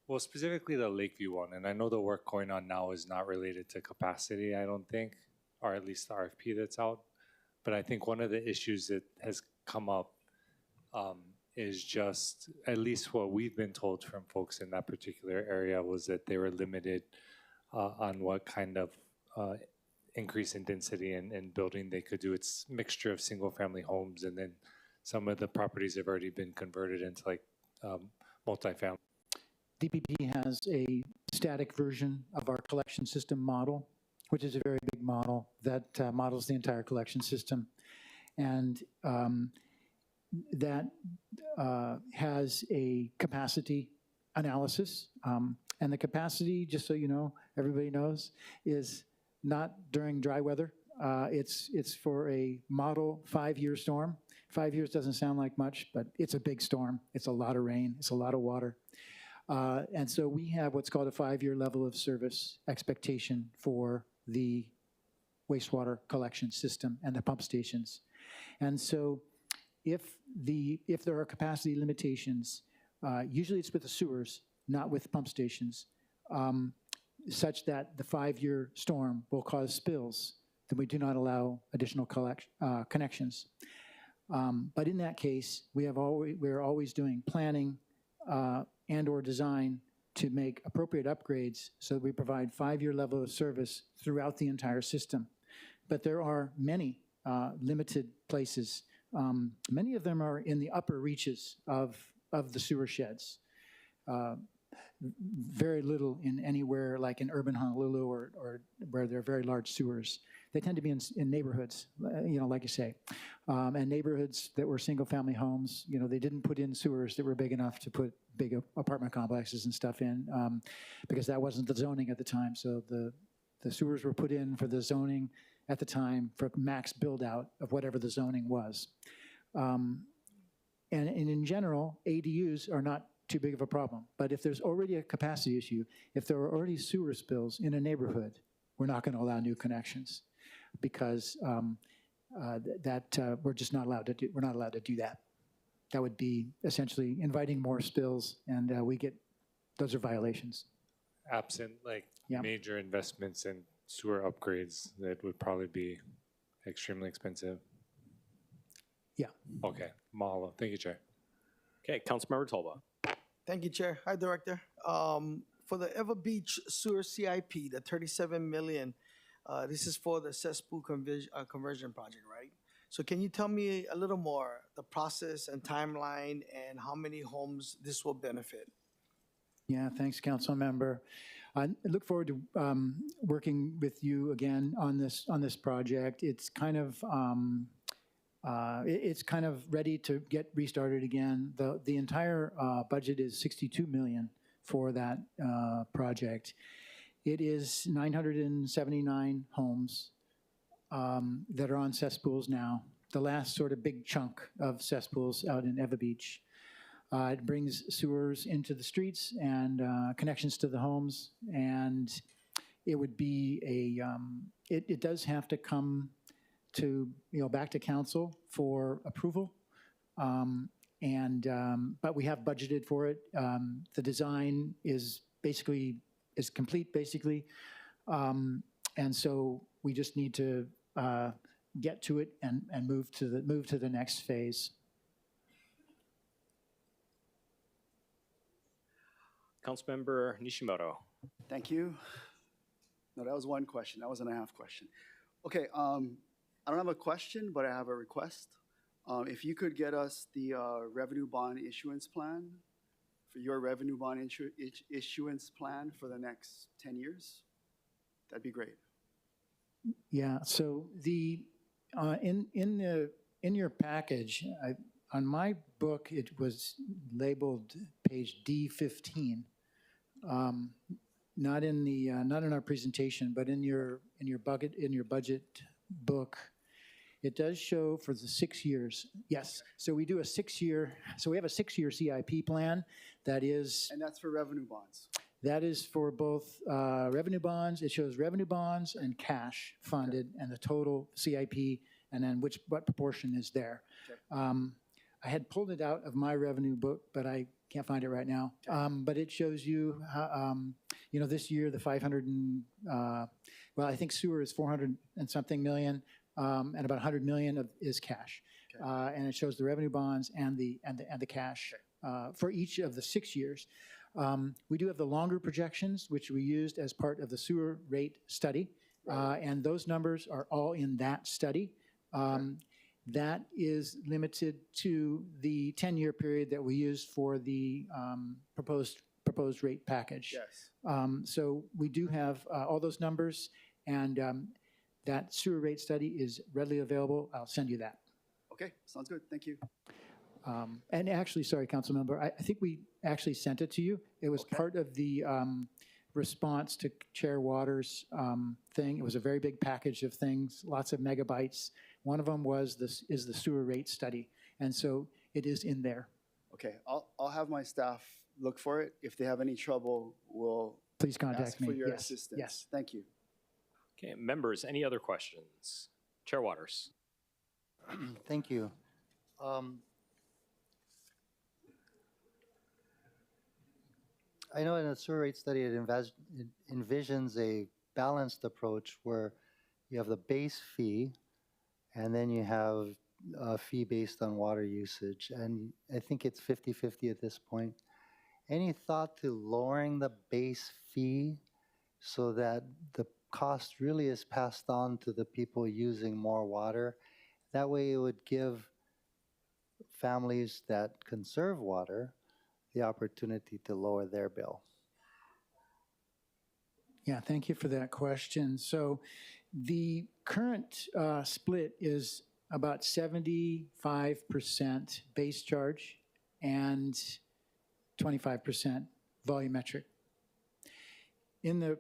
Well, specifically the Lakeview one, and I know the work going on now is not related to capacity, I don't think, or at least the RFP that's out. But I think one of the issues that has come up is just, at least what we've been told from folks in that particular area, was that they were limited on what kind of increase in density and building they could do. It's a mixture of single-family homes, and then some of the properties have already been converted into like multifamily. DPP has a static version of our collection system model, which is a very big model that models the entire collection system. And that has a capacity analysis. And the capacity, just so you know, everybody knows, is not during dry weather. It's for a model 5-year storm. 5 years doesn't sound like much, but it's a big storm. It's a lot of rain. It's a lot of water. And so we have what's called a 5-year level of service expectation for the wastewater collection system and the pump stations. And so if there are capacity limitations, usually it's with the sewers, not with pump stations, such that the 5-year storm will cause spills, then we do not allow additional connections. But in that case, we're always doing planning and or design to make appropriate upgrades so that we provide 5-year level of service throughout the entire system. But there are many limited places. Many of them are in the upper reaches of the sewer sheds. Very little in anywhere like in urban Honolulu or where there are very large sewers. They tend to be in neighborhoods, like you say. And neighborhoods that were single-family homes, they didn't put in sewers that were big enough to put big apartment complexes and stuff in because that wasn't the zoning at the time. So the sewers were put in for the zoning at the time for max build-out of whatever the zoning was. And in general, ADUs are not too big of a problem. But if there's already a capacity issue, if there are already sewer spills in a neighborhood, we're not going to allow new connections because we're just not allowed to do. We're not allowed to do that. That would be essentially inviting more spills, and those are violations. Absent major investments in sewer upgrades, that would probably be extremely expensive. Yeah. Okay, mahalo. Thank you, Chair. Okay, Councilmember Tolba. Thank you, Chair. Hi, Director. For the Ever Beach Sewer CIP, the $37 million, this is for the cesspool conversion project, right? So can you tell me a little more, the process and timeline and how many homes this will benefit? Yeah, thanks, Council Member. I look forward to working with you again on this project. It's kind of ready to get restarted again. The entire budget is $62 million for that project. It is 979 homes that are on cesspools now, the last sort of big chunk of cesspools out in Ever Beach. It brings sewers into the streets and connections to the homes, and it would be it does have to come to, back to council for approval. But we have budgeted for it. The design is complete, basically. And so we just need to get to it and move to the next phase. Councilmember Nishimoto. Thank you. No, that was one question. That wasn't a half question. Okay, I don't have a question, but I have a request. If you could get us the revenue bond issuance plan, for your revenue bond issuance plan for the next 10 years, that'd be great. Yeah, so in your package, on my book, it was labeled page D15. not in the, not in our presentation, but in your budget book, it does show for the 6 years. Yes, so we do a 6-year, so we have a 6-year CIP plan that is. And that's for revenue bonds. That is for both revenue bonds. It shows revenue bonds and cash funded and the total CIP and then what proportion is there. Okay. I had pulled it out of my revenue book, but I can't find it right now. But it shows you, you know, this year the 500 and, well, I think sewer is 400 and something million, and about 100 million is cash. Okay. And it shows the revenue bonds and the cash for each of the 6 years. We do have the longer projections, which we used as part of the sewer rate study, and those numbers are all in that study. That is limited to the 10-year period that we used for the proposed rate package. Yes. So we do have all those numbers, and that sewer rate study is readily available. I'll send you that. Okay, sounds good. Thank you. And actually, sorry, council member, I think we actually sent it to you. It was part of the response to Chair Waters' thing. It was a very big package of things, lots of megabytes. One of them was is the sewer rate study, and so it is in there. Okay, I'll have my staff look for it. If they have any trouble, we'll please contact ask me. for your Yes. assistance. Yes. Thank you. Okay, members, any other questions? Chair Waters. Thank you. I know in a sewer rate study, it envisions a balanced approach where you have the base fee, and then you have a fee based on water usage. And I think it's 50-50 at this point. Any thought to lowering the base fee so that the cost really is passed on to the people using more water? That way it would give families that conserve water the opportunity to lower their bill. Yeah, thank you for that question. So the current split is about 75% base charge and 25% volumetric. In the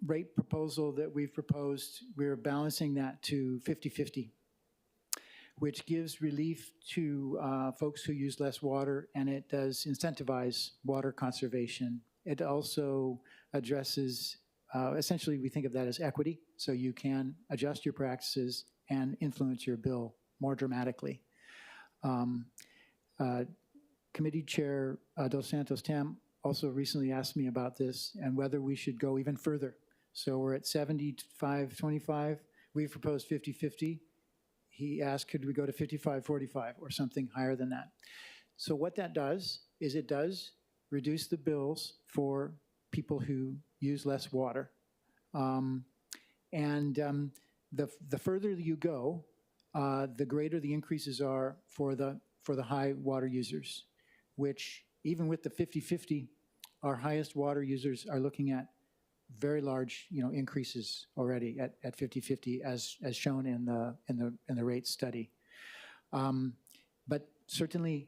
rate proposal that we've proposed, we're balancing that to 50-50, which gives relief to folks who use less water, and it does incentivize water conservation. It also addresses, essentially we think of that as equity, so you can adjust your practices and influence your bill more dramatically. Committee Chair Dos Santos Tam also recently asked me about this and whether we should go even further. So we're at 75-25, we've proposed 50-50. He asked, could we go to 55-45 or something higher than that? So what that does is it does reduce the bills for people who use less water. The further you go, the greater the increases are for the high water users, which even with the 50-50, our highest water users are looking at very large, increases already at 50-50, as shown in the rate study. But certainly,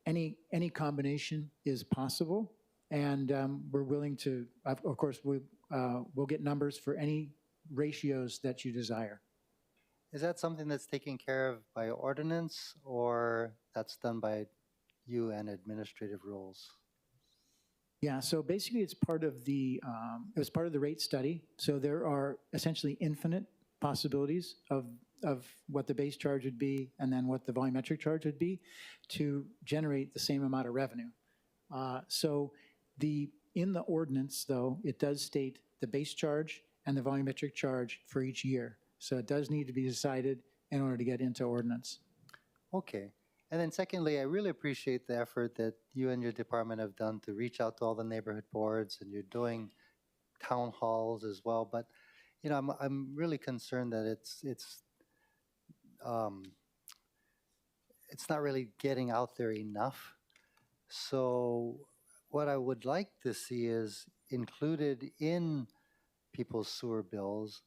any combination is possible, and we're willing to. Of course, we'll get numbers for any ratios that you desire. Is that something that's taken care of by ordinance, or that's done by you and administrative rules? Yeah, so basically it's part of the, it was part of the rate study. So there are essentially infinite possibilities of what the base charge would be and then what the volumetric charge would be to generate the same amount of revenue. So in the ordinance, though, it does state the base charge and the volumetric charge for each year. So it does need to be decided in order to get into ordinance. Okay. And then secondly, I really appreciate the effort that you and your department have done to reach out to all the neighborhood boards, and you're doing town halls as well. But, I'm really concerned that it's not really getting out there enough. So what I would like to see is included in people's sewer bills,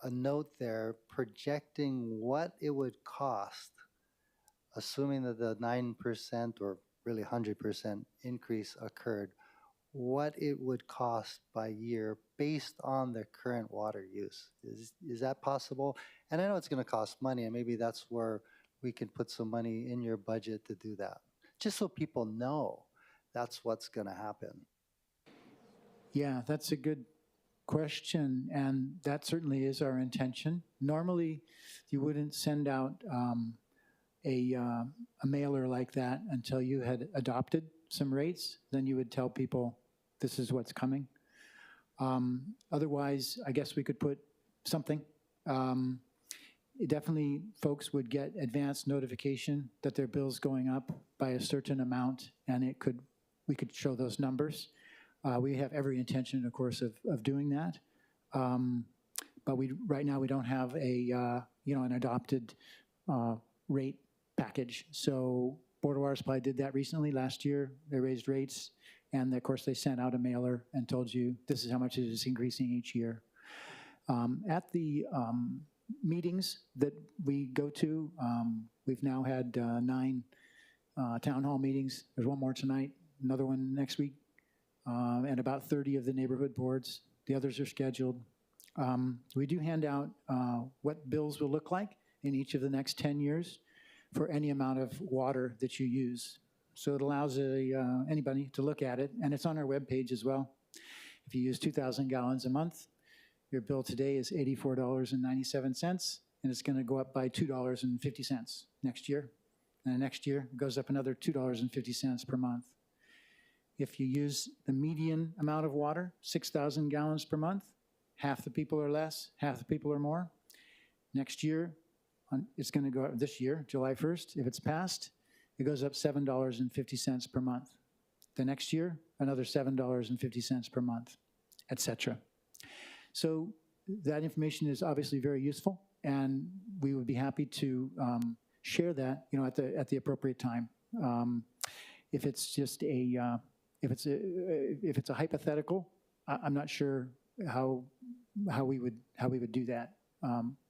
a note there projecting what it would cost, assuming that the 9% or really 100% increase occurred, what it would cost by year based on their current water use. Is that possible? And I know it's going to cost money, and maybe that's where we can put some money in your budget to do that, just so people know that's what's going to happen. Yeah, that's a good question, and that certainly is our intention. Normally, you wouldn't send out a mailer like that until you had adopted some rates. Then you would tell people this is what's coming. Otherwise, I guess we could put something. Definitely, folks would get advance notification that their bill's going up by a certain amount, and we could show those numbers. We have every intention, of course, of doing that. But right now we don't have an adopted rate package. So Board of Water Supply did that recently last year. They raised rates, and of course they sent out a mailer and told you this is how much it is increasing each year. At the meetings that we go to, we've now had 9 town hall meetings. There's one more tonight, another one next week, and about 30 of the neighborhood boards. The others are scheduled. We do hand out what bills will look like in each of the next 10 years for any amount of water that you use. So it allows anybody to look at it, and it's on our webpage as well. If you use 2,000 gallons a month, your bill today is $84.97, and it's going to go up by $2.50 next year. And the next year, it goes up another $2.50 per month. If you use the median amount of water, 6,000 gallons per month, half the people are less, half the people are more. Next year, it's going to go up this year, July 1st. If it's passed, it goes up $7.50 per month. The next year, another $7.50 per month, et cetera. So that information is obviously very useful, and we would be happy to share that, at the appropriate time. If it's just if it's a hypothetical, I'm not sure how we would do that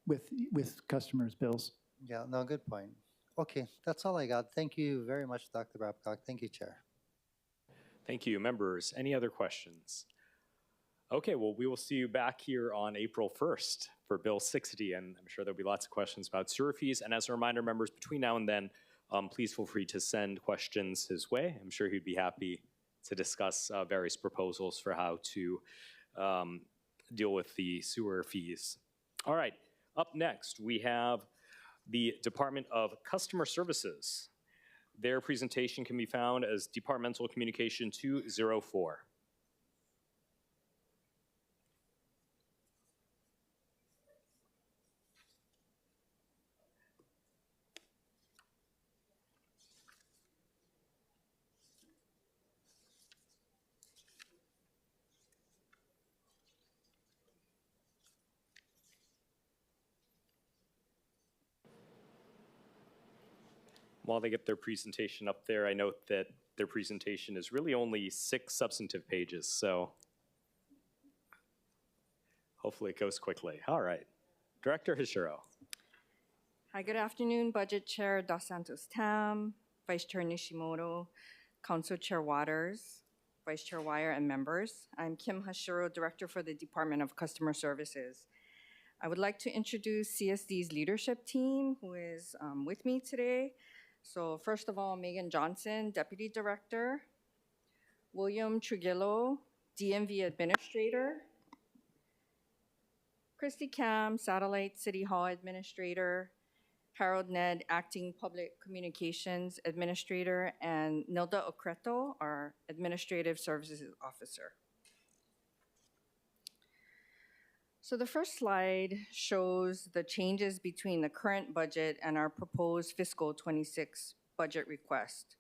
with customers' bills. Yeah, no, good point. Okay, that's all I got. Thank you very much, Dr. Babcock. Thank you, Chair. Thank you. Members, any other questions? Okay, well, we will see you back here on April 1st for Bill 60, and I'm sure there'll be lots of questions about sewer fees. And as a reminder, members, between now and then, please feel free to send questions his way. I'm sure he'd be happy to discuss various proposals for how to deal with the sewer fees. All right, up next, we have the Department of Customer Services. Their presentation can be found as Departmental Communication 204. While they get their presentation up there, I note that their presentation is really only 6 substantive pages, so hopefully it goes quickly. All right, Director Hishiro. Hi, good afternoon, Budget Chair Dos Santos Tam, Vice Chair Nishimoto, Council Chair Waters, Vice Chair Wire, and members. I'm Kim Hashiro, Director for the Department of Customer Services. I would like to introduce CSD's leadership team who is with me today. So first of all, Megan Johnson, Deputy Director, William Trujillo, DMV Administrator, Christy Cam, Satellite City Hall Administrator, Harold Ned, Acting Public Communications Administrator, and Nilda Ocreto, our Administrative Services Officer. So the first slide shows the changes between the current budget and our proposed fiscal 26 budget request.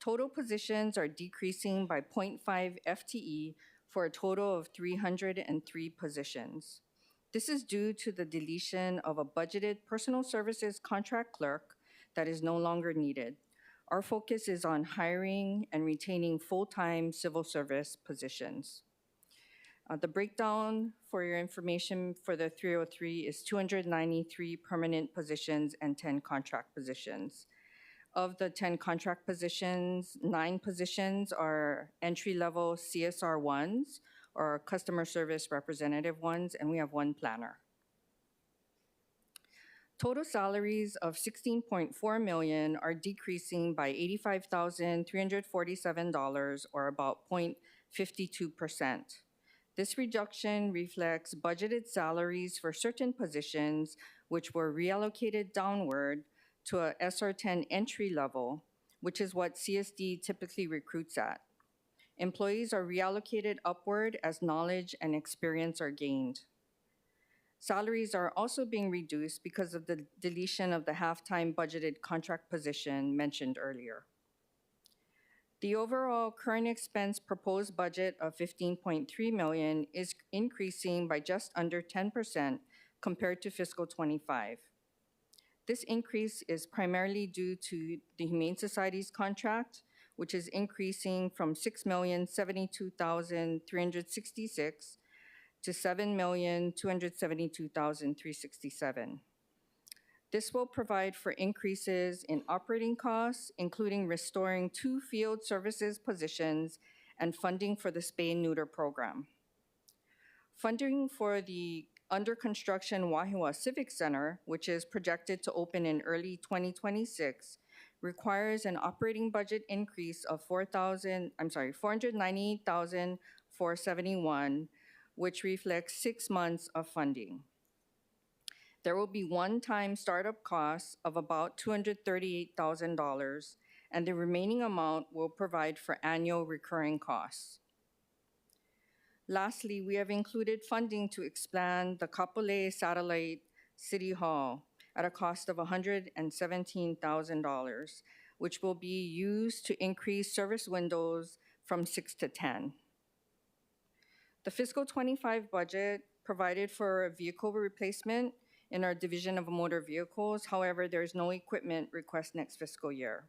Total positions are decreasing by 0.5 FTE for a total of 303 positions. This is due to the deletion of a budgeted personal services contract clerk that is no longer needed. Our focus is on hiring and retaining full-time civil service positions. The breakdown for your information for the 303 is 293 permanent positions and 10 contract positions. Of the 10 contract positions, 9 positions are entry-level CSR ones, or customer service representative ones, and we have 1 planner. Total salaries of $16.4 million are decreasing by $85,347, or about 0.52%. This reduction reflects budgeted salaries for certain positions which were reallocated downward to a SR10 entry level, which is what CSD typically recruits at. Employees are reallocated upward as knowledge and experience are gained. Salaries are also being reduced because of the deletion of the half-time budgeted contract position mentioned earlier. The overall current expense proposed budget of $15.3 million is increasing by just under 10% compared to fiscal '25. This increase is primarily due to the Humane Society's contract, which is increasing from $6,072,366 to $7,272,367. This will provide for increases in operating costs, including restoring 2 field services positions and funding for the spay and neuter program. Funding for the under construction Wahiawa Civic Center, which is projected to open in early 2026, requires an operating budget increase of $498,471, which reflects 6 months of funding. There will be one-time startup costs of about $238,000, and the remaining amount will provide for annual recurring costs. Lastly, we have included funding to expand the Kapolei Satellite City Hall at a cost of $117,000, which will be used to increase service windows from 6 to 10. The fiscal '25 budget provided for a vehicle replacement in our Division of Motor Vehicles. However, there is no equipment request next fiscal year.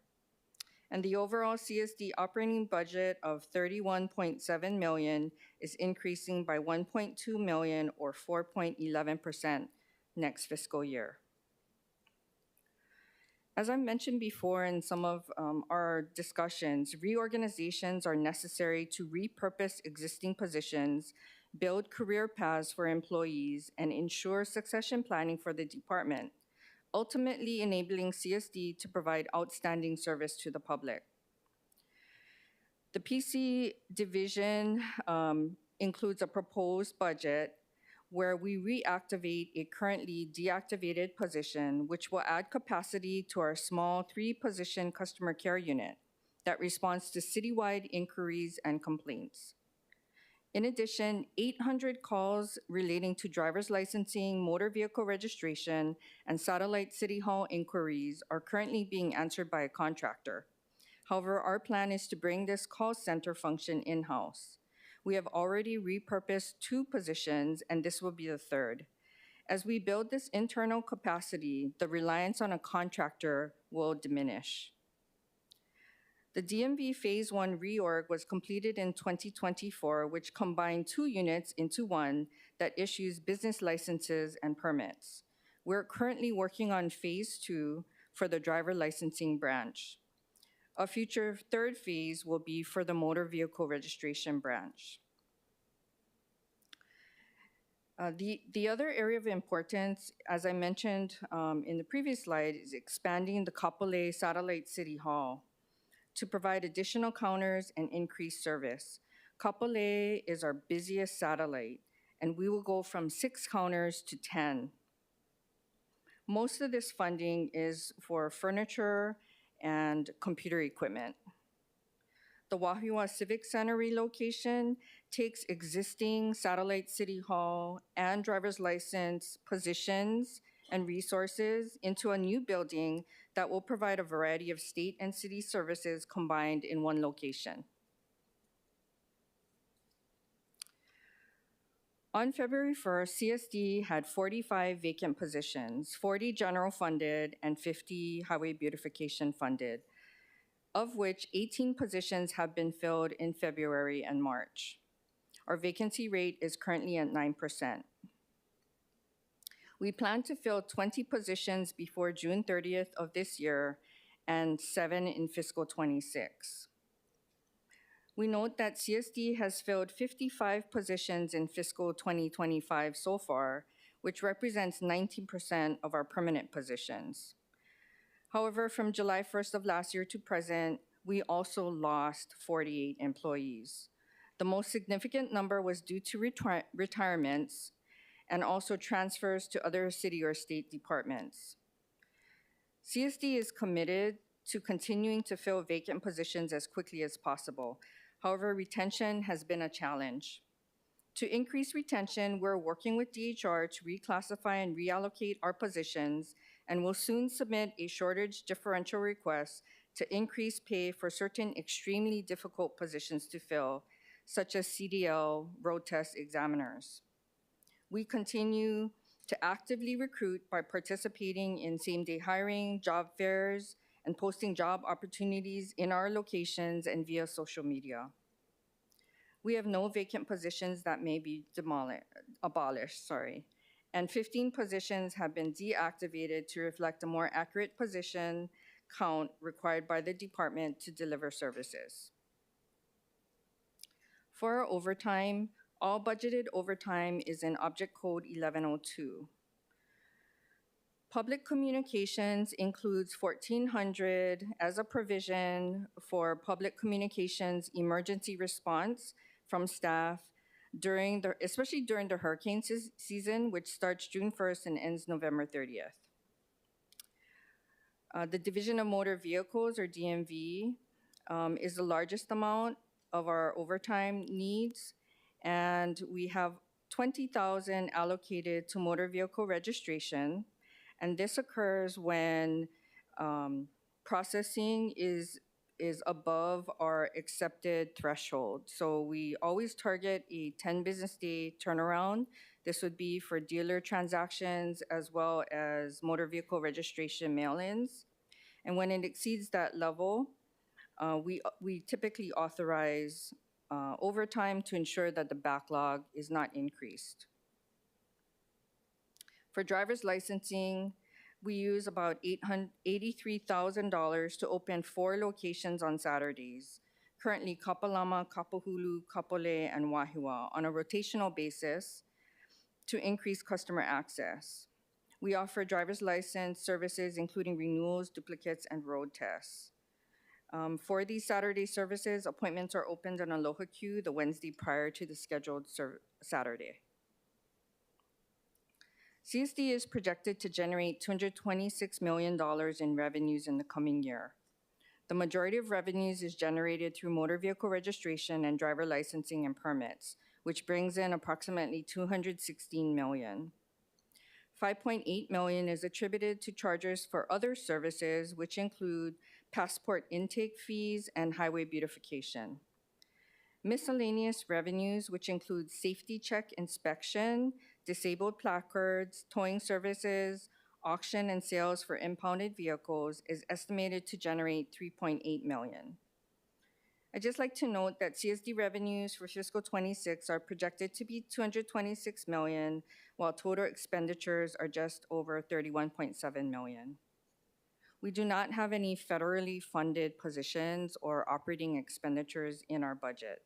And the overall CSD operating budget of $31.7 million is increasing by $1.2 million, or 4.11% next fiscal year. As I mentioned before in some of our discussions, reorganizations are necessary to repurpose existing positions, build career paths for employees, and ensure succession planning for the department, ultimately enabling CSD to provide outstanding service to the public. The PC division includes a proposed budget where we reactivate a currently deactivated position, which will add capacity to our small 3-position customer care unit that responds to citywide inquiries and complaints. In addition, 800 calls relating to driver's licensing, motor vehicle registration, and satellite city hall inquiries are currently being answered by a contractor. However, our plan is to bring this call center function in-house. We have already repurposed 2 positions, and this will be the 3rd. As we build this internal capacity, the reliance on a contractor will diminish. The DMV Phase 1 reorg was completed in 2024, which combined 2 units into 1 that issues business licenses and permits. We're currently working on Phase 2 for the driver licensing branch. A future 3rd phase will be for the motor vehicle registration branch. The other area of importance, as I mentioned in the previous slide, is expanding the Kapolei Satellite City Hall to provide additional counters and increase service. Kapolei is our busiest satellite, and we will go from 6 counters to 10. Most of this funding is for furniture and computer equipment. The Wahiawa Civic Center relocation takes existing Satellite City Hall and driver's license positions and resources into a new building that will provide a variety of state and city services combined in one location. On February 1st, CSD had 45 vacant positions, 40 general funded and 50 highway beautification funded, of which 18 positions have been filled in February and March. Our vacancy rate is currently at 9%. We plan to fill 20 positions before June 30th of this year and 7 in fiscal '26. We note that CSD has filled 55 positions in fiscal 2025 so far, which represents 19% of our permanent positions. However, from July 1st of last year to present, we also lost 48 employees. The most significant number was due to retirements and also transfers to other city or state departments. CSD is committed to continuing to fill vacant positions as quickly as possible. However, retention has been a challenge. To increase retention, we're working with DHR to reclassify and reallocate our positions, and will soon submit a shortage differential request to increase pay for certain extremely difficult positions to fill, such as CDL road test examiners. We continue to actively recruit by participating in same-day hiring, job fairs, and posting job opportunities in our locations and via social media. We have no vacant positions that may be abolished, and 15 positions have been deactivated to reflect a more accurate position count required by the department to deliver services. For our overtime, all budgeted overtime is in Object Code 1102. Public communications includes 1,400 as a provision for public communications emergency response from staff especially during the hurricane season, which starts June 1st and ends November 30th. The Division of Motor Vehicles, or DMV, is the largest amount of our overtime needs, and we have 20,000 allocated to motor vehicle registration, and this occurs when processing is above our accepted threshold. So we always target a 10 business day turnaround. This would be for dealer transactions as well as motor vehicle registration mail-ins. And when it exceeds that level, we typically authorize overtime to ensure that the backlog is not increased. For driver's licensing, we use about $83,000 to open 4 locations on Saturdays, currently Kapalama, Kapahulu, Kapolei, and Wahiawa, on a rotational basis to increase customer access. We offer driver's license services, including renewals, duplicates, and road tests. For these Saturday services, appointments are opened on Aloha Queue the Wednesday prior to the scheduled Saturday. CSD is projected to generate $226 million in revenues in the coming year. The majority of revenues is generated through motor vehicle registration and driver licensing and permits, which brings in approximately $216 million. $5.8 million is attributed to charges for other services, which include passport intake fees and highway beautification. Miscellaneous revenues, which include safety check inspection, disabled placards, towing services, auction and sales for impounded vehicles, is estimated to generate $3.8 million. I'd just like to note that CSD revenues for fiscal '26 are projected to be $226 million, while total expenditures are just over $31.7 million. We do not have any federally funded positions or operating expenditures in our budget.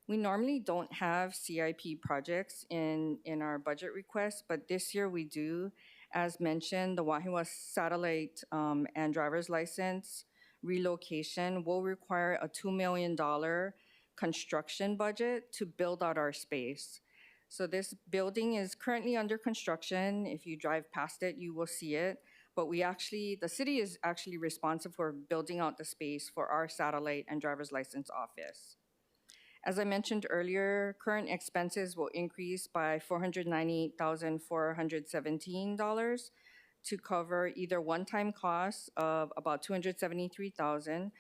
We normally don't have CIP projects in our budget request, but this year we do. As mentioned, the Wahiawa satellite and driver's license relocation will require a $2 million construction budget to build out our space. So this building is currently under construction. If you drive past it, you will see it. But the city is actually responsible for building out the space for our satellite and driver's license office. As I mentioned earlier, current expenses will increase by $498,417 to cover either one-time costs of about $273,000.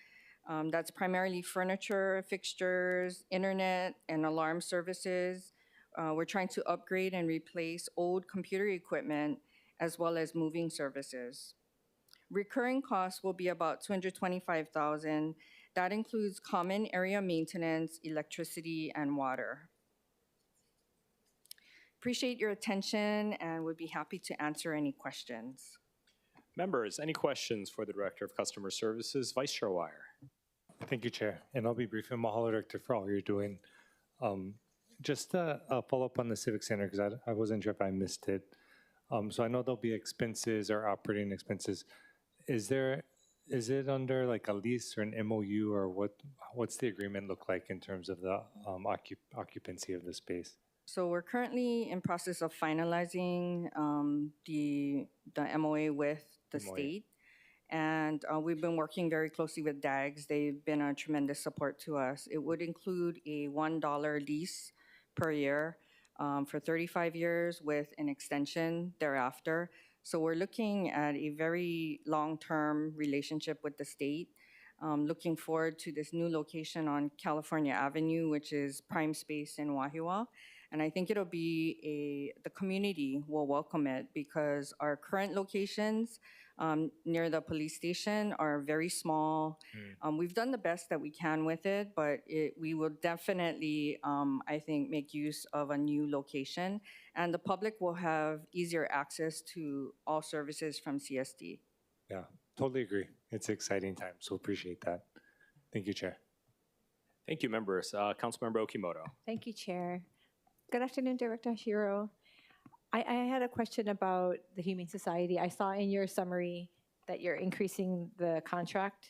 That's primarily furniture, fixtures, internet, and alarm services. We're trying to upgrade and replace old computer equipment, as well as moving services. Recurring costs will be about $225,000. That includes common area maintenance, electricity, and water. Appreciate your attention and would be happy to answer any questions. Members, any questions for the Director of Customer Services, Vice Chair Wire? Thank you, Chair. And I'll be brief. And mahalo, Director, for all you're doing. Just a follow-up on the Civic Center, because I wasn't sure if I missed it. So I know there'll be expenses or operating expenses. Is it under like a lease or an MOU, or what's the agreement look like in terms of the occupancy of the space? So we're currently in process of finalizing the MOA with the state. And we've been working very closely with DAGS. They've been a tremendous support to us. It would include a $1 lease per year for 35 years with an extension thereafter. So we're looking at a very long-term relationship with the state. Looking forward to this new location on California Avenue, which is prime space in Wahiawa. And I think it'll be the community will welcome it, because our current locations near the police station are very small. We've done the best that we can with it, but we will definitely, I think, make use of a new location. And the public will have easier access to all services from CSD. Yeah, totally agree. It's an exciting time, so appreciate that. Thank you, Chair. Thank you, members. Councilmember Okimoto. Thank you, Chair. Good afternoon, Director Hashiro. I had a question about the Humane Society. I saw in your summary that you're increasing the contract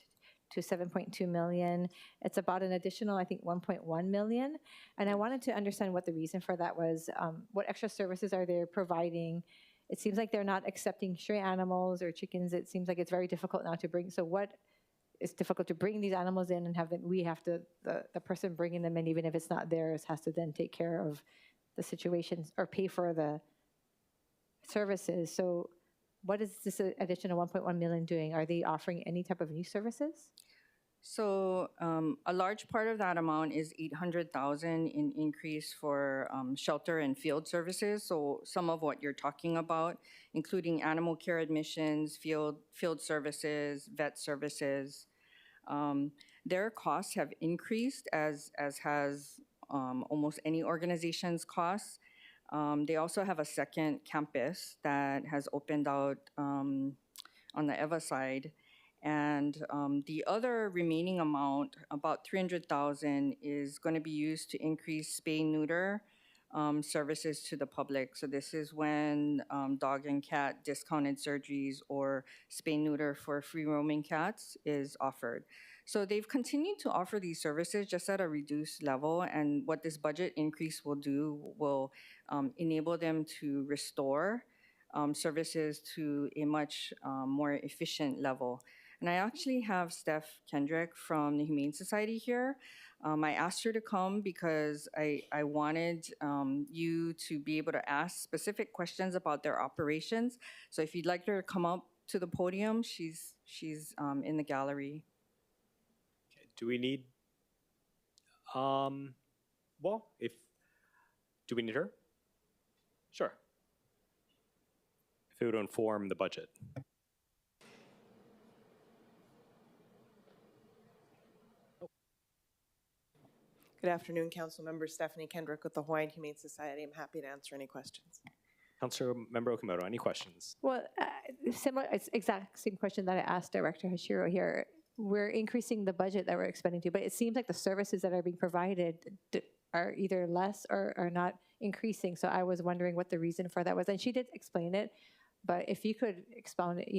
to $7.2 million. It's about an additional, I think, $1.1 million. And I wanted to understand what the reason for that was. What extra services are they providing? It seems like they're not accepting stray animals or chickens. It seems like it's very difficult now to bring. So what is difficult to bring these animals in and have them, the person bringing them in, even if it's not theirs, has to then take care of the situations or pay for the services. So what is this additional 1.1 million doing? Are they offering any type of new services? So a large part of that amount is $800,000 in increase for shelter and field services. So some of what you're talking about, including animal care admissions, field services, vet services, their costs have increased as has almost any organization's costs. They also have a second campus that has opened out on the EVA side. And the other remaining amount, about $300,000, is going to be used to increase spay-neuter services to the public. So this is when dog and cat discounted surgeries or spay-neuter for free-roaming cats is offered. So they've continued to offer these services just at a reduced level, and what this budget increase will do will enable them to restore services to a much more efficient level. And I actually have Steph Kendrick from the Humane Society here. I asked her to come because I wanted you to be able to ask specific questions about their operations. So if you'd like her to come up to the podium, she's in the gallery. Do we need, do we need her? Sure. If it would inform the budget. Good afternoon, Council Member Stephanie Kendrick with the Hawaiian Humane Society. I'm happy to answer any questions. Councilmember Okimoto, any questions? Well, similar, it's exact same question that I asked Director Hashiro here. We're increasing the budget that we're expending to, but it seems like the services that are being provided are either less or are not increasing. So I was wondering what the reason for that was. And she did explain it, but if you could expound it,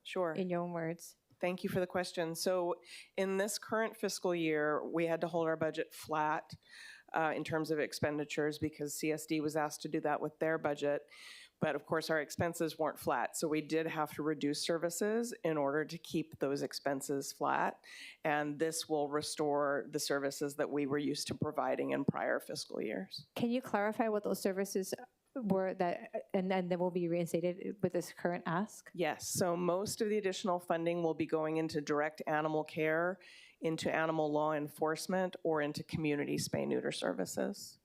Sure. In your own words. Thank you for the question. So in this current fiscal year, we had to hold our budget flat in terms of expenditures because CSD was asked to do that with their budget. But of course, our expenses weren't flat. So we did have to reduce services in order to keep those expenses flat. And this will restore the services that we were used to providing in prior fiscal years. Can you clarify what those services were and then will be reinstated with this current ask? Yes, so most of the additional funding will be going into direct animal care, into animal law enforcement, or into community spay-neuter services.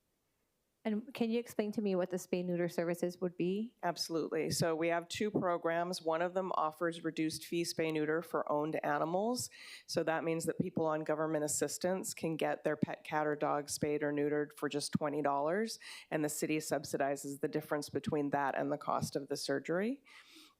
And can you explain to me what the spay-neuter services would be? Absolutely. So we have two programs. One of them offers reduced fee spay-neuter for owned animals. So that means that people on government assistance can get their pet cat or dog spayed or neutered for just $20, and the city subsidizes the difference between that and the cost of the surgery.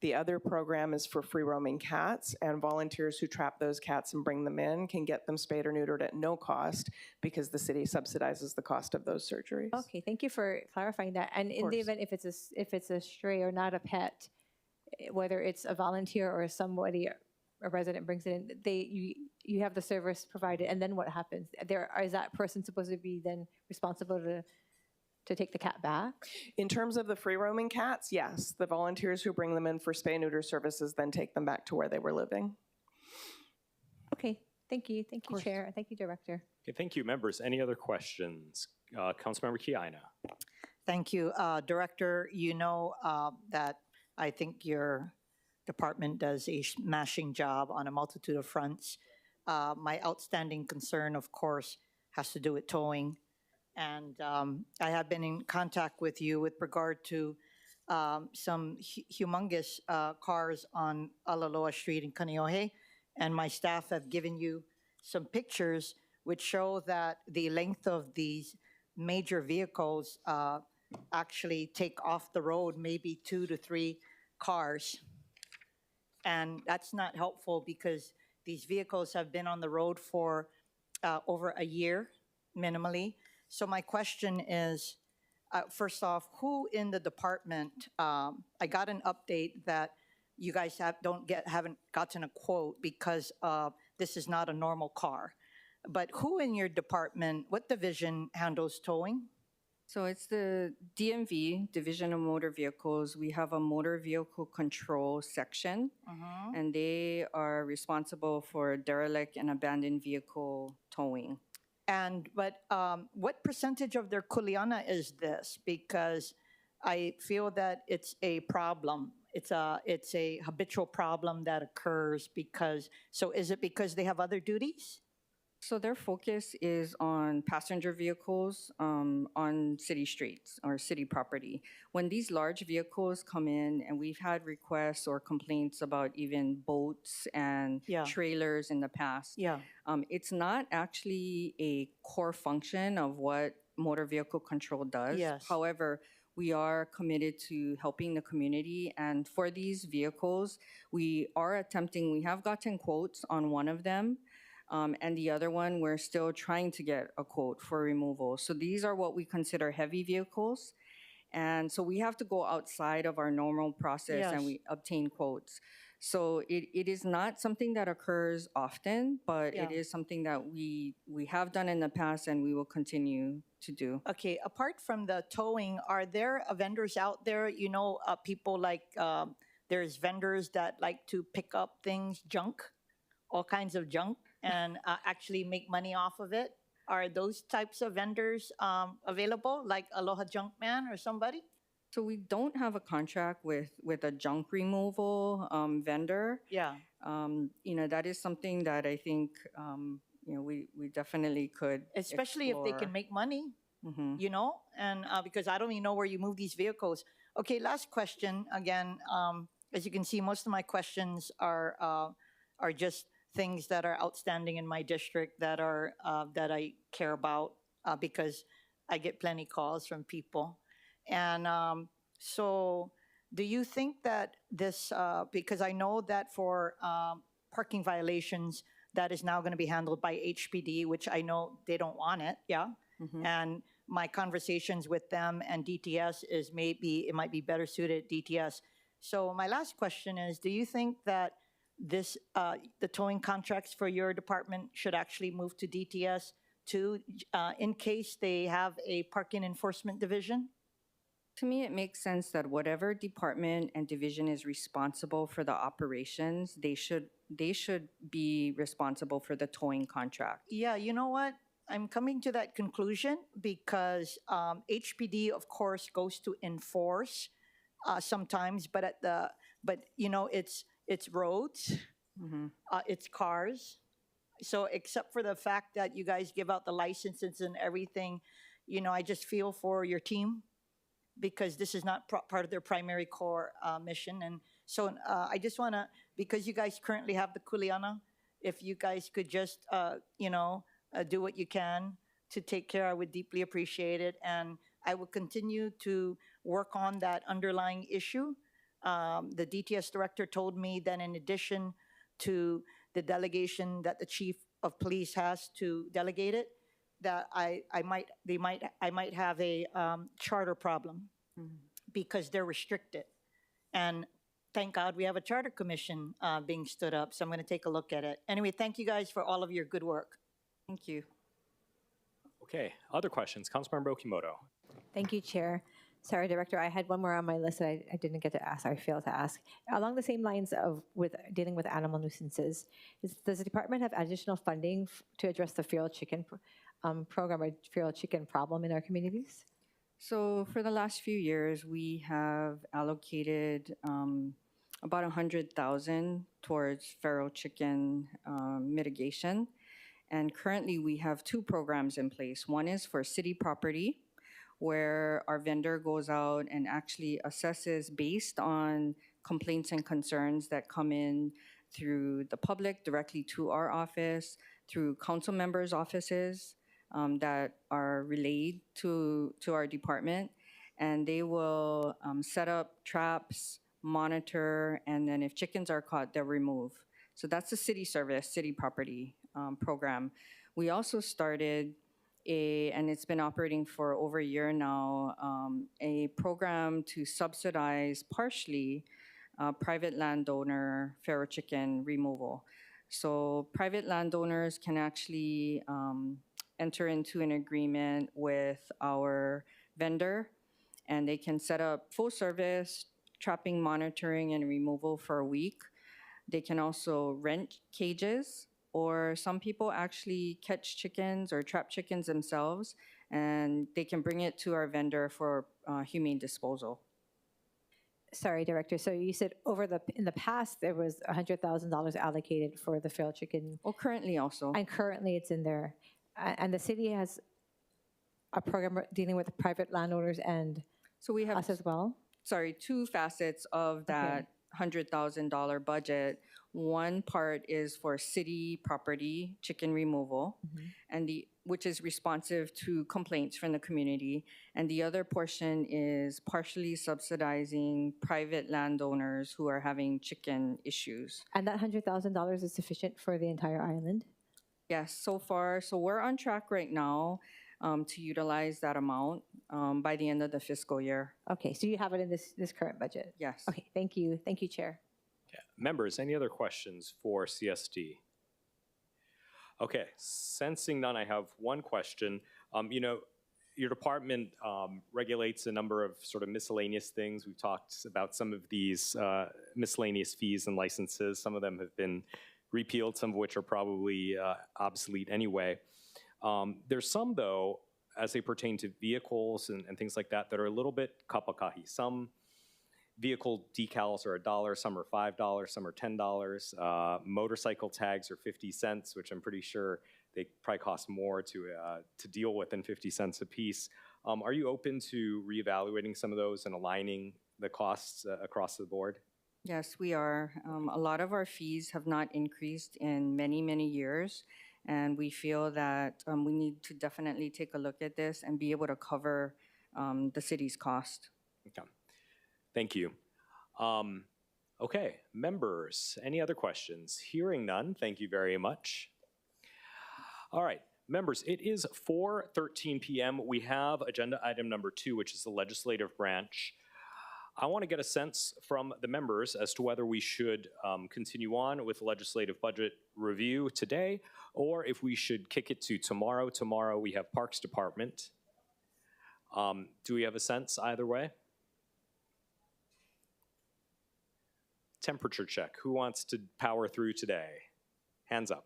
The other program is for free roaming cats, and volunteers who trap those cats and bring them in can get them spayed or neutered at no cost because the city subsidizes the cost of those surgeries. Okay, thank you for clarifying that. And in the event if it's a stray or not a pet, whether it's a volunteer or somebody, a resident brings it in, you have the service provided, and then what happens? Is that person supposed to be then responsible to take the cat back? In terms of the free roaming cats, yes. The volunteers who bring them in for spay neuter services then take them back to where they were living. Okay, thank you. Thank you, Chair. Thank you, Director. Okay, thank you, members. Any other questions? Councilmember Kiana. Thank you. Director, you know that I think your department does a smashing job on a multitude of fronts. My outstanding concern, of course, has to do with towing. And I have been in contact with you with regard to some humongous cars on Alaloa Street in Kaneohe. And my staff have given you some pictures which show that the length of these major vehicles actually take off the road maybe 2 to 3 cars. And that's not helpful because these vehicles have been on the road for over a year minimally. So my question is, first off, who in the department, I got an update that you guys haven't gotten a quote because this is not a normal car. But who in your department, what division handles towing? So it's the DMV, Division of Motor Vehicles. We have a motor vehicle control section, and they are responsible for derelict and abandoned vehicle towing. But what percentage of their kuleana is this? Because I feel that it's a problem. It's a habitual problem that occurs because, so is it because they have other duties? So their focus is on passenger vehicles on city streets or city property. When these large vehicles come in, and we've had requests or complaints about even boats and trailers in the past, it's not actually a core function of what motor vehicle control does. Yes. However, we are committed to helping the community, and for these vehicles, we have gotten quotes on one of them. And the other one, we're still trying to get a quote for removal. So these are what we consider heavy vehicles. And so we have to go outside of our normal process and we obtain quotes. So it is not something that occurs often, but it is something that we have done in the past and we will continue to do. Okay, apart from the towing, are there vendors out there, you know, people like, there's vendors that like to pick up things, junk, all kinds of junk, and actually make money off of it? Are those types of vendors available, like Aloha Junk Man or somebody? So we don't have a contract with a junk removal vendor. Yeah. You know, that is something that I think, you know, we definitely could Especially explore. if they can make money, you know, and because I don't even know where you move these vehicles. Okay, last question. Again, as you can see, most of my questions are just things that are outstanding in my district that are that I care about because I get plenty calls from people. And so do you think that this, because I know that for parking violations, that is now going to be handled by HPD, which I know they don't want it, And my conversations with them and DTS is maybe it might be better suited at DTS. So my last question is, do you think that this, the towing contracts for your department should actually move to DTS too, in case they have a parking enforcement division? To me, it makes sense that whatever department and division is responsible for the operations, they should be responsible for the towing contract. Yeah, you know what? I'm coming to that conclusion because HPD, of course, goes to enforce sometimes, but you know, it's roads, it's cars. So except for the fact that you guys give out the licenses and everything, you know, I just feel for your team because this is not part of their primary core mission. And so I just want to, because you guys currently have the kuleana, if you guys could just, you know, do what you can to take care, I would deeply appreciate it. And I will continue to work on that underlying issue The DTS director told me that in addition to the delegation that the chief of police has to delegate it, that I might have a charter problem because they're restricted. And thank God we have a charter commission being stood up, so I'm going to take a look at it. Anyway, thank you guys for all of your good work. Thank you. Okay, other questions? Councilmember Okimoto. Thank you, Chair. Sorry, Director, I had one more on my list that I didn't get to ask, I failed to ask. Along the same lines of dealing with animal nuisances, does the department have additional funding to address the feral chicken program or feral chicken problem in our communities? So for the last few years, we have allocated about 100,000 towards feral chicken mitigation. And currently we have two programs in place. One is for city property, where our vendor goes out and actually assesses based on complaints and concerns that come in through the public directly to our office, through council members' offices that are relayed to our department. And they will set up traps, monitor, and then if chickens are caught, they'll remove. So that's the city service, city property program. We also started and it's been operating for over a year now, a program to subsidize partially private landowner feral chicken removal. So private landowners can actually enter into an agreement with our vendor, and they can set up full service trapping, monitoring, and removal for a week. They can also rent cages, or some people actually catch chickens or trap chickens themselves, and they can bring it to our vendor for humane disposal. Sorry, Director, so you said in the past, there was $100,000 allocated for the feral chicken. Well, currently also. And currently it's in there. And the city has a program dealing with private landowners and so we have us as well? Sorry, two facets of that $100,000 budget. One part is for city property chicken removal, and which is responsive to complaints from the community, and the other portion is partially subsidizing private landowners who are having chicken issues. And that $100,000 is sufficient for the entire island? Yes, so far. So we're on track right now to utilize that amount by the end of the fiscal year. Okay, so you have it in this current budget? Yes. Okay, thank you. Thank you, Chair. Yeah. Members, any other questions for CSD? Okay, sensing none, I have one question. You know, your department regulates a number of sort of miscellaneous things. We've talked about some of these miscellaneous fees and licenses. Some of them have been repealed, some of which are probably obsolete anyway. There's some, though, as they pertain to vehicles and things like that, that are a little bit kapakahi. Some vehicle decals are $1, some are $5, some are $10. Motorcycle tags are 50 cents, which I'm pretty sure they probably cost more to deal with than 50 cents a piece. Are you open to reevaluating some of those and aligning the costs across the board? Yes, we are. A lot of our fees have not increased in many, many years, and we feel that we need to definitely take a look at this and be able to cover the city's cost. Okay. Thank you. Okay, members, any other questions? Hearing none, thank you very much. All right, members, it is 4:13 p.m. We have agenda item number 2, which is the legislative branch. I want to get a sense from the members as to whether we should continue on with the legislative budget review today, or if we should kick it to tomorrow. Tomorrow we have Parks Department. Do we have a sense either way? Temperature check. Who wants to power through today? Hands up.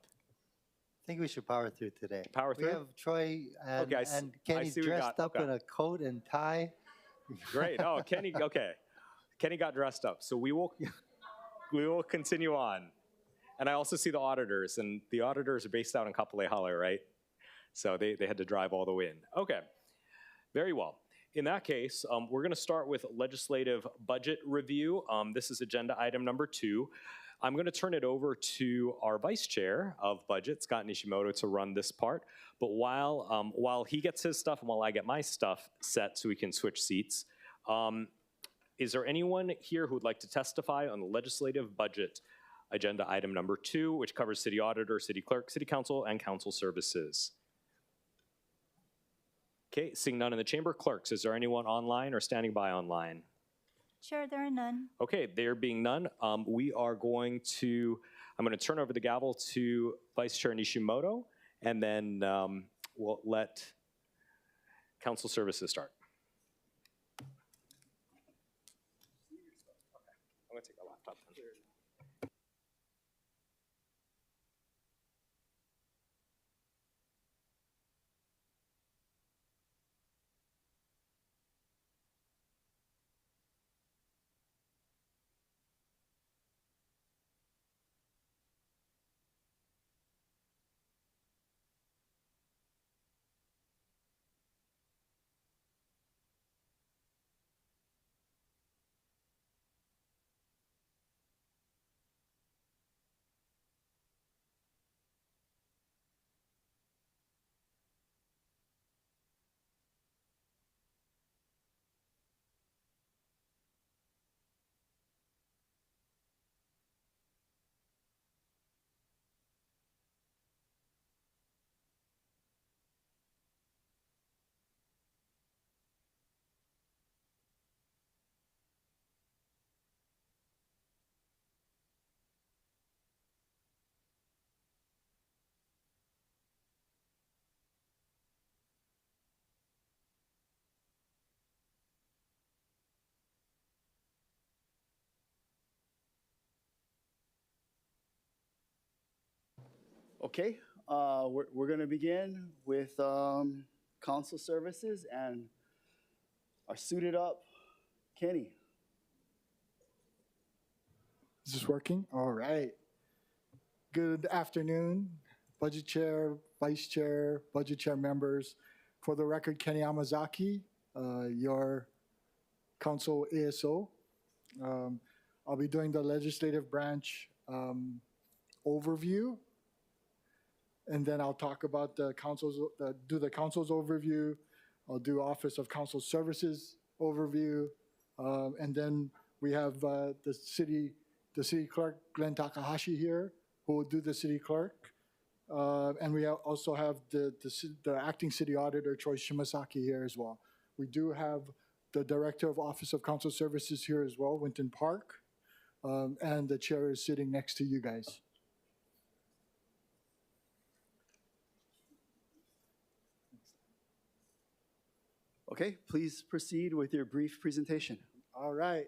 I think we should power through today. Power through? We have Troy and, Okay, and Kenny dressed up in a coat and tie. Great. Oh, Kenny, okay. Kenny got dressed up. So we will continue on. And I also see the auditors, and the auditors are based out in Kapolei, right? So they had to drive all the way in. Okay, very well. In that case, we're gonna start with legislative budget review. This is agenda item number 2. I'm gonna turn it over to our vice chair of budget, Scott Nishimoto, to run this part. But while he gets his stuff and while I get my stuff set so we can switch seats, Is there anyone here who would like to testify on the legislative budget agenda item number 2, which covers city auditor, city clerk, city council, and council services? Okay, seeing none in the chamber. Clerks, is there anyone online or standing by online? Chair, there are none. Okay, there being none, I'm going to turn over the gavel to Vice Chair Nishimoto, and then we'll let council services start. I'm going to take my laptop. Okay, we're going to begin with council services and our suited up Kenny. Is this working? All right. Good afternoon, Budget Chair, Vice Chair, Budget Chair members. For the record, Kenny Amazaki, your council ASO. I'll be doing the legislative branch overview, and then I'll talk about the council's, do the council's overview. I'll do Office of Council Services overview, and then we have the city clerk, Glenn Takahashi here, who will do the city clerk. And we also have the acting city auditor, Troy Shimasaki, here as well. We do have the director of Office of Council Services here as well, Winton Park, and the chair is sitting next to you guys. Okay, please proceed with your brief presentation. All right.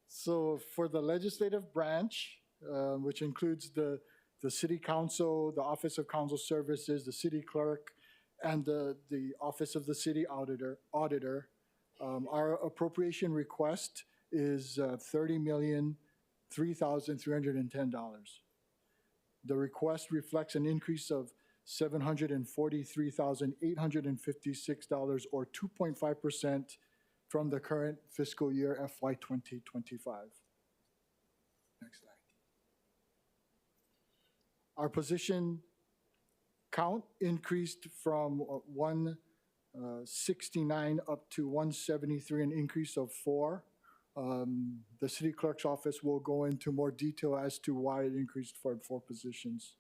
So for the legislative branch, which includes the city council, the Office of Council Services, the city clerk, and the Office of the city auditor, our appropriation request is $30,003,310. The request reflects an increase of $743,856, or 2.5% from the current fiscal year FY 2025. Next slide. Our position count increased from 169 up to 173, an increase of 4. The city clerk's office will go into more detail as to why it increased for 4 positions.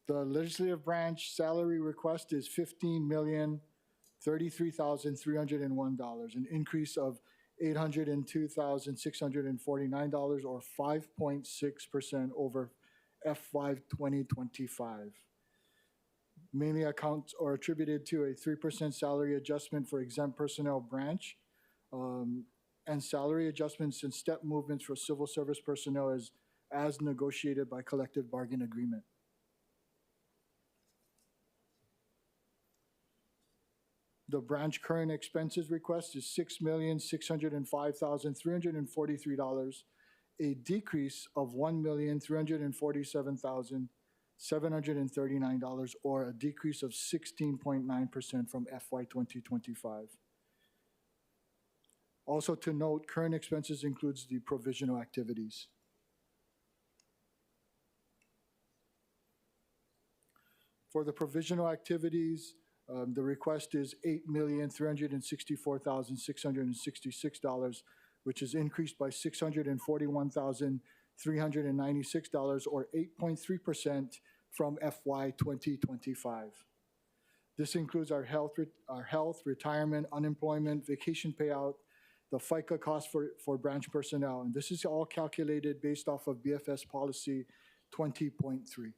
The legislative branch salary request is $15,033,301, an increase of $802,649, or 5.6% over FY 2025. Mainly accounts are attributed to a 3% salary adjustment for exempt personnel branch, and salary adjustments and step movements for civil service personnel as negotiated by collective bargain agreement. The branch current expenses request is $6,605,343, a decrease of $1,347,739, or a decrease of 16.9% from FY 2025. Also to note, current expenses includes the provisional activities. For the provisional activities, the request is $8,364,666, which is increased by $641,396, or 8.3% from FY 2025. This includes our health, retirement, unemployment, vacation payout, the FICA cost for branch personnel, and this is all calculated based off of BFS policy 20.3.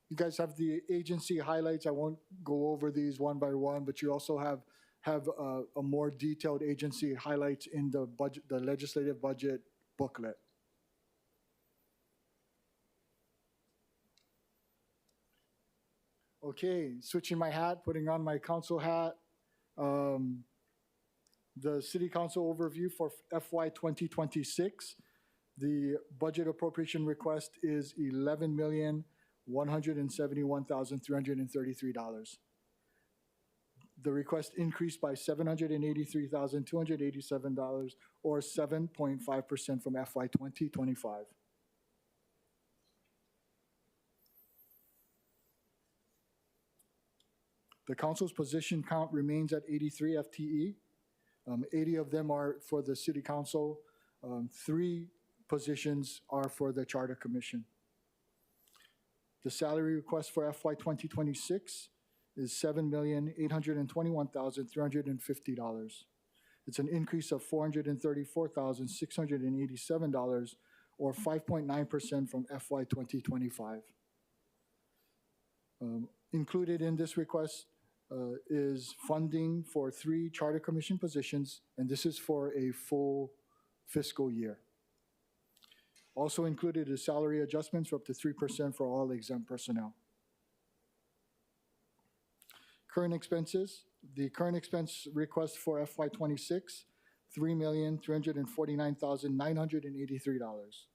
You guys have the agency highlights. I won't go over these one by one, but you also have a more detailed agency highlights in the budget, the legislative budget booklet. Okay, switching my hat, putting on my council hat. The city council overview for FY 2026. The budget appropriation request is $11,171,333. The request increased by $783,287, or 7.5% from FY 2025. The council's position count remains at 83 FTE. 80 of them are for the city council. 3 positions are for the charter commission. The salary request for FY 2026 is $7,821,350. It's an increase of $434,687, or 5.9% from FY 2025. Included in this request is funding for 3 charter commission positions, and this is for a full fiscal year. Also included is salary adjustments for up to 3% for all exempt personnel. Current expenses, the current expense request for FY 26, $3,349,983.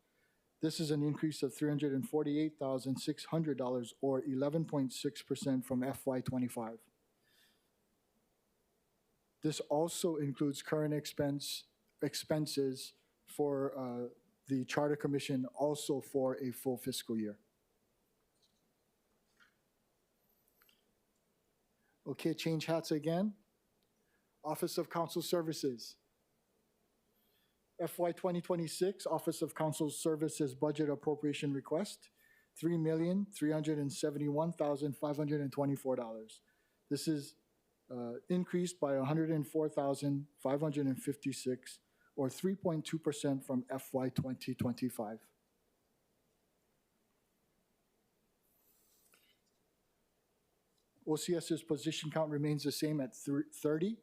This is an increase of $348,600, or 11.6% from FY 25. This also includes current expenses for the Charter Commission, also for a full fiscal year. Okay, change hats again. Office of Council Services. FY 2026 Office of Council Services budget appropriation request, $3,371,524. This is increased by $104,556, or 3.2% from FY 2025. OCS's position count remains the same at 30.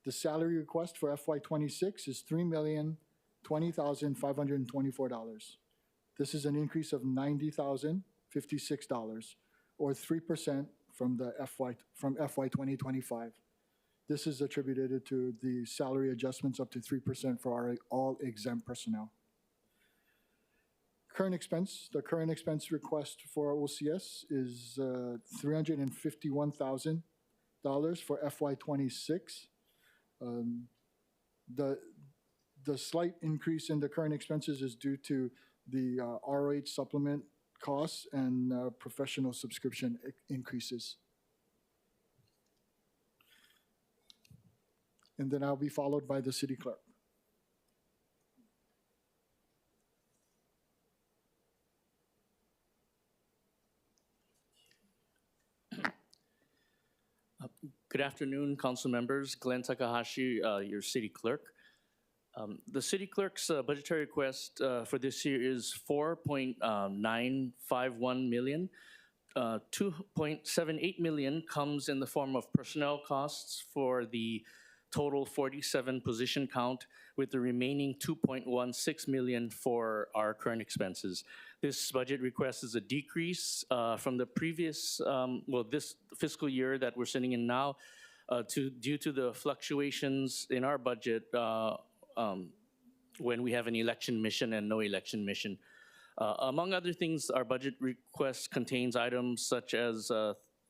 The salary request for FY 26 is $3,020,524. This is an increase of $90,056, or 3% from FY 2025. This is attributed to the salary adjustments up to 3% for our all exempt personnel. Current expense, the current expense request for OCS is $351,000 for FY 26. The slight increase in the current expenses is due to the ROH supplement costs and professional subscription increases. And then I'll be followed by the city clerk. Good afternoon, council members. Glenn Takahashi, your city clerk. The city clerk's budgetary request for this year is $4.951 million. $2.78 million comes in the form of personnel costs for the total 47 position count, with the remaining $2.16 million for our current expenses. This budget request is a decrease from the previous, this fiscal year that we're sitting in now, due to the fluctuations in our budget when we have an election mission and no election mission. Among other things, our budget request contains items such as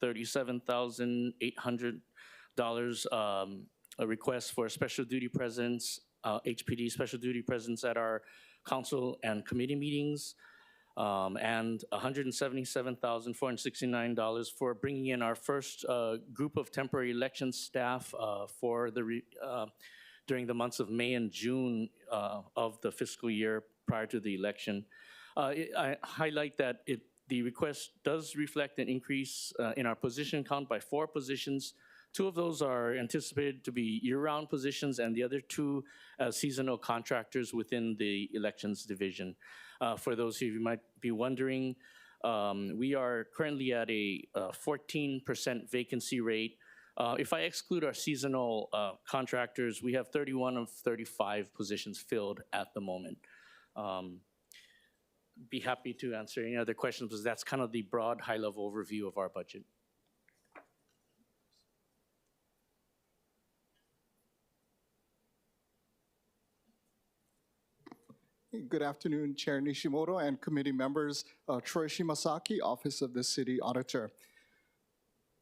$37,800, a request for a special duty presence HPD special duty presence at our council and committee meetings, and $177,469 for bringing in our first group of temporary election staff for during the months of May and June of the fiscal year prior to the election. I highlight that the request does reflect an increase in our position count by 4 positions. 2 of those are anticipated to be year-round positions, and the other 2 seasonal contractors within the elections division. For those of you who might be wondering, we are currently at a 14% vacancy rate. If I exclude our seasonal contractors, we have 31 of 35 positions filled at the moment. Be happy to answer any other questions, because that's kind of the broad, high-level overview of our budget. Good afternoon, Chair Nishimoto and committee members. Troy Shimasaki, Office of the City Auditor.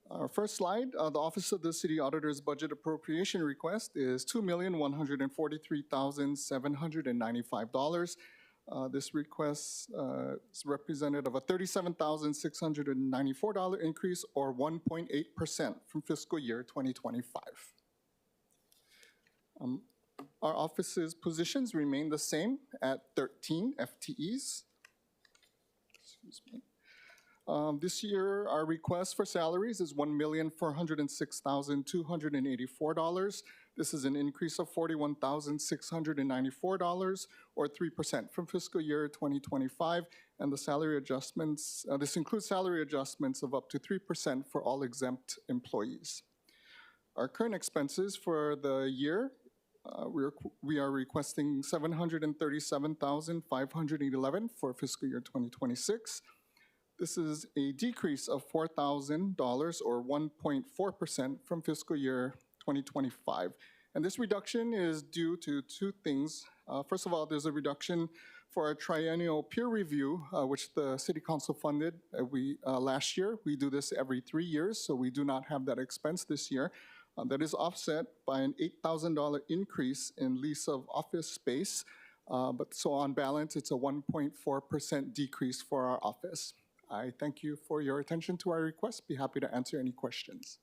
Our first slide, the Office of the City Auditor's budget appropriation request is $2,143,795. This request is representative of a $37,694 increase, or 1.8% from fiscal year 2025. Our office's positions remain the same at 13 FTEs. Excuse me. This year, our request for salaries is $1,406,284. This is an increase of $41,694, or 3% from fiscal year 2025. And the salary adjustments, this includes salary adjustments of up to 3% for all exempt employees. Our current expenses for the year, we are requesting $737,511 for fiscal year 2026. This is a decrease of $4,000, or 1.4% from fiscal year 2025. And this reduction is due to 2 things. First of all, there's a reduction for our triennial peer review, which the City Council funded last year. We do this every 3 years, so we do not have that expense this year. That is offset by an $8,000 increase in lease of office space. But so on balance, it's a 1.4% decrease for our office. I thank you for your attention to our request. Be happy to answer any questions.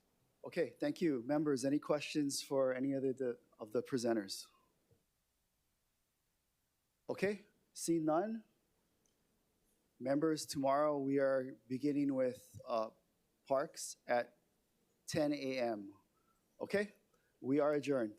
Okay, thank you. Members, any questions for any of the presenters? Okay, see none. Members, tomorrow we are beginning with parks at 10 a.m. Okay, we are adjourned.